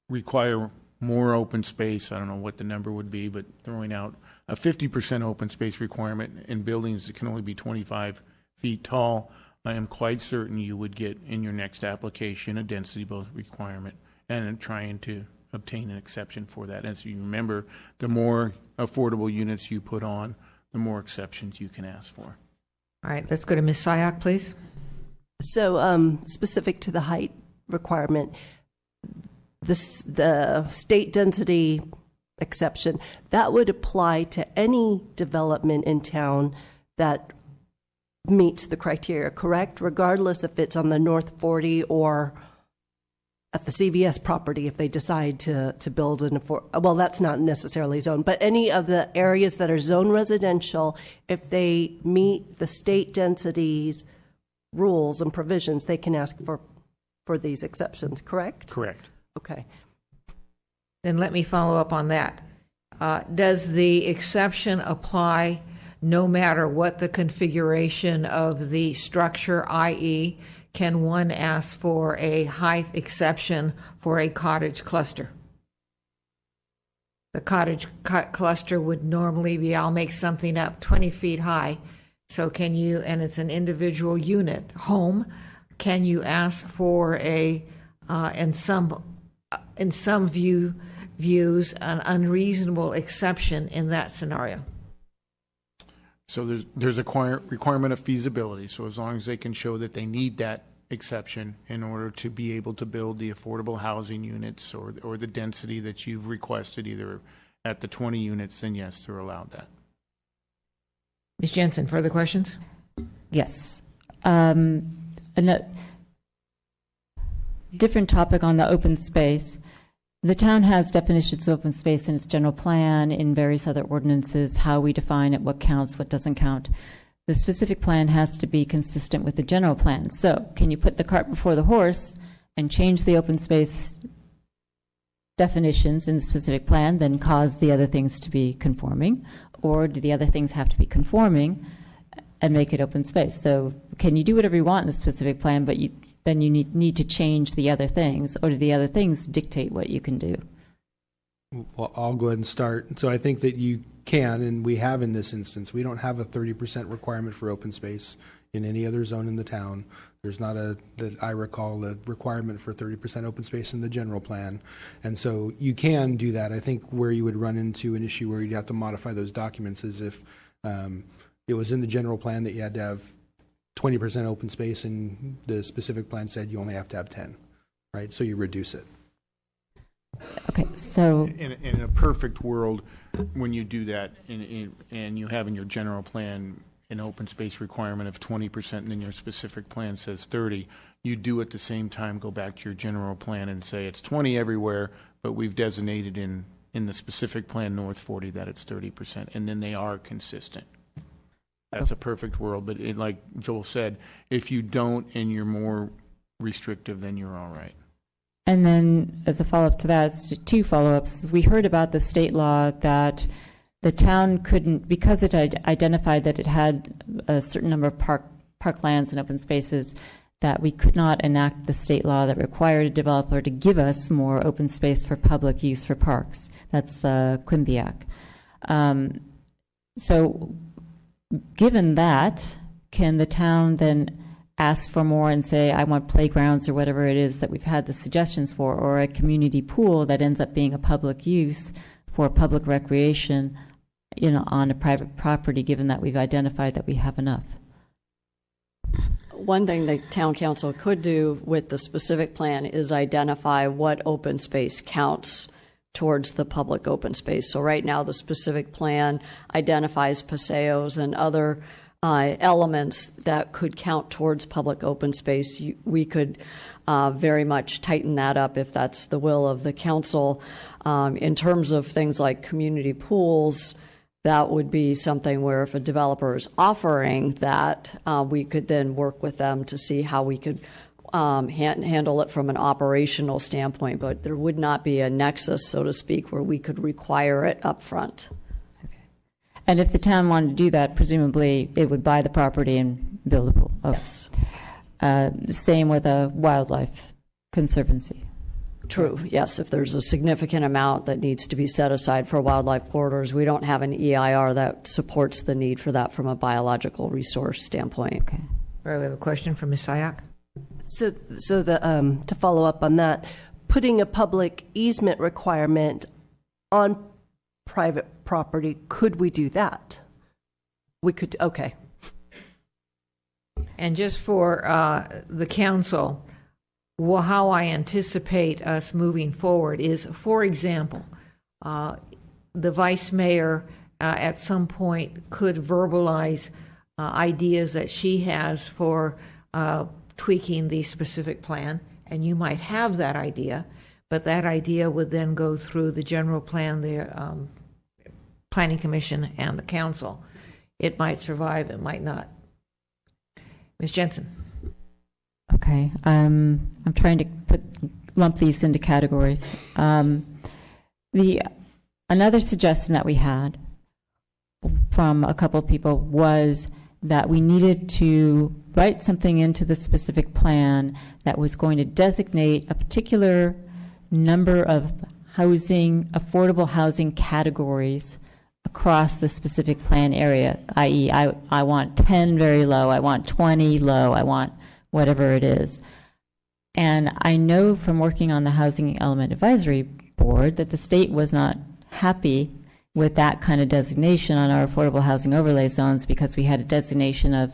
require more open space, I don't know what the number would be, but throwing out a 50% open space requirement in buildings that can only be 25 feet tall, I am quite certain you would get in your next application a density bonus requirement and trying to obtain an exception for that. As you remember, the more affordable units you put on, the more exceptions you can ask for. All right, let's go to Ms. Syak, please. So specific to the height requirement, the state density exception, that would apply to any development in town that meets the criteria, correct? Regardless if it's on the North 40 or at the CVS property, if they decide to build well, that's not necessarily zoned, but any of the areas that are zone residential, if they meet the state densities rules and provisions, they can ask for these exceptions, correct? Correct. Okay. Then let me follow up on that. Does the exception apply no matter what the configuration of the structure, i.e., can one ask for a height exception for a cottage cluster? The cottage cluster would normally be, I'll make something up, 20 feet high. So can you, and it's an individual unit, home, can you ask for in some views, an unreasonable exception in that scenario? So there's a requirement of feasibility. So as long as they can show that they need that exception in order to be able to build the affordable housing units or the density that you've requested, either at the 20 units, then yes, they're allowed that. Ms. Jensen, further questions? Yes. Different topic on the open space. The town has definitions of open space in its general plan, in various other ordinances, how we define it, what counts, what doesn't count. The specific plan has to be consistent with the general plan. So can you put the cart before the horse and change the open space definitions in the specific plan, then cause the other things to be conforming? Or do the other things have to be conforming and make it open space? So can you do whatever you want in the specific plan, but then you need to change the other things, or do the other things dictate what you can do? Well, I'll go ahead and start. So I think that you can, and we have in this instance. We don't have a 30% requirement for open space in any other zone in the town. There's not that I recall, a requirement for 30% open space in the general plan. And so you can do that. I think where you would run into an issue where you'd have to modify those documents is if it was in the general plan that you had to have 20% open space and the specific plan said you only have to have 10, right? So you reduce it. Okay, so in a perfect world, when you do that and you have in your general plan an open space requirement of 20% and then your specific plan says 30, you do at the same time go back to your general plan and say it's 20 everywhere, but we've designated in the specific plan North 40 that it's 30%, and then they are consistent. That's a perfect world, but like Joel said, if you don't and you're more restrictive, then you're all right. And then as a follow-up to that, two follow-ups. We heard about the state law that the town couldn't, because it identified that it had a certain number of parklands and open spaces, that we could not enact the state law that required a developer to give us more open space for public use for parks. That's the Quimby Act. So given that, can the town then ask for more and say, I want playgrounds or whatever it is that we've had the suggestions for, or a community pool that ends up being a public use for public recreation, on a private property, given that we've identified that we have enough? One thing the town council could do with the specific plan is identify what open space counts towards the public open space. So right now the specific plan identifies paseos and other elements that could count towards public open space. We could very much tighten that up if that's the will of the council. In terms of things like community pools, that would be something where if a developer is offering that, we could then work with them to see how we could handle it from an operational standpoint, but there would not be a nexus, so to speak, where we could require it up front. And if the town wanted to do that, presumably it would buy the property and build a pool. Okay. Yes. Same with a wildlife conservancy. True, yes. If there's a significant amount that needs to be set aside for wildlife corridors, we don't have an EIR that supports the need for that from a biological resource standpoint. Okay. We have a question from Ms. Sayak. So to follow up on that, putting a public easement requirement on private property, could we do that? We could, okay. And just for the council, how I anticipate us moving forward is, for example, the vice mayor at some point could verbalize ideas that she has for tweaking the specific plan, and you might have that idea, but that idea would then go through the general plan, the planning commission, and the council. It might survive, it might not. Ms. Jensen. Okay, I'm trying to lump these into categories. Another suggestion that we had from a couple of people was that we needed to write something into the specific plan that was going to designate a particular number of affordable housing categories across the specific plan area, i.e. I want 10 very low, I want 20 low, I want whatever it is. And I know from working on the Housing Element Advisory Board that the state was not happy with that kind of designation on our affordable housing overlay zones, because we had a designation of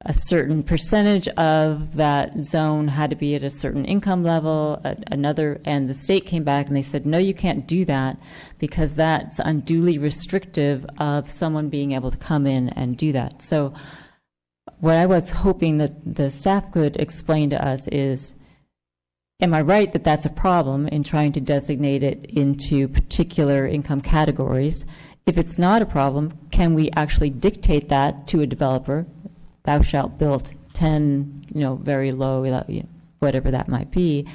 a certain percentage of that zone had to be at a certain income level, and the state came back and they said, no, you can't do that because that's unduly restrictive of someone being able to come in and do that. So what I was hoping that the staff could explain to us is, am I right that that's a problem in trying to designate it into particular income categories? If it's not a problem, can we actually dictate that to a developer? Thou shalt build 10, very low, whatever that might be.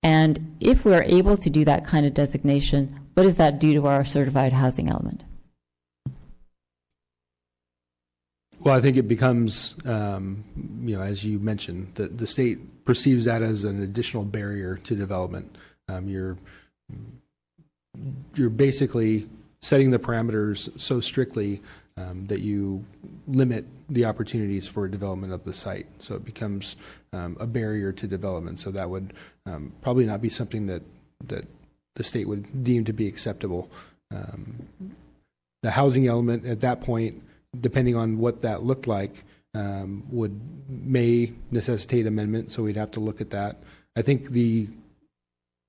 And if we're able to do that kind of designation, what does that do to our certified housing element? Well, I think it becomes, as you mentioned, the state perceives that as an additional barrier to development. You're basically setting the parameters so strictly that you limit the opportunities for development of the site. So it becomes a barrier to development. So that would probably not be something that the state would deem to be acceptable. The housing element at that point, depending on what that looked like, may necessitate amendment, so we'd have to look at that. I think the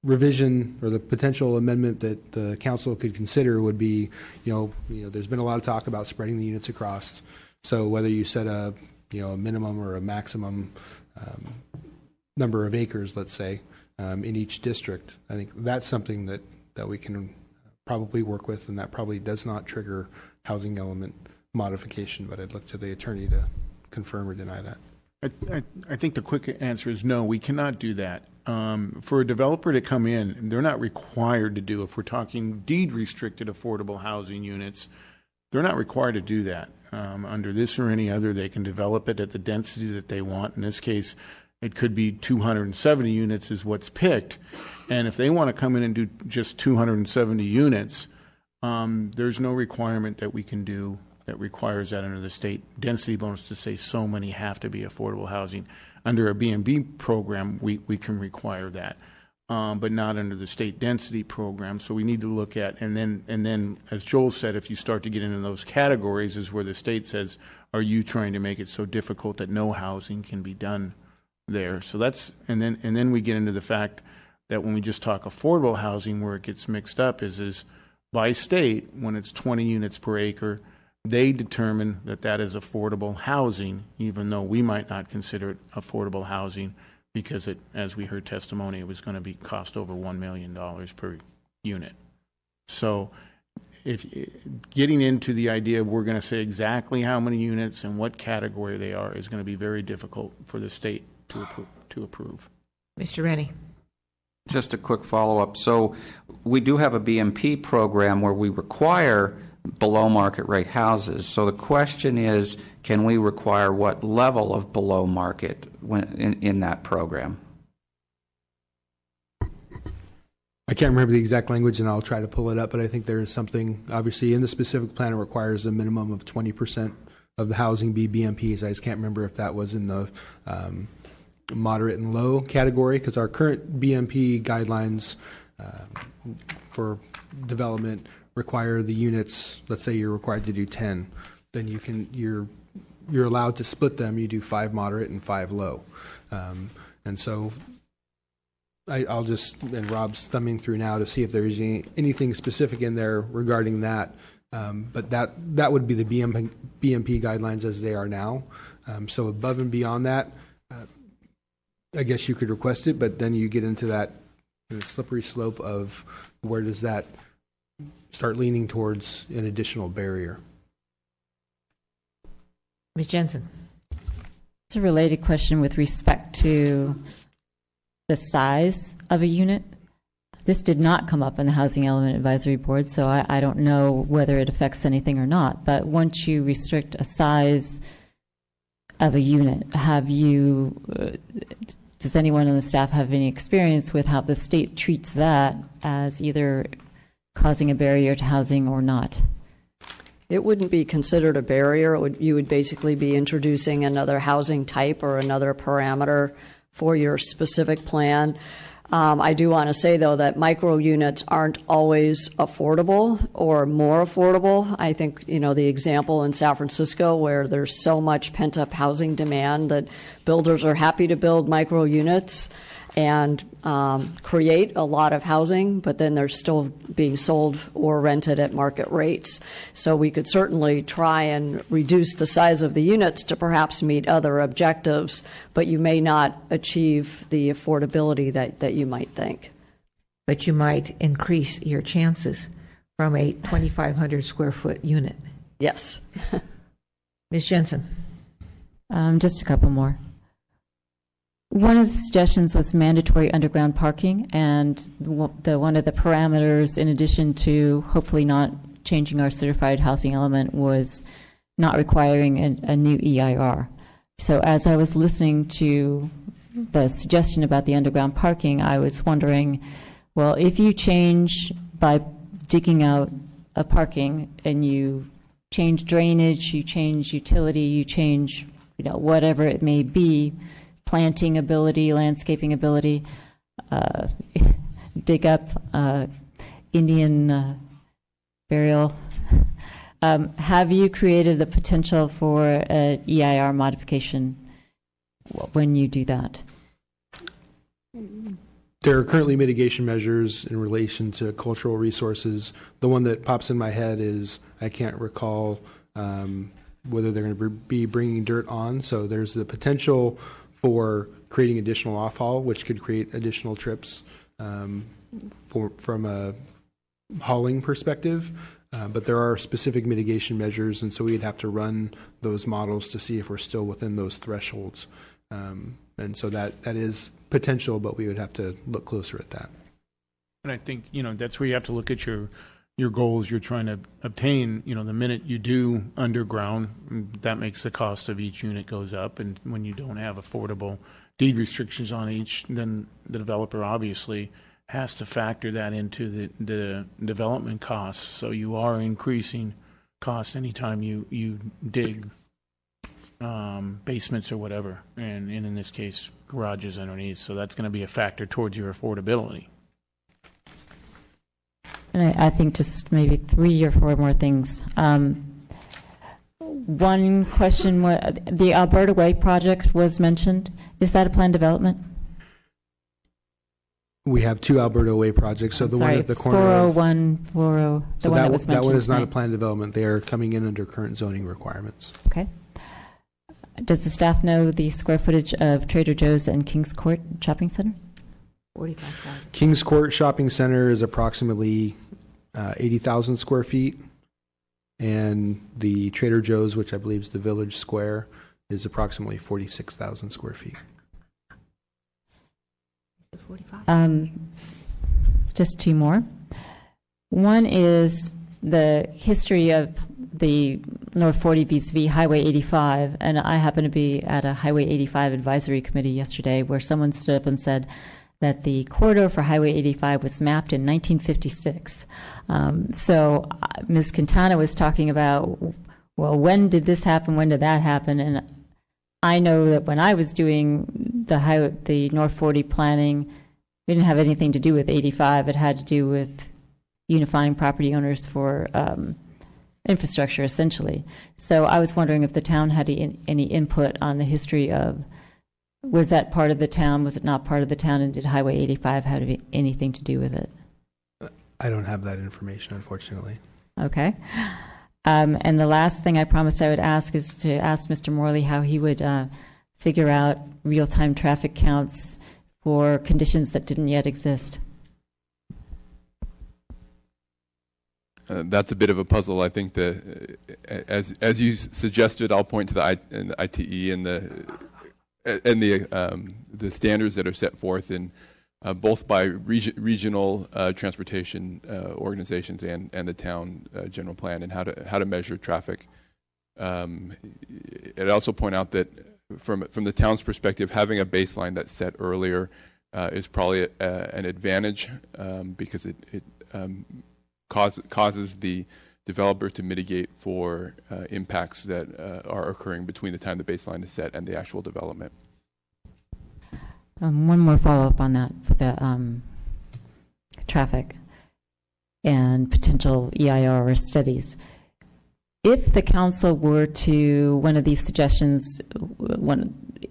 revision or the potential amendment that the council could consider would be, there's been a lot of talk about spreading the units across. So whether you set a minimum or a maximum number of acres, let's say, in each district, I think that's something that we can probably work with, and that probably does not trigger housing element modification, but I'd look to the attorney to confirm or deny that. I think the quick answer is no, we cannot do that. For a developer to come in, they're not required to do, if we're talking deed restricted affordable housing units, they're not required to do that. Under this or any other, they can develop it at the density that they want. In this case, it could be 270 units is what's picked. And if they want to come in and do just 270 units, there's no requirement that we can do that requires that under the state density bonus to say so many have to be affordable housing. Under a B&B program, we can require that, but not under the state density program. So we need to look at, and then, as Joel said, if you start to get into those categories is where the state says, are you trying to make it so difficult that no housing can be done there? So that's, and then we get into the fact that when we just talk affordable housing, where it gets mixed up is by state, when it's 20 units per acre, they determine that is affordable housing, even though we might not consider it affordable housing because it, as we heard testimony, it was going to cost over $1 million per unit. So if getting into the idea of we're going to say exactly how many units and what category they are is going to be very difficult for the state to approve. Mr. Rennie. Just a quick follow-up. So we do have a BMP program where we require below market rate houses. So the question is, can we require what level of below market in that program? I can't remember the exact language, and I'll try to pull it up, but I think there is something, obviously, in the specific plan, it requires a minimum of 20% of the housing be BMPs. I just can't remember if that was in the moderate and low category, because our current BMP guidelines for development require the units. Let's say you're required to do 10, then you're allowed to split them. You do 5 moderate and 5 low, and so I'll just, and Rob's thumbing through now to see if there's anything specific in there regarding that, but that would be the BMP guidelines as they are now. So above and beyond that, I guess you could request it, but then you get into that slippery slope of where does that start leaning towards an additional barrier. Ms. Jensen. It's a related question with respect to the size of a unit. This did not come up in the Housing Element Advisory Board, so I don't know whether it affects anything or not. But once you restrict a size of a unit, does anyone on the staff have any experience with how the state treats that as either causing a barrier to housing or not? It wouldn't be considered a barrier. You would basically be introducing another housing type or another parameter for your specific plan. I do want to say, though, that micro units aren't always affordable or more affordable. I think, the example in San Francisco where there's so much pent-up housing demand that builders are happy to build micro units. and create a lot of housing, but then they're still being sold or rented at market rates. So we could certainly try and reduce the size of the units to perhaps meet other objectives, but you may not achieve the affordability that you might think. But you might increase your chances from a 2,500 square foot unit. Yes. Ms. Jensen. Just a couple more. One of the suggestions was mandatory underground parking, and one of the parameters, in addition to hopefully not changing our certified housing element, was not requiring a new EIR. So as I was listening to the suggestion about the underground parking, I was wondering, well, if you change by digging out a parking and you change drainage, you change utility, you change, whatever it may be, planting ability, landscaping ability, dig up Indian burial. Have you created the potential for an EIR modification when you do that? There are currently mitigation measures in relation to cultural resources. The one that pops in my head is I can't recall whether they're going to be bringing dirt on. So there's the potential for creating additional off-haul, which could create additional trips from a hauling perspective. But there are specific mitigation measures, and so we'd have to run those models to see if we're still within those thresholds. And so that is potential, but we would have to look closer at that. And I think, that's where you have to look at your goals you're trying to obtain. The minute you do underground, that makes the cost of each unit goes up. And when you don't have affordable deed restrictions on each, then the developer obviously has to factor that into the development costs. So you are increasing costs anytime you dig basements or whatever, and in this case, garages underneath. So that's going to be a factor towards your affordability. And I think just maybe 3 or 4 more things. One question, the Alberta Way project was mentioned. Is that a planned development? We have 2 Alberta Way projects. So one at the corner 401, 40, the one that was mentioned. That one is not a planned development. They are coming in under current zoning requirements. Okay. Does the staff know the square footage of Trader Joe's and Kings Court Shopping Center? 45,000. Kings Court Shopping Center is approximately 80,000 square feet, and the Trader Joe's, which I believe is the Village Square, is approximately 46,000 square feet. Just 2 more. One is the history of the North 40 vis-a-vis Highway 85, and I happened to be at a Highway 85 advisory committee yesterday where someone stood up and said that the corridor for Highway 85 was mapped in 1956. So Ms. Quintana was talking about, well, when did this happen? When did that happen? And I know that when I was doing the North 40 planning, it didn't have anything to do with 85. It had to do with unifying property owners for infrastructure, essentially. So I was wondering if the town had any input on the history of, was that part of the town, was it not part of the town, and did Highway 85 have anything to do with it? I don't have that information, unfortunately. Okay. And the last thing I promised I would ask is to ask Mr. Morley how he would figure out real-time traffic counts for conditions that didn't yet exist. That's a bit of a puzzle. I think as you suggested, I'll point to the ITE and the standards that are set forth in both by regional transportation organizations and the town general plan, and how to measure traffic. I'd also point out that from the town's perspective, having a baseline that's set earlier is probably an advantage because it causes the developer to mitigate for impacts that are occurring between the time the baseline is set and the actual development. One more follow-up on that for the traffic and potential EIR studies. If the council were to, one of these suggestions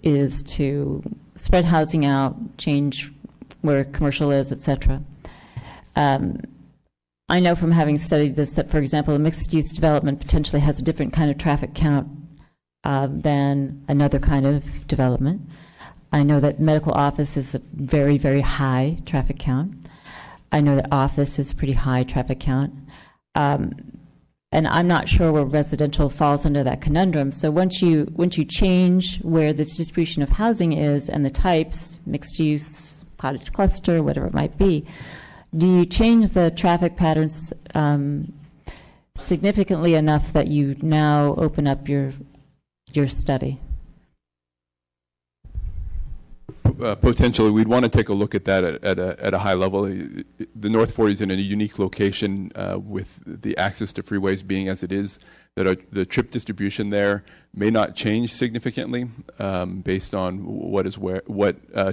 is to spread housing out, change where commercial is, etc. I know from having studied this that, for example, a mixed-use development potentially has a different kind of traffic count than another kind of development. I know that medical office is a very, very high traffic count. I know that office is a pretty high traffic count. And I'm not sure where residential falls under that conundrum. So once you change where this distribution of housing is and the types, mixed use, cottage cluster, whatever it might be, do you change the traffic patterns significantly enough that you now open up your study? Potentially, we'd want to take a look at that at a high level. The North 40 is in a unique location with the access to freeways being as it is. That the trip distribution there may not change significantly based on what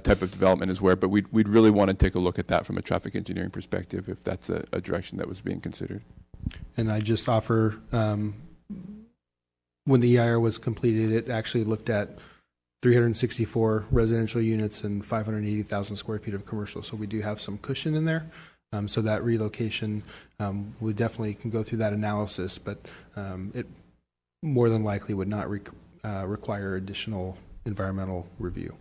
type of development is where. But we'd really want to take a look at that from a traffic engineering perspective if that's a direction that was being considered. And I just offer, when the EIR was completed, it actually looked at 364 residential units and 580,000 square feet of commercial. So we do have some cushion in there. So that relocation, we definitely can go through that analysis, but it more than likely would not require additional environmental review.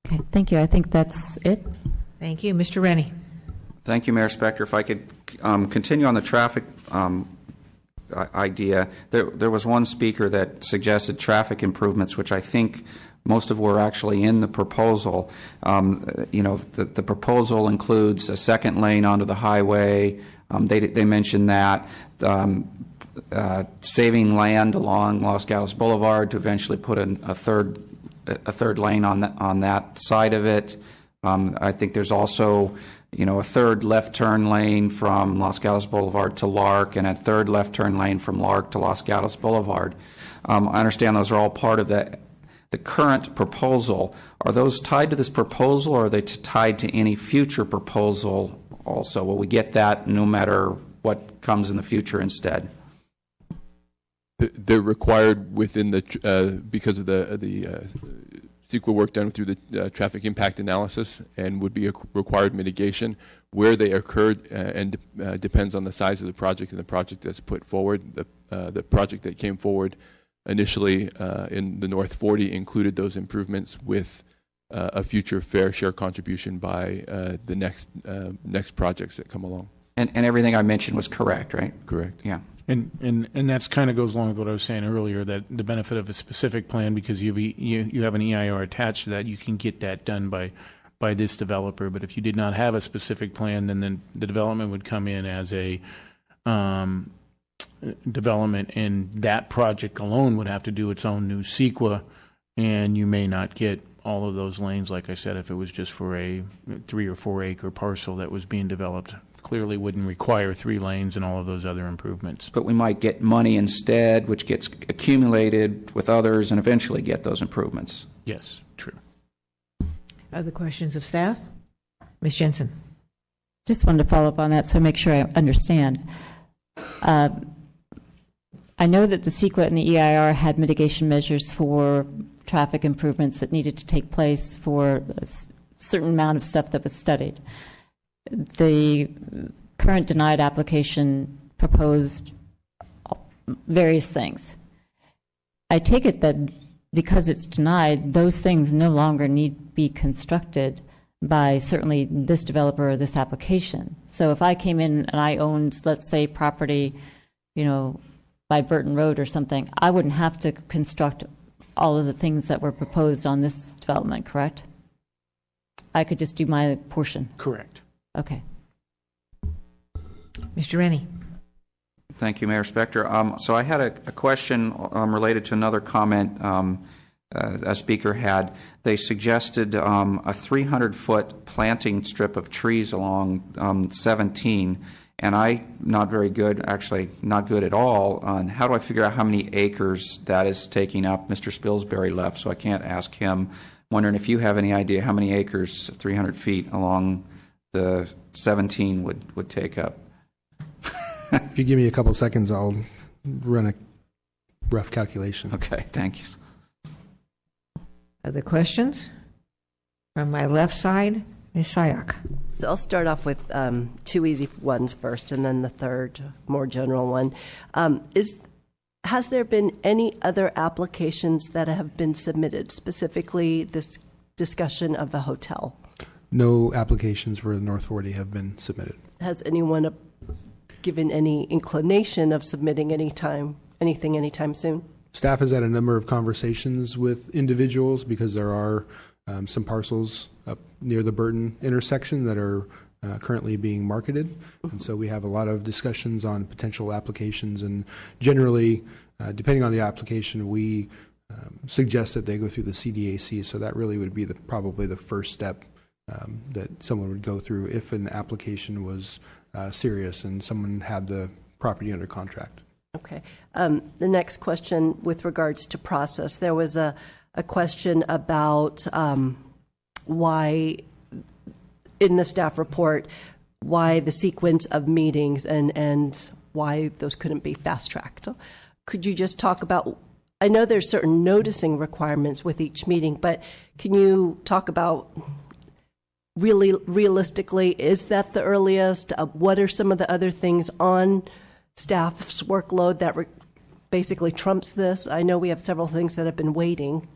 Okay, thank you. I think that's it. Thank you. Mr. Rennie. Thank you, Mayor Spector. If I could continue on the traffic idea, there was one speaker that suggested traffic improvements, which I think most of were actually in the proposal. The proposal includes a second lane onto the highway. They mentioned that. Saving land along Los Gatos Boulevard to eventually put in a third lane on that side of it. I think there's also a third left turn lane from Los Gatos Boulevard to Lark and a third left turn lane from Lark to Los Gatos Boulevard. I understand those are all part of the current proposal. Are those tied to this proposal, or are they tied to any future proposal also? Will we get that no matter what comes in the future instead? They're required within because of the CEQA work done through the traffic impact analysis, and would be a required mitigation. Where they occurred and depends on the size of the project and the project that's put forward. The project that came forward initially in the North 40 included those improvements with a future fair share contribution by the next projects that come along. And everything I mentioned was correct, right? Correct. Yeah. And that's kind of goes along with what I was saying earlier, that the benefit of a specific plan, because you have an EIR attached to that, you can get that done by this developer. But if you did not have a specific plan, then the development would come in as a development, and that project alone would have to do its own new CEQA, and you may not get all of those lanes, like I said, if it was just for a 3 or 4 acre parcel that was being developed. Clearly wouldn't require 3 lanes and all of those other improvements. But we might get money instead, which gets accumulated with others, and eventually get those improvements. Yes, true. Other questions of staff? Ms. Jensen. Just wanted to follow up on that so I make sure I understand. I know that the CEQA and the EIR had mitigation measures for traffic improvements that needed to take place for a certain amount of stuff that was studied. The current denied application proposed various things. I take it that because it's denied, those things no longer need be constructed by certainly this developer or this application. So if I came in and I owned, let's say, property, by Burton Road or something, I wouldn't have to construct all of the things that were proposed on this development, correct? I could just do my portion. Correct. Okay. Mr. Rennie. Thank you, Mayor Spector. So I had a question related to another comment a speaker had. They suggested a 300-foot planting strip of trees along 17, and I'm not very good, actually not good at all, on how do I figure out how many acres that is taking up. Mr. Spilsbury left, so I can't ask him. Wondering if you have any idea how many acres 300 feet along the 17 would take up. If you give me a couple seconds, I'll run a rough calculation. Okay, thank you. Other questions? From my left side, Ms. Sayak. So I'll start off with two easy ones first, and then the third, more general one. Has there been any other applications that have been submitted, specifically this discussion of the hotel? No applications for the North 40 have been submitted. Has anyone given any inclination of submitting anything anytime soon? Staff has had a number of conversations with individuals because there are some parcels up near the Burton intersection that are currently being marketed. And so we have a lot of discussions on potential applications, and generally, depending on the application, we suggest that they go through the CDAC. So that really would be probably the first step that someone would go through if an application was serious and someone had the property under contract. Okay. The next question with regards to process, there was a question about why, in the staff report, why the sequence of meetings and why those couldn't be fast-tracked. Could you just talk about, I know there's certain noticing requirements with each meeting, but can you talk about really realistically, is that the earliest? What are some of the other things on staff's workload that basically trumps this? I know we have several things that have been waiting.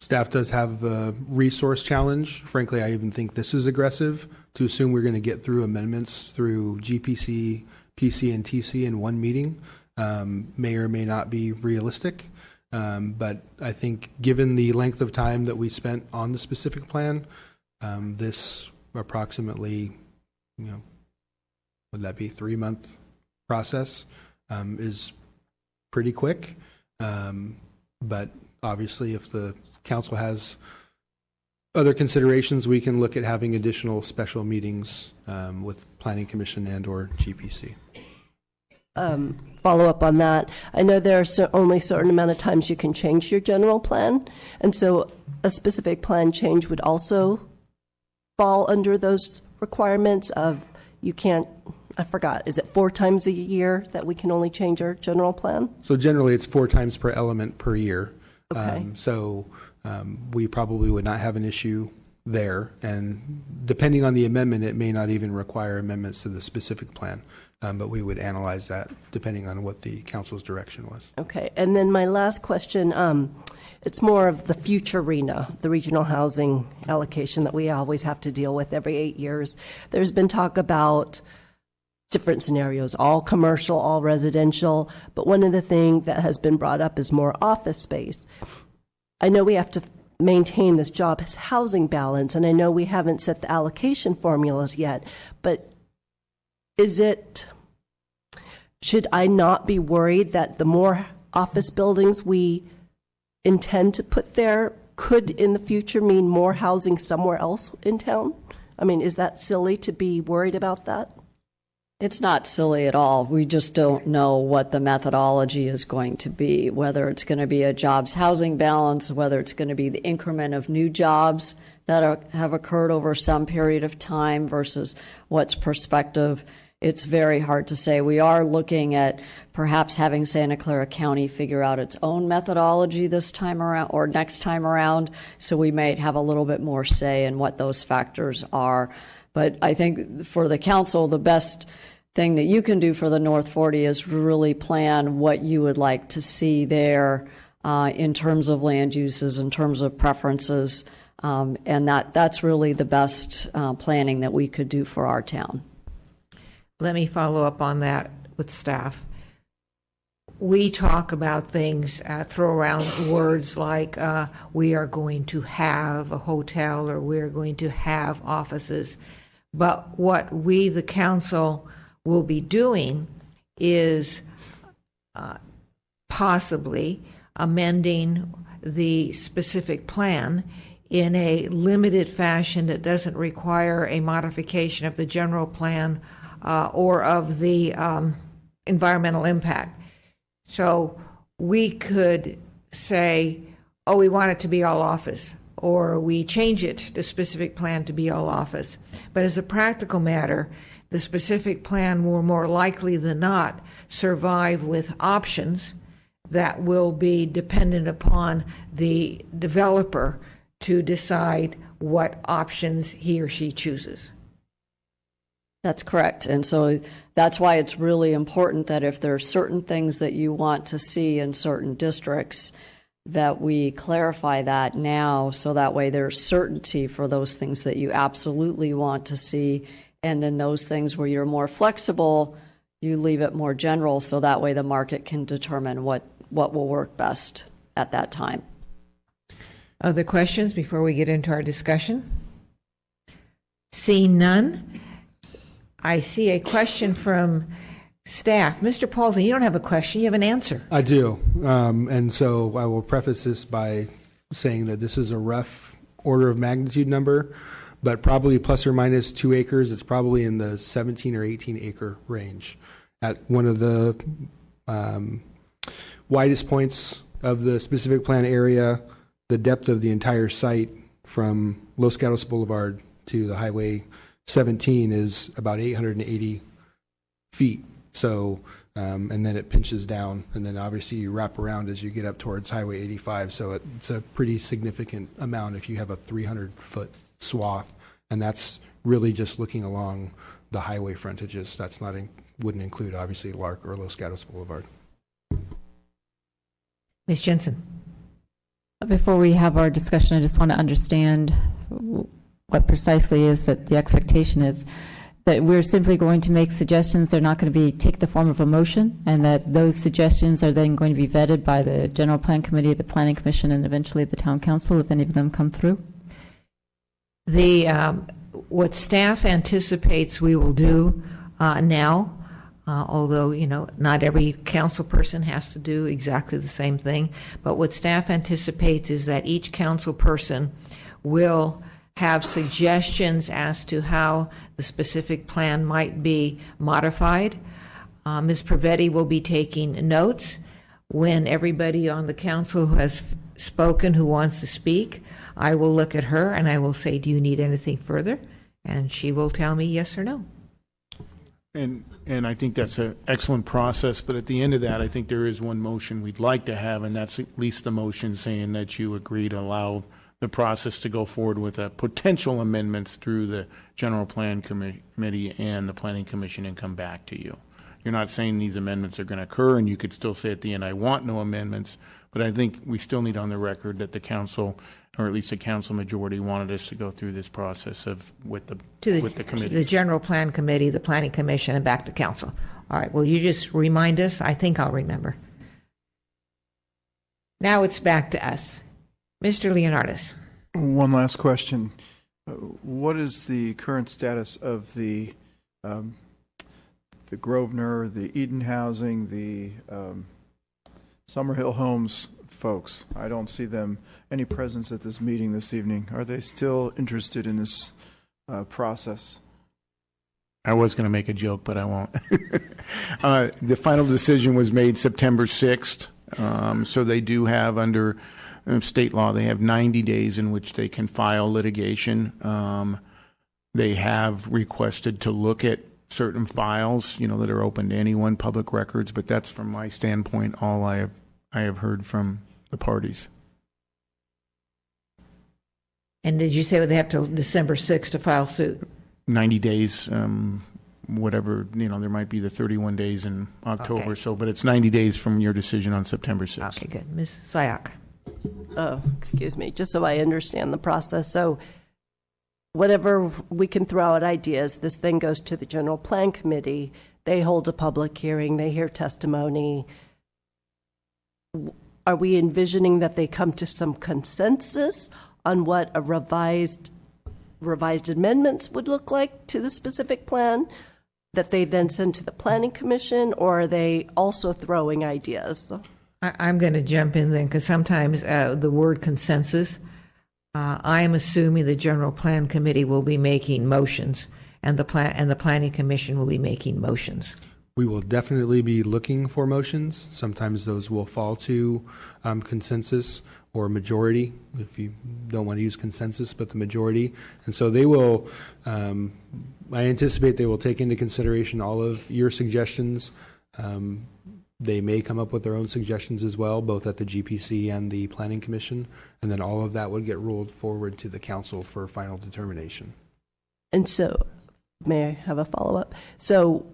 Staff does have a resource challenge. Frankly, I even think this is aggressive to assume we're going to get through amendments through GPC, PC, and TC in one meeting. May or may not be realistic. But I think given the length of time that we spent on the specific plan, this approximately, would that be 3-month process is pretty quick. But obviously, if the council has other considerations, we can look at having additional special meetings with Planning Commission and or GPC. Follow up on that. I know there are only a certain amount of times you can change your general plan, and so a specific plan change would also fall under those requirements of you can't, I forgot, is it 4 times a year that we can only change our general plan? So generally it's 4 times per element per year. Okay. We probably would not have an issue there, and depending on the amendment, it may not even require amendments to the specific plan, but we would analyze that depending on what the council's direction was. Okay, and then my last question, it's more of the future RENA, the regional housing allocation that we always have to deal with every 8 years. There's been talk about different scenarios, all commercial, all residential, but one of the things that has been brought up is more office space. I know we have to maintain this job housing balance, and I know we haven't set the allocation formulas yet, but should I not be worried that the more office buildings we intend to put there could in the future mean more housing somewhere else in town? I mean, is that silly to be worried about that? It's not silly at all. We just don't know what the methodology is going to be, whether it's going to be a jobs housing balance, whether it's going to be the increment of new jobs that have occurred over some period of time versus what's prospective. It's very hard to say. We are looking at perhaps having Santa Clara County figure out its own methodology this time around or next time around, so we might have a little bit more say in what those factors are. But I think for the council, the best thing that you can do for the North 40 is really plan what you would like to see there in terms of land uses, in terms of preferences, and that's really the best planning that we could do for our town. Let me follow up on that with staff. We talk about things, throw around words like we are going to have a hotel or we're going to have offices. But what we, the council, will be doing is possibly amending the specific plan in a limited fashion that doesn't require a modification of the general plan or of the environmental impact. So we could say, oh, we want it to be all office, or we change it, the specific plan, to be all office. But as a practical matter, the specific plan will more likely than not survive with options that will be dependent upon the developer to decide what options he or she chooses. That's correct. And so that's why it's really important that if there are certain things that you want to see in certain districts, that we clarify that now so that way there's certainty for those things that you absolutely want to see. And then those things where you're more flexible, you leave it more general so that way the market can determine what will work best at that time. Other questions before we get into our discussion? Seeing none, I see a question from staff. Mr. Paulson, you don't have a question, you have an answer. I do. And so I will preface this by saying that this is a rough order of magnitude number, but probably plus or minus 2 acres. It's probably in the 17 or 18 acre range. At one of the widest points of the specific plan area, the depth of the entire site from Los Gatos Boulevard to the Highway 17 is about 880 feet. So, and then it pinches down, and then obviously you wrap around as you get up towards Highway 85. So it's a pretty significant amount if you have a 300-foot swath, and that's really just looking along the highway frontages. That's not wouldn't include obviously Lark or Los Gatos Boulevard. Ms. Jensen. Before we have our discussion, I just want to understand what precisely is that the expectation is. That we're simply going to make suggestions, they're not going to take the form of a motion, and that those suggestions are then going to be vetted by the General Plan Committee, the Planning Commission, and eventually the Town Council, if any of them come through? What staff anticipates we will do now, although, not every council person has to do exactly the same thing, but what staff anticipates is that each council person will have suggestions as to how the specific plan might be modified. Ms. Pravetti will be taking notes. When everybody on the council who has spoken, who wants to speak, I will look at her and I will say, do you need anything further? And she will tell me yes or no. And I think that's an excellent process, but at the end of that, I think there is one motion we'd like to have, and that's at least the motion saying that you agree to allow the process to go forward with potential amendments through the General Plan Committee and the Planning Commission and come back to you. You're not saying these amendments are going to occur, and you could still say at the end, I want no amendments, but I think we still need on the record that the council, or at least the council majority, wanted us to go through this process with the committee. The General Plan Committee, the Planning Commission, and back to council. All right, will you just remind us? I think I'll remember. Now it's back to us. Mr. Leonardis. One last question. What is the current status of the Grosvenor, the Eden Housing, the Summerhill Homes folks? I don't see them any presence at this meeting this evening. Are they still interested in this process? I was going to make a joke, but I won't. The final decision was made September 6th, so they do have under state law, they have 90 days in which they can file litigation. They have requested to look at certain files, that are open to anyone, public records, but that's from my standpoint all I have heard from the parties. And did you say they have till December 6th to file suit? 90 days, whatever, there might be the 31 days in October or so, but it's 90 days from your decision on September 6th. Okay, good. Ms. Sayak. Oh, excuse me, just so I understand the process. So whatever we can throw out ideas, this thing goes to the General Plan Committee. They hold a public hearing. They hear testimony. Are we envisioning that they come to some consensus on what a revised amendments would look like to the specific plan that they then send to the Planning Commission, or are they also throwing ideas? I'm going to jump in then, because sometimes the word consensus, I am assuming the General Plan Committee will be making motions, and the Planning Commission will be making motions. We will definitely be looking for motions. Sometimes those will fall to consensus or majority, if you don't want to use consensus, but the majority. And so they will, I anticipate they will take into consideration all of your suggestions. They may come up with their own suggestions as well, both at the GPC and the Planning Commission, and then all of that would get rolled forward to the council for final determination. And so, may I have a follow-up? So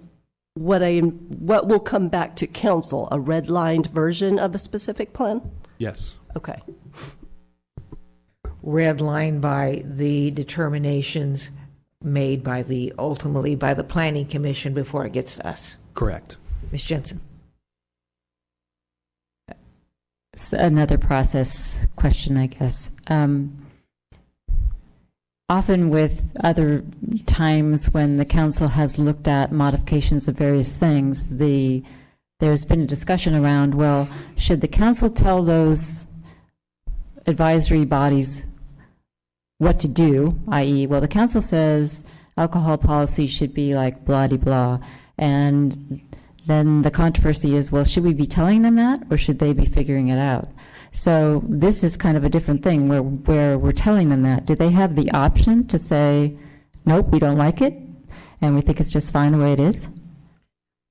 what will come back to council, a redlined version of a specific plan? Yes. Okay. Redlined by the determinations made by ultimately by the Planning Commission before it gets to us. Correct. Ms. Jensen. It's another process question, I guess. Often with other times when the council has looked at modifications of various things, there's been a discussion around, well, should the council tell those advisory bodies what to do, i.e., well, the council says alcohol policy should be like blah-de-blah, and then the controversy is, well, should we be telling them that, or should they be figuring it out? So this is kind of a different thing where we're telling them that. Do they have the option to say, nope, we don't like it, and we think it's just fine the way it is?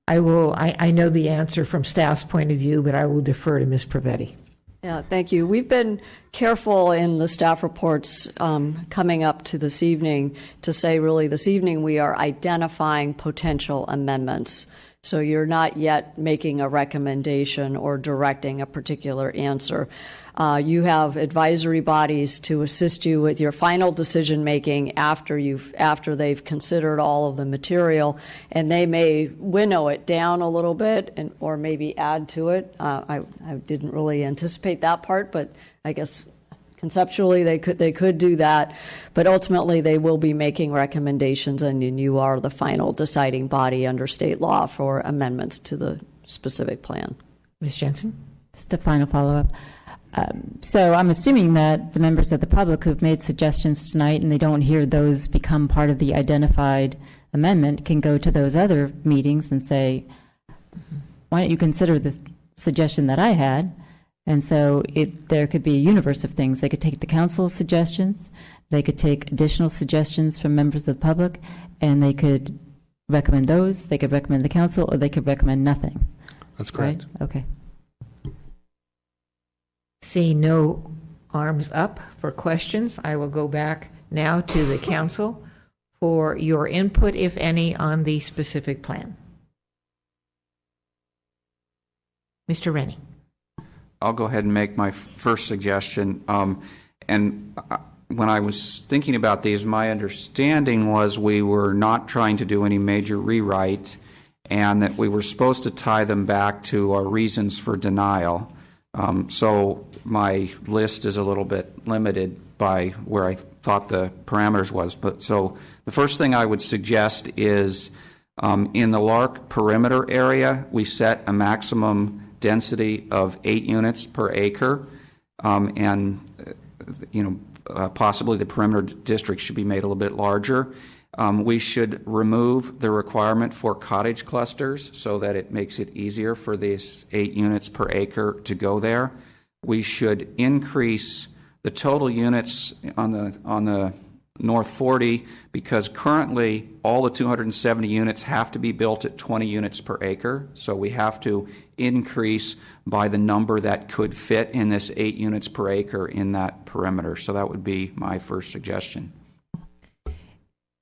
I know the answer from staff's point of view, but I will defer to Ms. Pravetti. Yeah, thank you. We've been careful in the staff reports coming up to this evening to say, really, this evening we are identifying potential amendments. So you're not yet making a recommendation or directing a particular answer. You have advisory bodies to assist you with your final decision making after they've considered all of the material, and they may winnow it down a little bit or maybe add to it. I didn't really anticipate that part, but I guess conceptually they could do that. But ultimately they will be making recommendations, and you are the final deciding body under state law for amendments to the specific plan. Ms. Jensen? Just a final follow-up. So I'm assuming that the members of the public who've made suggestions tonight and they don't hear those become part of the identified amendment can go to those other meetings and say, why don't you consider this suggestion that I had? And so there could be a universe of things. They could take the council's suggestions, they could take additional suggestions from members of the public, and they could recommend those, they could recommend the council, or they could recommend nothing. That's correct. Right? Okay. Seeing no arms up for questions, I will go back now to the council for your input, if any, on the specific plan. Mr. Rennie. I'll go ahead and make my first suggestion. When I was thinking about these, my understanding was we were not trying to do any major rewrite, and that we were supposed to tie them back to our reasons for denial. So my list is a little bit limited by where I thought the parameters was. But so the first thing I would suggest is in the Lark perimeter area, we set a maximum density of 8 units per acre, and possibly the perimeter district should be made a little bit larger. We should remove the requirement for cottage clusters so that it makes it easier for these 8 units per acre to go there. We should increase the total units on the North 40, because currently all the 270 units have to be built at 20 units per acre. So we have to increase by the number that could fit in this 8 units per acre in that perimeter. So that would be my first suggestion.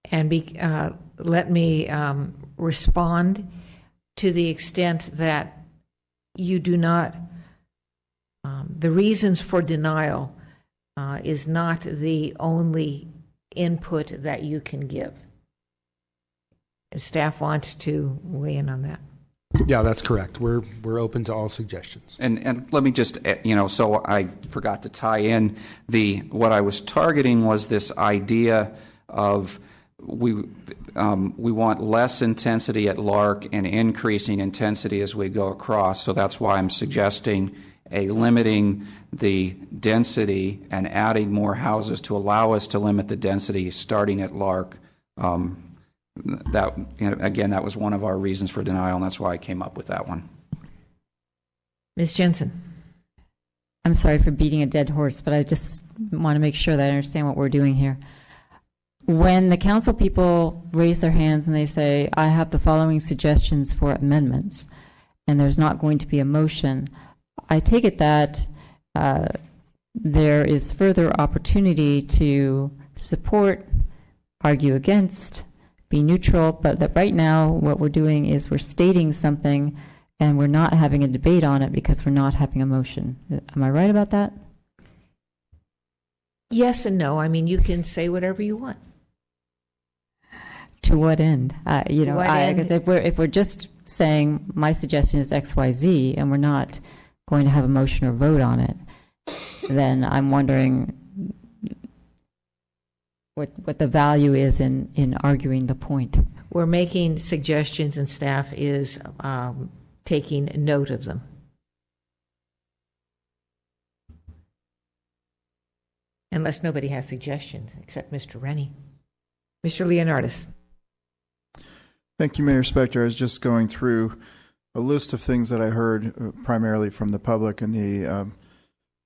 And let me respond to the extent that you do not, the reasons for denial is not the only input that you can give. Does staff want to weigh in on that? Yeah, that's correct. We're open to all suggestions. And let me just, so I forgot to tie in what I was targeting was this idea of we want less intensity at Lark and increasing intensity as we go across. So that's why I'm suggesting limiting the density and adding more houses to allow us to limit the density starting at Lark. Again, that was one of our reasons for denial, and that's why I came up with that one. Ms. Jensen. I'm sorry for beating a dead horse, but I just want to make sure that I understand what we're doing here. When the council people raise their hands and they say, I have the following suggestions for amendments, and there's not going to be a motion, I take it that there is further opportunity to support, argue against, be neutral, but that right now what we're doing is we're stating something and we're not having a debate on it because we're not having a motion. Am I right about that? Yes and no. I mean, you can say whatever you want. To what end? You know, What end? because if we're just saying my suggestion is X, Y, Z, and we're not going to have a motion or vote on it, then I'm wondering what the value is in arguing the point. We're making suggestions, and staff is taking note of them. Unless nobody has suggestions, except Mr. Rennie. Mr. Leonardis. Thank you, Mayor Spector. I was just going through a list of things that I heard primarily from the public and the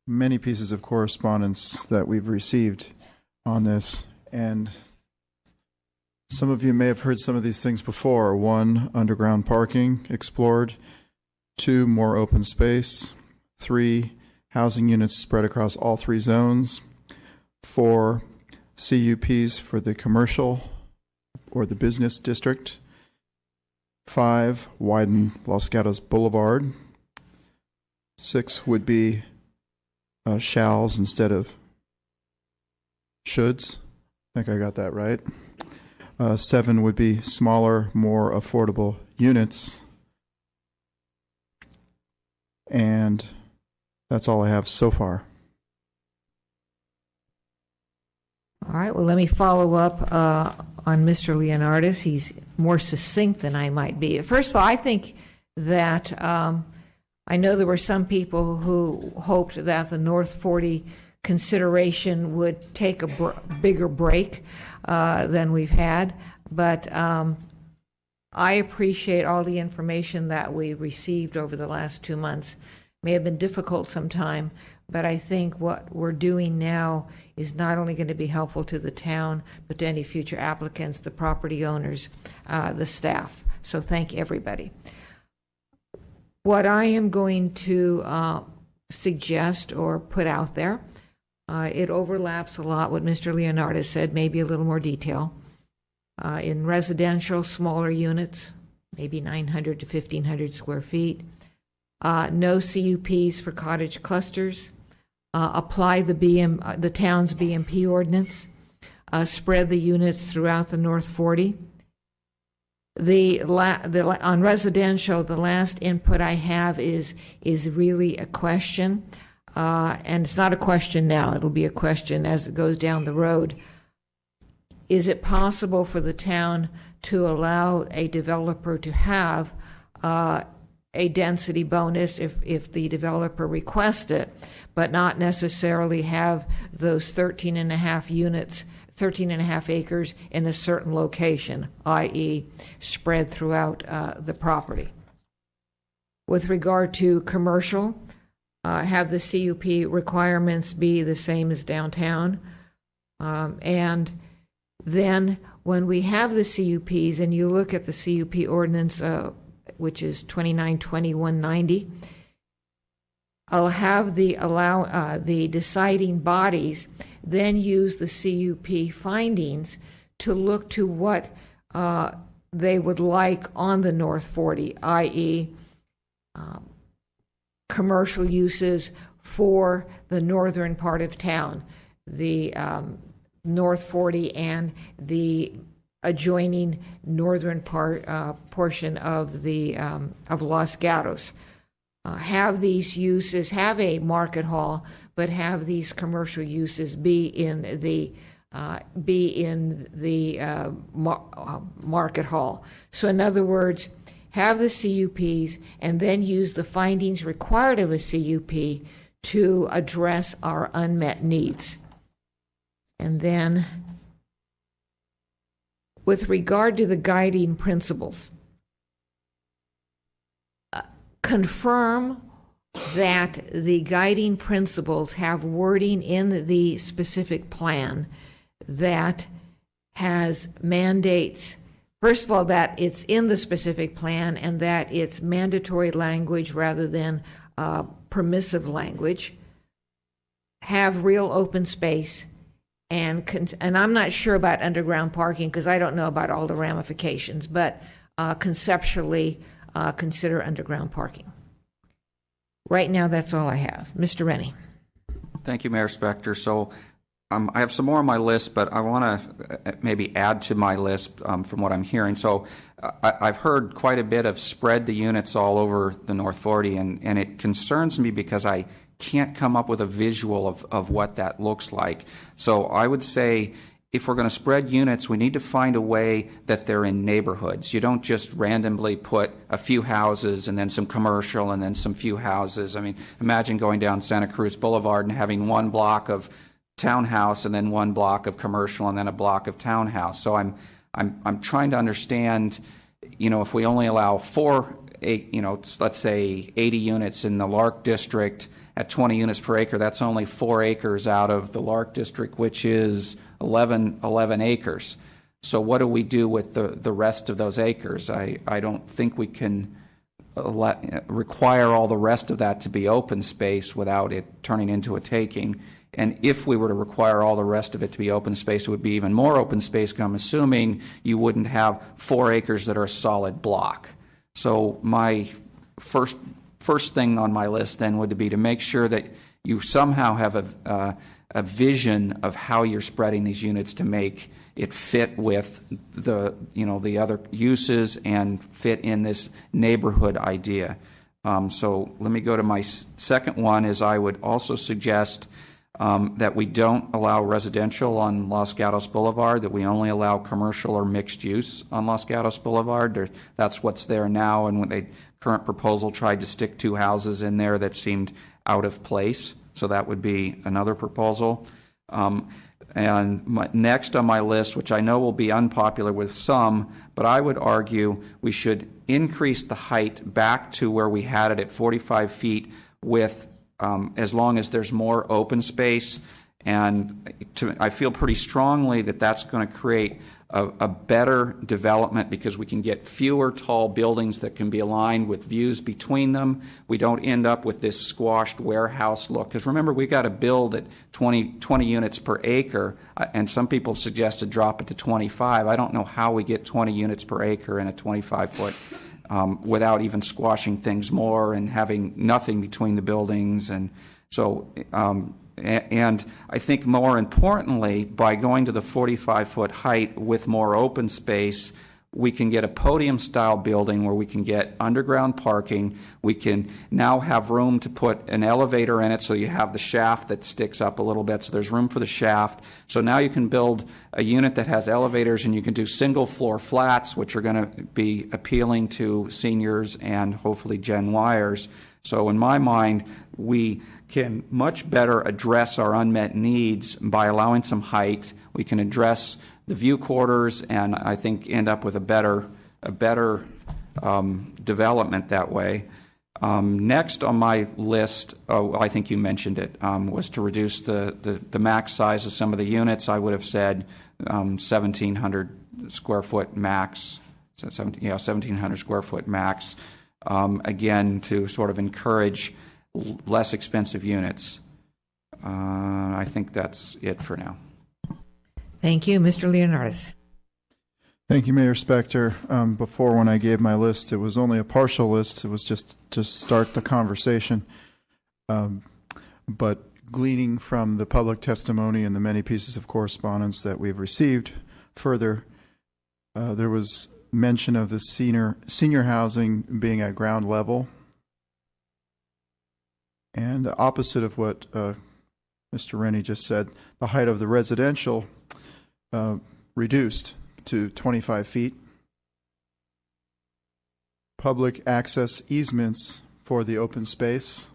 many pieces of correspondence that we've received on this. And some of you may have heard some of these things before. 1, underground parking explored. 2, more open space. 3, housing units spread across all 3 zones. 4, CUPs for the commercial or the business district. 5, widen Los Gatos Boulevard. 6 would be shalls instead of shoulds. I think I got that right. 7 would be smaller, more affordable units. And that's all I have so far. All right, well, let me follow up on Mr. Leonardis. He's more succinct than I might be. First of all, I think that I know there were some people who hoped that the North 40 consideration would take a bigger break than we've had, but I appreciate all the information that we received over the last 2 months. May have been difficult sometime, but I think what we're doing now is not only going to be helpful to the town, but to any future applicants, the property owners, the staff. So thank everybody. What I am going to suggest or put out there, it overlaps a lot what Mr. Leonardis said, maybe a little more detail. In residential, smaller units, maybe 900 to 1,500 square feet. No CUPs for cottage clusters. Apply the town's BMP ordinance. Spread the units throughout the North 40. On residential, the last input I have is really a question, and it's not a question now. It'll be a question as it goes down the road. Is it possible for the town to allow a developer to have a density bonus if the developer requests it, but not necessarily have those 13 and a half acres in a certain location, i.e. spread throughout the property? With regard to commercial, have the CUP requirements be the same as downtown. And then when we have the CUPs, and you look at the CUP ordinance, which is 292190, I'll have the deciding bodies then use the CUP findings to look to what they would like on the North 40, i.e. Commercial uses for the northern part of town, the North 40 and the adjoining northern portion of Los Gatos. Have these uses have a market hall, but have these commercial uses be in the market hall. So in other words, have the CUPs and then use the findings required of a CUP to address our unmet needs. And then with regard to the guiding principles, confirm that the guiding principles have wording in the specific plan that has mandates First of all, that it's in the specific plan and that it's mandatory language rather than permissive language. Have real open space, and I'm not sure about underground parking because I don't know about all the ramifications, but conceptually consider underground parking. Right now, that's all I have. Mr. Rennie. Thank you, Mayor Spector. So I have some more on my list, but I want to maybe add to my list from what I'm hearing. So I've heard quite a bit of spread the units all over the North 40, and it concerns me because I can't come up with a visual of what that looks like. So I would say if we're going to spread units, we need to find a way that they're in neighborhoods. You don't just randomly put a few houses and then some commercial and then some few houses. I mean, imagine going down Santa Cruz Boulevard and having one block of townhouse and then one block of commercial and then a block of townhouse. So I'm trying to understand, if we only allow let's say 80 units in the Lark District at 20 units per acre, that's only 4 acres out of the Lark District, which is 11 acres. So what do we do with the rest of those acres? I don't think we can require all the rest of that to be open space without it turning into a taking. And if we were to require all the rest of it to be open space, it would be even more open space, because I'm assuming you wouldn't have 4 acres that are a solid block. So my first thing on my list then would be to make sure that you somehow have a vision of how you're spreading these units to make it fit with the other uses and fit in this neighborhood idea. So let me go to my second one. Is I would also suggest that we don't allow residential on Los Gatos Boulevard, that we only allow commercial or mixed use on Los Gatos Boulevard. That's what's there now, and when the current proposal tried to stick 2 houses in there that seemed out of place. So that would be another proposal. And next on my list, which I know will be unpopular with some, but I would argue we should increase the height back to where we had it at 45 feet with as long as there's more open space. And I feel pretty strongly that that's going to create a better development, because we can get fewer tall buildings that can be aligned with views between them. We don't end up with this squashed warehouse look. Because remember, we got to build at 20 units per acre, and some people suggest to drop it to 25. I don't know how we get 20 units per acre in a 25-foot without even squashing things more and having nothing between the buildings. And so and I think more importantly, by going to the 45-foot height with more open space, we can get a podium-style building where we can get underground parking. We can now have room to put an elevator in it, so you have the shaft that sticks up a little bit, so there's room for the shaft. So now you can build a unit that has elevators, and you can do single-floor flats, which are going to be appealing to seniors and hopefully Gen Yers. So in my mind, we can much better address our unmet needs by allowing some height. We can address the view quarters, and I think end up with a better development that way. Next on my list, I think you mentioned it, was to reduce the max size of some of the units. I would have said 1,700 square foot max. So 1,700 square foot max. Again, to sort of encourage less expensive units. I think that's it for now. Thank you. Mr. Leonardis. Thank you, Mayor Spector. Before, when I gave my list, it was only a partial list. It was just to start the conversation. But gleaning from the public testimony and the many pieces of correspondence that we've received, further, there was mention of the senior housing being at ground level. And the opposite of what Mr. Rennie just said, the height of the residential reduced to 25 feet. Public access easements for the open space.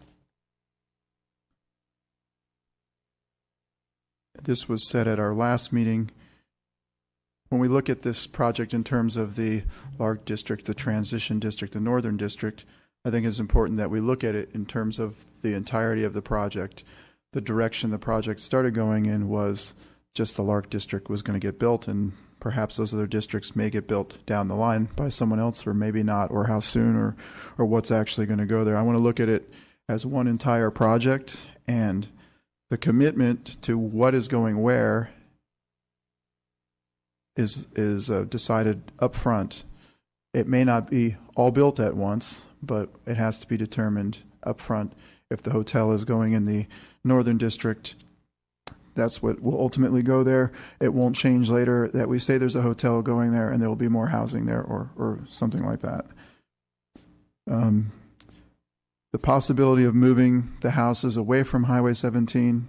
This was said at our last meeting. When we look at this project in terms of the Lark District, the Transition District, the Northern District, I think it's important that we look at it in terms of the entirety of the project. The direction the project started going in was just the Lark District was going to get built, and perhaps those other districts may get built down the line by someone else, or maybe not, or how soon, or what's actually going to go there. I want to look at it as one entire project, and the commitment to what is going where is decided up front. It may not be all built at once, but it has to be determined up front. If the hotel is going in the northern district, that's what will ultimately go there. It won't change later that we say there's a hotel going there and there will be more housing there, or something like that. The possibility of moving the houses away from Highway 17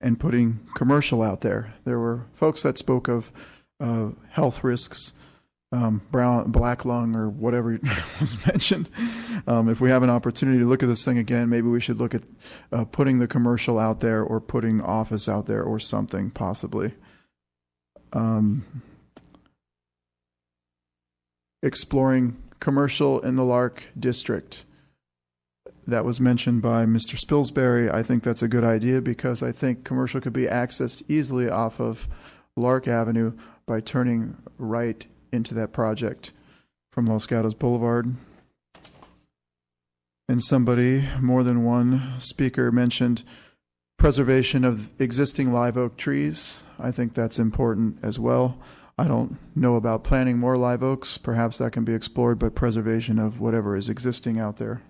and putting commercial out there. There were folks that spoke of health risks, black lung, or whatever was mentioned. If we have an opportunity to look at this thing again, maybe we should look at putting the commercial out there, or putting office out there, or something possibly. Exploring commercial in the Lark district. That was mentioned by Mr. Spilsbury. I think that's a good idea, because I think commercial could be accessed easily off of Lark Avenue by turning right into that project from Los Gatos Boulevard. And somebody, more than one speaker, mentioned preservation of existing live oak trees. I think that's important as well. I don't know about planting more live oaks. Perhaps that can be explored, but preservation of whatever is existing out there.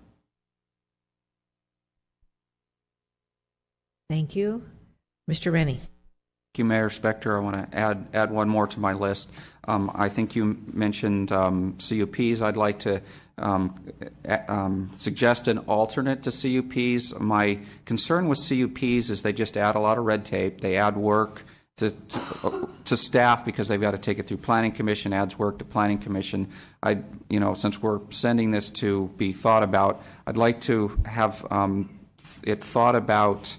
Thank you. Mr. Rennie. Thank you, Mayor Spector. I want to add one more to my list. I think you mentioned CUPs. I'd like to suggest an alternate to CUPs. My concern with CUPs is they just add a lot of red tape. They add work to staff, because they've got to take it through Planning Commission, adds work to Planning Commission. Since we're sending this to be thought about, I'd like to have it thought about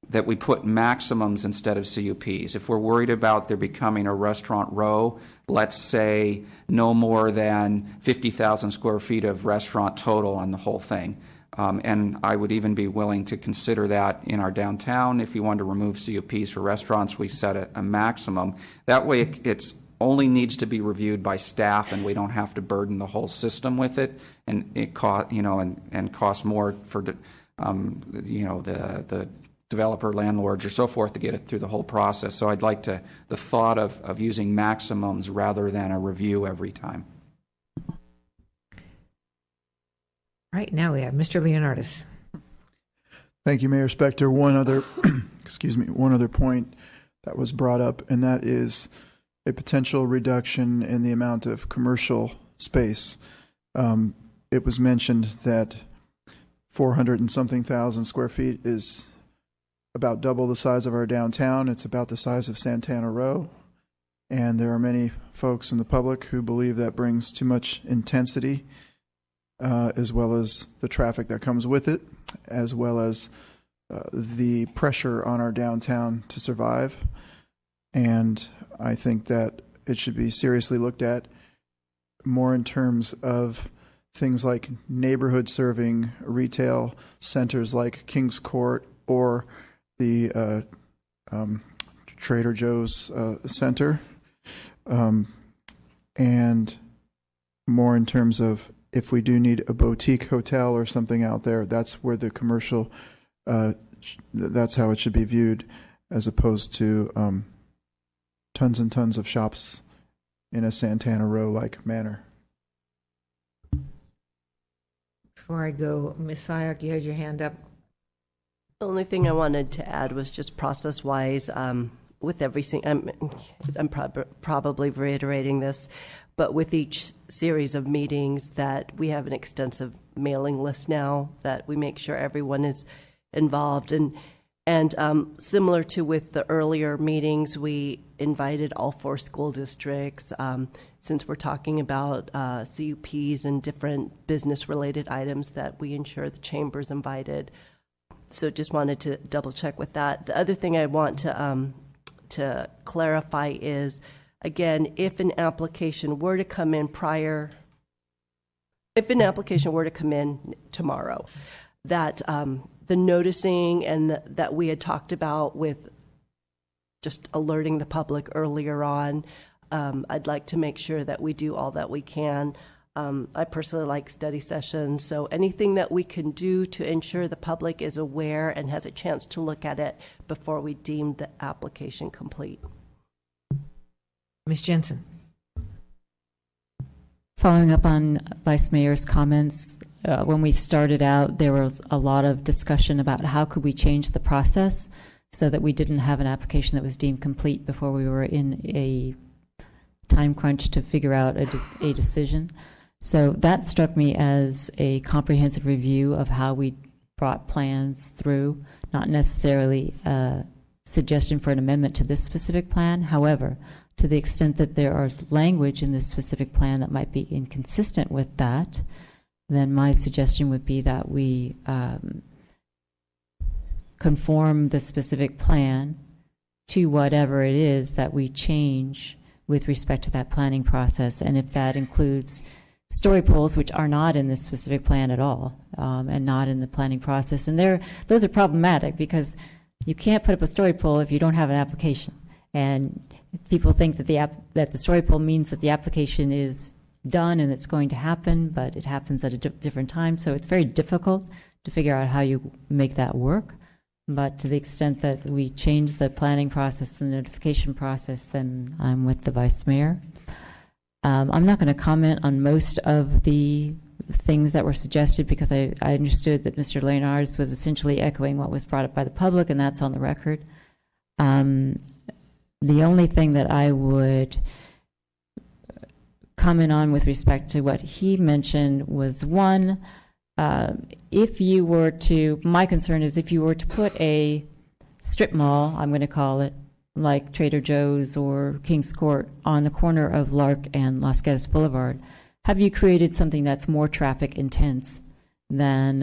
that we put maximums instead of CUPs. If we're worried about there becoming a restaurant row, let's say no more than 50,000 square feet of restaurant total on the whole thing. And I would even be willing to consider that in our downtown. If you want to remove CUPs for restaurants, we set a maximum. That way it's only needs to be reviewed by staff, and we don't have to burden the whole system with it, and it costs more for the developer, landlords, or so forth to get it through the whole process. So I'd like the thought of using maximums rather than a review every time. Right, now we have Mr. Leonardis. Thank you, Mayor Spector. One other point that was brought up, and that is a potential reduction in the amount of commercial space. It was mentioned that 400 and something thousand square feet is about double the size of our downtown. It's about the size of Santana Row. And there are many folks in the public who believe that brings too much intensity, as well as the traffic that comes with it, as well as the pressure on our downtown to survive. And I think that it should be seriously looked at more in terms of things like neighborhood serving retail centers like King's Court, or the Trader Joe's Center, and more in terms of if we do need a boutique hotel or something out there, that's where the commercial, that's how it should be viewed, as opposed to tons and tons of shops in a Santana Row-like manner. Before I go, Ms. Sayak, you had your hand up. The only thing I wanted to add was just process-wise, with everything, I'm probably reiterating this, but with each series of meetings, that we have an extensive mailing list now, that we make sure everyone is involved. And similar to with the earlier meetings, we invited all 4 school districts, since we're talking about CUPs and different business-related items, that we ensure the chamber's invited. So just wanted to double check with that. The other thing I want to clarify is, again, if an application were to come in tomorrow, that the noticing and that we had talked about with just alerting the public earlier on, I'd like to make sure that we do all that we can. I personally like study sessions, so anything that we can do to ensure the public is aware and has a chance to look at it before we deem the application complete. Ms. Jensen. Following up on Vice Mayor's comments, when we started out, there was a lot of discussion about how could we change the process so that we didn't have an application that was deemed complete before we were in a time crunch to figure out a decision. So that struck me as a comprehensive review of how we brought plans through, not necessarily a suggestion for an amendment to this specific plan. However, to the extent that there is language in this specific plan that might be inconsistent with that, then my suggestion would be that we conform the specific plan to whatever it is that we change with respect to that planning process. And if that includes story poles, which are not in this specific plan at all, and not in the planning process, and those are problematic because you can't put up a story pole if you don't have an application. And people think that the story pole means that the application is done and it's going to happen, but it happens at a different time. So it's very difficult to figure out how you make that work. But to the extent that we change the planning process, the notification process, then I'm with the Vice Mayor. I'm not going to comment on most of the things that were suggested because I understood that Mr. Leonards was essentially echoing what was brought up by the public, and that's on the record. The only thing that I would comment on with respect to what he mentioned was one, if you were to, my concern is if you were to put a strip mall, I'm going to call it, like Trader Joe's or King's Court on the corner of Lark and Las Gatos Boulevard, have you created something that's more traffic intense than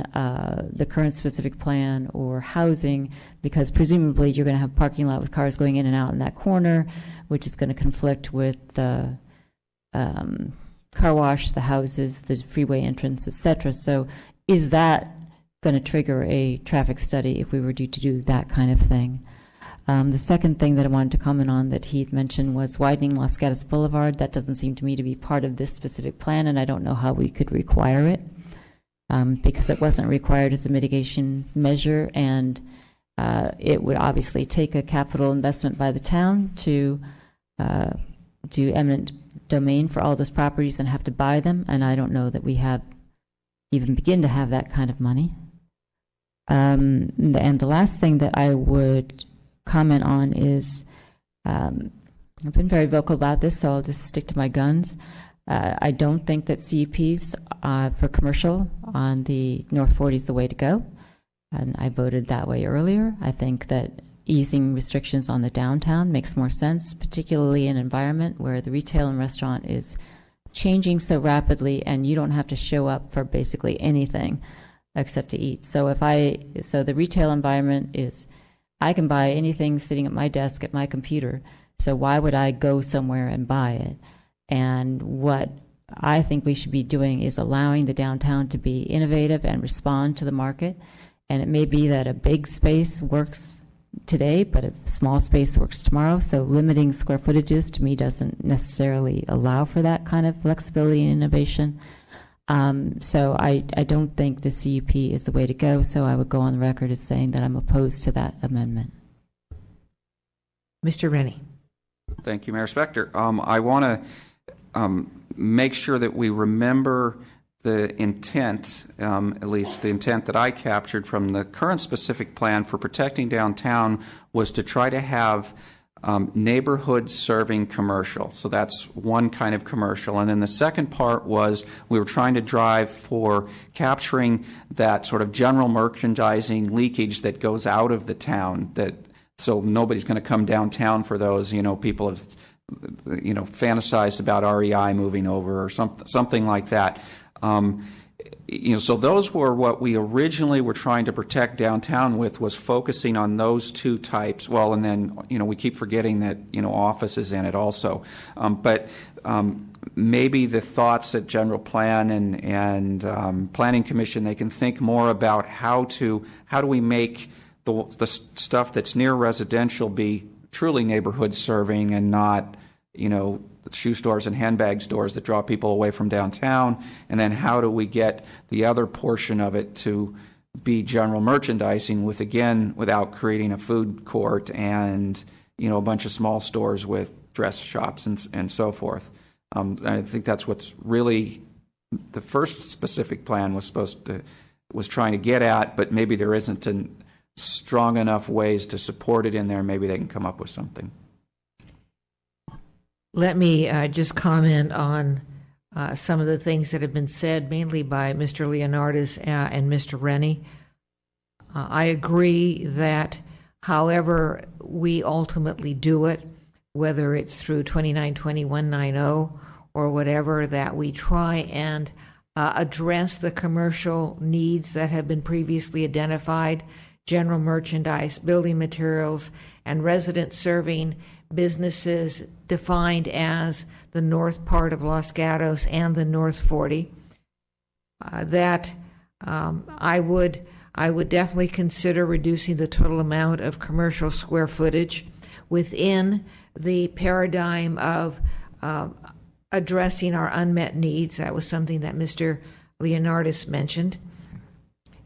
the current specific plan or housing? Because presumably you're going to have a parking lot with cars going in and out in that corner, which is going to conflict with the car wash, the houses, the freeway entrance, etc. So is that going to trigger a traffic study if we were due to do that kind of thing? The second thing that I wanted to comment on that he mentioned was widening Las Gatos Boulevard. That doesn't seem to me to be part of this specific plan, and I don't know how we could require it because it wasn't required as a mitigation measure, and it would obviously take a capital investment by the town to do eminent domain for all those properties and have to buy them, and I don't know that we have even begin to have that kind of money. And the last thing that I would comment on is I've been very vocal about this, so I'll just stick to my guns. I don't think that CUPs for commercial on the North 40 is the way to go, and I voted that way earlier. I think that easing restrictions on the downtown makes more sense, particularly in an environment where the retail and restaurant is changing so rapidly and you don't have to show up for basically anything except to eat. So the retail environment is, I can buy anything sitting at my desk at my computer, so why would I go somewhere and buy it? And what I think we should be doing is allowing the downtown to be innovative and respond to the market. And it may be that a big space works today, but a small space works tomorrow. So limiting square footages to me doesn't necessarily allow for that kind of flexibility and innovation. So I don't think the CUP is the way to go. So I would go on the record as saying that I'm opposed to that amendment. Mr. Rennie. Thank you, Mayor Spector. I want to make sure that we remember the intent, at least the intent that I captured from the current specific plan for protecting downtown, was to try to have neighborhood serving commercial. So that's one kind of commercial. And then the second part was we were trying to drive for capturing that sort of general merchandising leakage that goes out of the town, so nobody's going to come downtown for those. People have fantasized about REI moving over or something like that. So those were what we originally were trying to protect downtown with, was focusing on those two types. Well, and then, we keep forgetting that, office is in it also. But maybe the thoughts at General Plan and Planning Commission, they can think more about how do we make the stuff that's near residential be truly neighborhood serving and not, shoe stores and handbag stores that draw people away from downtown, and then how do we get the other portion of it to be general merchandising without creating a food court and a bunch of small stores with dress shops and so forth. I think that's what's really the first specific plan was trying to get at, but maybe there isn't strong enough ways to support it in there. Maybe they can come up with something. Let me just comment on some of the things that have been said, mainly by Mr. Leonardis and Mr. Rennie. I agree that however we ultimately do it, whether it's through 2920-190 or whatever, that we try and address the commercial needs that have been previously identified, general merchandise, building materials, and resident-serving businesses defined as the north part of Los Gatos and the North 40. I would definitely consider reducing the total amount of commercial square footage within the paradigm of addressing our unmet needs. That was something that Mr. Leonardis mentioned.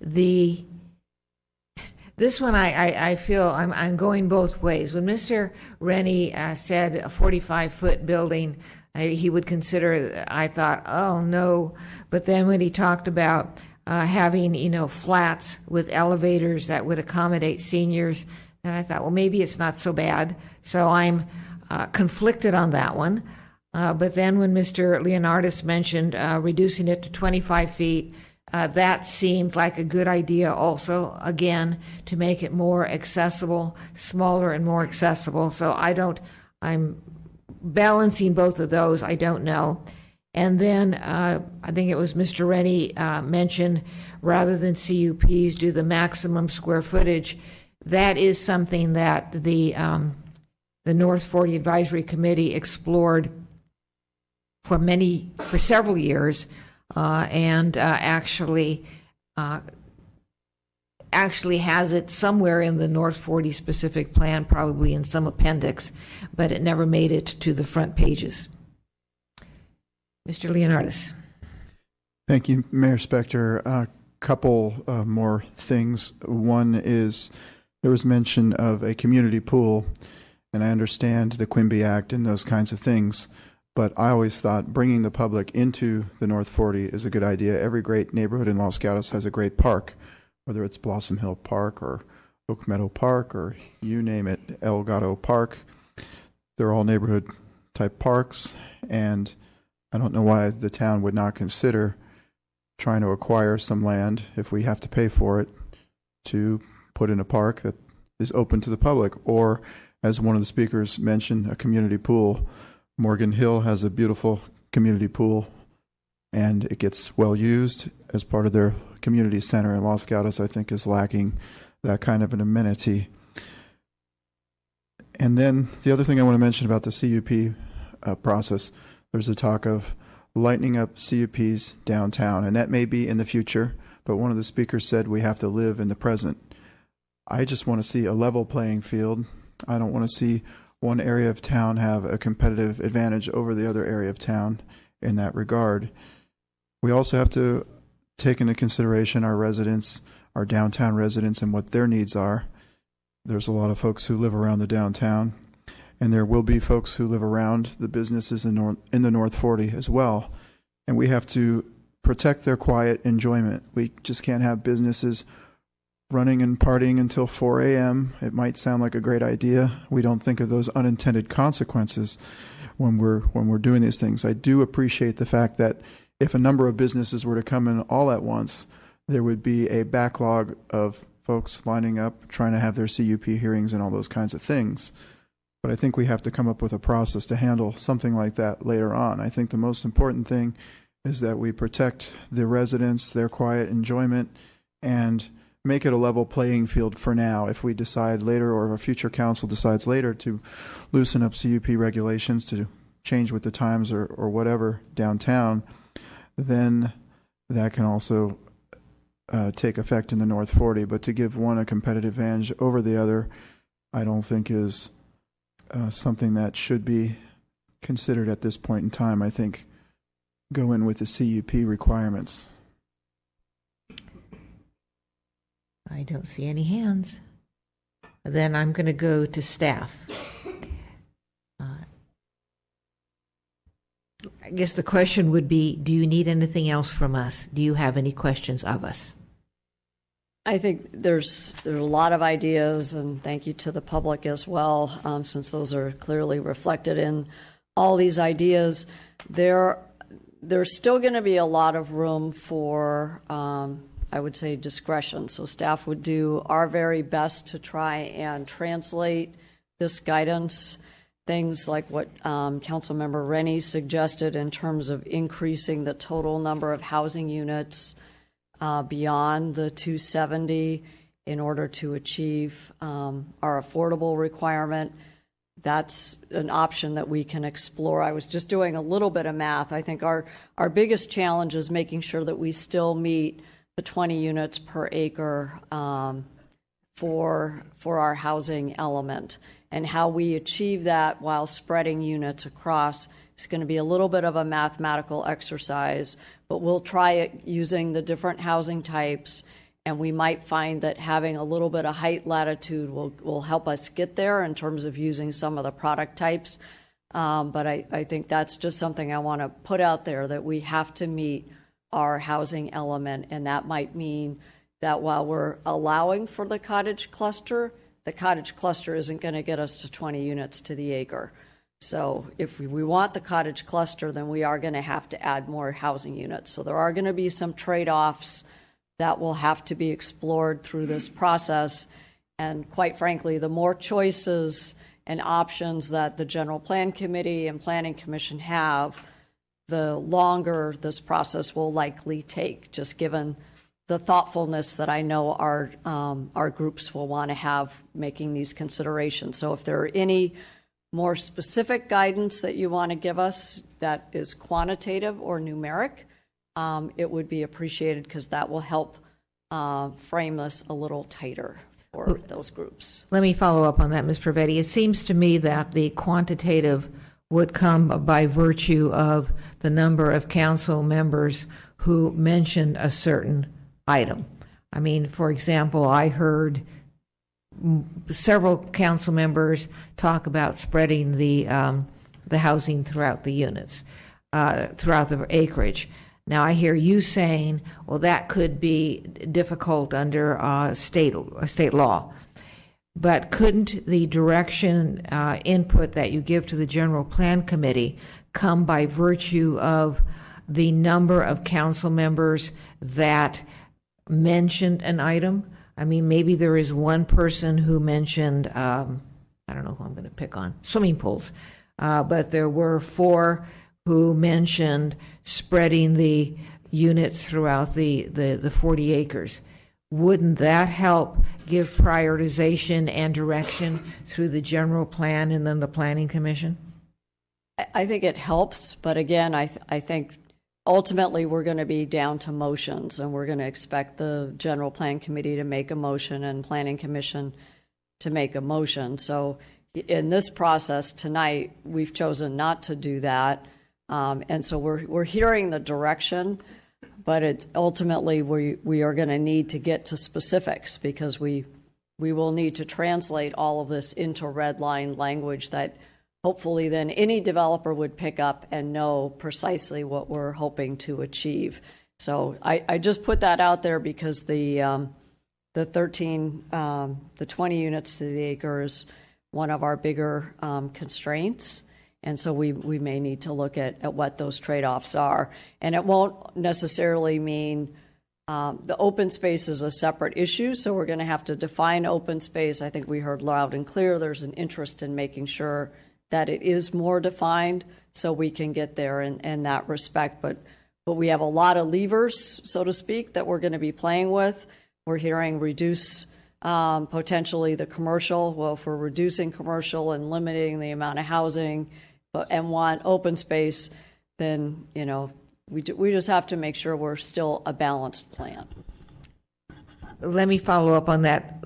This one, I feel I'm going both ways. When Mr. Rennie said a 45-foot building, he would consider, I thought, oh no. But then when he talked about having, flats with elevators that would accommodate seniors, then I thought, well, maybe it's not so bad. So I'm conflicted on that one. But then when Mr. Leonardis mentioned reducing it to 25 feet, that seemed like a good idea also, again, to make it more accessible, smaller and more accessible. So I'm balancing both of those, I don't know. And then I think it was Mr. Rennie mentioned, rather than CUPs, do the maximum square footage. That is something that the North 40 Advisory Committee explored for several years, and actually has it somewhere in the North 40 specific plan, probably in some appendix, but it never made it to the front pages. Mr. Leonardis. Thank you, Mayor Spector. A couple more things. One is there was mention of a community pool, and I understand the Quimby Act and those kinds of things, but I always thought bringing the public into the North 40 is a good idea. Every great neighborhood in Los Gatos has a great park, whether it's Blossom Hill Park or Oak Meadow Park or you name it, El Gato Park. They're all neighborhood type parks, and I don't know why the town would not consider trying to acquire some land, if we have to pay for it, to put in a park that is open to the public, or, as one of the speakers mentioned, a community pool. Morgan Hill has a beautiful community pool, and it gets well used as part of their community center, and Los Gatos, I think, is lacking that kind of an amenity. And then the other thing I want to mention about the CUP process, there's a talk of lightening up CUPs downtown, and that may be in the future, but one of the speakers said we have to live in the present. I just want to see a level playing field. I don't want to see one area of town have a competitive advantage over the other area of town in that regard. We also have to take into consideration our residents, our downtown residents, and what their needs are. There's a lot of folks who live around the downtown, and there will be folks who live around the businesses in the North 40 as well. And we have to protect their quiet enjoyment. We just can't have businesses running and partying until 4 a.m. It might sound like a great idea. We don't think of those unintended consequences when we're doing these things. I do appreciate the fact that if a number of businesses were to come in all at once, there would be a backlog of folks lining up, trying to have their CUP hearings and all those kinds of things. But I think we have to come up with a process to handle something like that later on. I think the most important thing is that we protect the residents, their quiet enjoyment, and make it a level playing field for now. If we decide later, or if a future council decides later, to loosen up CUP regulations, to change with the times or whatever downtown, then that can also take effect in the North 40. But to give one a competitive advantage over the other, I don't think is something that should be considered at this point in time. I think go in with the CUP requirements. I don't see any hands. Then I'm going to go to staff. I guess the question would be, do you need anything else from us? Do you have any questions of us? I think there's a lot of ideas, and thank you to the public as well, since those are clearly reflected in all these ideas. There's still going to be a lot of room for, I would say, discretion. So staff would do our very best to try and translate this guidance. Things like what Councilmember Rennie suggested in terms of increasing the total number of housing units beyond the 270 in order to achieve our affordable requirement. That's an option that we can explore. I was just doing a little bit of math. I think our biggest challenge is making sure that we still meet the 20 units per acre for our housing element. And how we achieve that while spreading units across is going to be a little bit of a mathematical exercise, but we'll try it using the different housing types, and we might find that having a little bit of height latitude will help us get there in terms of using some of the product types. But I think that's just something I want to put out there, that we have to meet our housing element, and that might mean that while we're allowing for the cottage cluster isn't going to get us to 20 units to the acre. So if we want the cottage cluster, then we are going to have to add more housing units. So there are going to be some trade-offs that will have to be explored through this process. And quite frankly, the more choices and options that the General Plan Committee and Planning Commission have, the longer this process will likely take, just given the thoughtfulness that I know our groups will want to have making these considerations. So if there are any more specific guidance that you want to give us that is quantitative or numeric, it would be appreciated, because that will help frame this a little tighter for those groups. Let me follow up on that, Ms. Pravetti. It seems to me that the quantitative would come by virtue of the number of council members who mentioned a certain item. I mean, for example, I heard several council members talk about spreading the housing throughout the units, throughout the acreage. Now, I hear you saying, well, that could be difficult under state law. But couldn't the direction input that you give to the General Plan Committee come by virtue of the number of council members that mentioned an item? I mean, maybe there is one person who mentioned, I don't know who I'm going to pick on, swimming pools, but there were 4 who mentioned spreading the units throughout the 40 acres. Wouldn't that help give prioritization and direction through the general plan and then the Planning Commission? I think it helps, but again, I think ultimately we're going to be down to motions, and we're going to expect the General Plan Committee to make a motion and Planning Commission to make a motion. So in this process tonight, we've chosen not to do that. And so we're hearing the direction, but it's ultimately we are going to need to get to specifics, because we will need to translate all of this into red line language that hopefully then any developer would pick up and know precisely what we're hoping to achieve. So I just put that out there because the 20 units to the acre is one of our bigger constraints. And so we may need to look at what those trade-offs are. And it won't necessarily mean the open space is a separate issue, so we're going to have to define open space. I think we heard loud and clear there's an interest in making sure that it is more defined so we can get there in that respect. But we have a lot of levers, so to speak, that we're going to be playing with. We're hearing reduce potentially the commercial. Well, if we're reducing commercial and limiting the amount of housing and want open space, then, you know, we just have to make sure we're still a balanced plan. Let me follow up on that.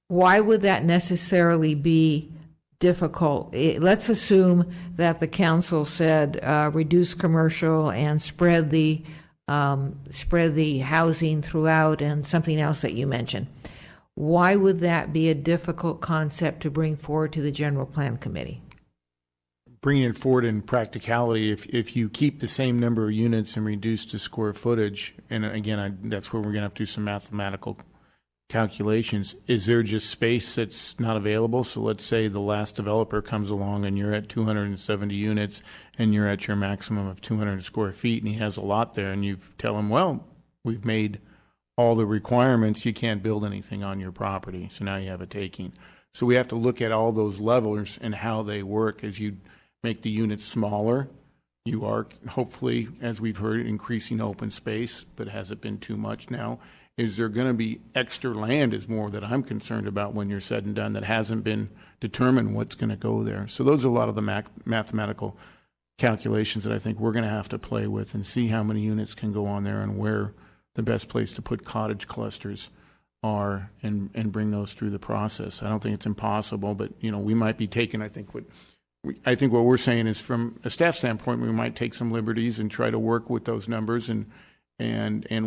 Why would that necessarily be difficult? Let's assume that the council said reduce commercial and spread the housing throughout, and something else that you mentioned. Why would that be a difficult concept to bring forward to the General Plan Committee? Bringing it forward in practicality, if you keep the same number of units and reduce the square footage, and again, that's where we're going to have to do some mathematical calculations, is there just space that's not available? So let's say the last developer comes along and you're at 270 units and you're at your maximum of 200 square feet and he has a lot there, and you tell him, well, we've made all the requirements, you can't build anything on your property, so now you have a taking. So we have to look at all those levels and how they work. As you make the units smaller, you are hopefully, as we've heard, increasing open space, but has it been too much now? Is there going to be extra land is more that I'm concerned about when you're said and done, that hasn't been determined what's going to go there. So those are a lot of the mathematical calculations that I think we're going to have to play with and see how many units can go on there and where the best place to put cottage clusters are, and bring those through the process. I don't think it's impossible, but we might be taking, I think what we're saying is, from a staff standpoint, we might take some liberties and try to work with those numbers and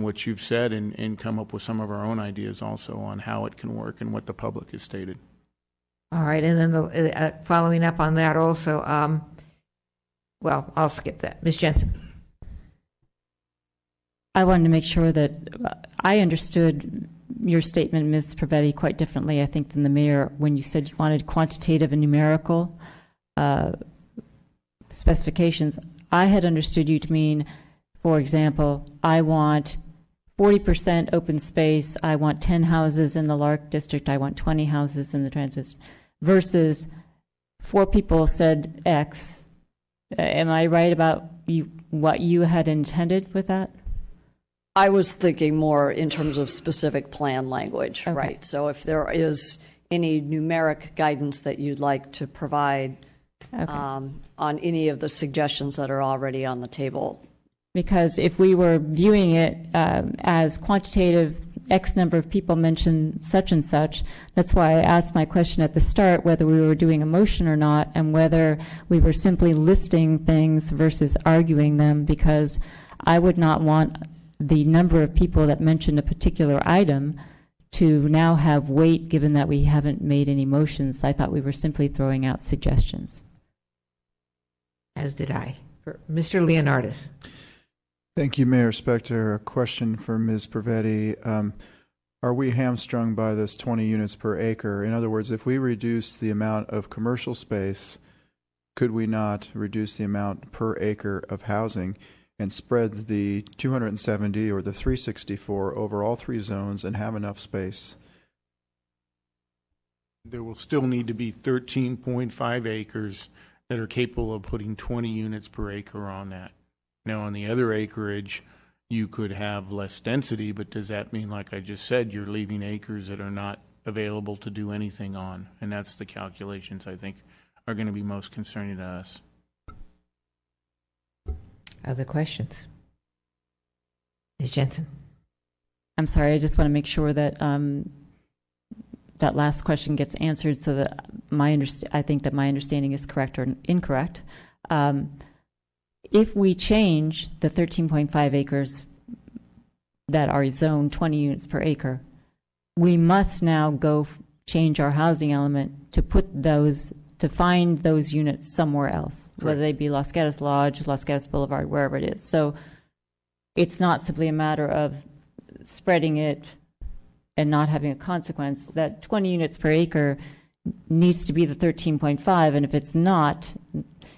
what you've said, and come up with some of our own ideas also on how it can work and what the public has stated. All right, and then following up on that also, well, I'll skip that. Ms. Jensen. I wanted to make sure that I understood your statement, Ms. Pravetti, quite differently, I think, than the mayor, when you said you wanted quantitative and numerical specifications. I had understood you to mean, for example, I want 40% open space, I want 10 houses in the Lark District, I want 20 houses in the Transit, versus 4 people said X. Am I right about what you had intended with that? I was thinking more in terms of specific plan language, Okay. right? So if there is any numeric guidance that you'd like to provide on any of the suggestions that are already on the table. Because if we were viewing it as quantitative, X number of people mentioned such and such, that's why I asked my question at the start, whether we were doing a motion or not, and whether we were simply listing things versus arguing them, because I would not want the number of people that mentioned a particular item to now have weight, given that we haven't made any motions. I thought we were simply throwing out suggestions. As did I. For Mr. Leonardis. Thank you, Mayor Spector. A question for Ms. Pravetti. Are we hamstrung by this 20 units per acre? In other words, if we reduce the amount of commercial space, could we not reduce the amount per acre of housing and spread the 270 or the 364 over all 3 zones and have enough space? There will still need to be 13.5 acres that are capable of putting 20 units per acre on that. Now, on the other acreage, you could have less density, but does that mean, like I just said, you're leaving acres that are not available to do anything on? And that's the calculations I think are going to be most concerning to us. Other questions? Ms. Jensen. I'm sorry, I just want to make sure that that last question gets answered, so that I think that my understanding is correct or incorrect. If we change the 13.5 acres that are zoned 20 units per acre, we must now go change our housing element to put those, to find those units somewhere else, whether they be Los Gatos Lodge, Los Gatos Boulevard, wherever it is. So it's not simply a matter of spreading it and not having a consequence. That 20 units per acre needs to be the 13.5, and if it's not,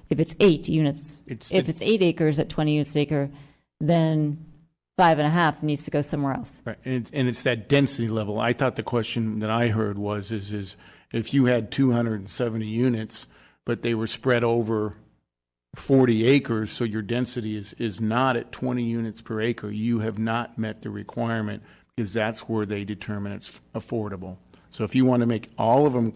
if it's 8 units, if it's 8 acres at 20 units an acre, then 5.5 needs to go somewhere else. Right, and it's that density level. I thought the question that I heard was, is if you had 270 units, but they were spread over 40 acres, so your density is not at 20 units per acre, you have not met the requirement, because that's where they determine it's affordable. So if you want to make all of them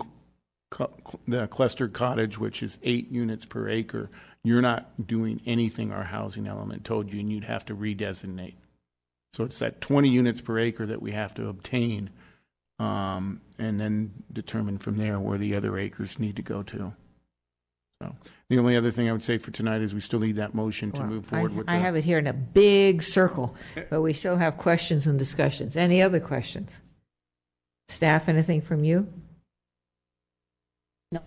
the clustered cottage, which is 8 units per acre, you're not doing anything our housing element told you, and you'd have to redesignate. So it's that 20 units per acre that we have to obtain and then determine from there where the other acres need to go to. So the only other thing I would say for tonight is we still need that motion to move forward with I have it here in a big circle, but we still have questions and discussions. Any other questions? Staff, anything from you? No.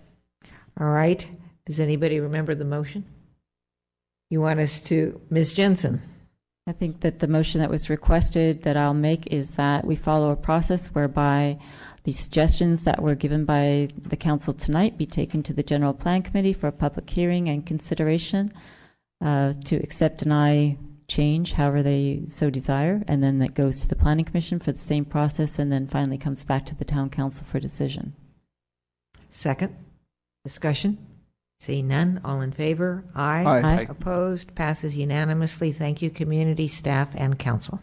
All right. Does anybody remember the motion? You want us to, Ms. Jensen? I think that the motion that was requested that I'll make is that we follow a process whereby the suggestions that were given by the council tonight be taken to the General Plan Committee for a public hearing and consideration to accept, deny, change, however they so desire, and then that goes to the Planning Commission for the same process, and then finally comes back to the Town Council for decision. Second. Discussion? Seeing none, all in favor? Aye. Aye. Opposed? Passes unanimously. Thank you, community, staff, and council.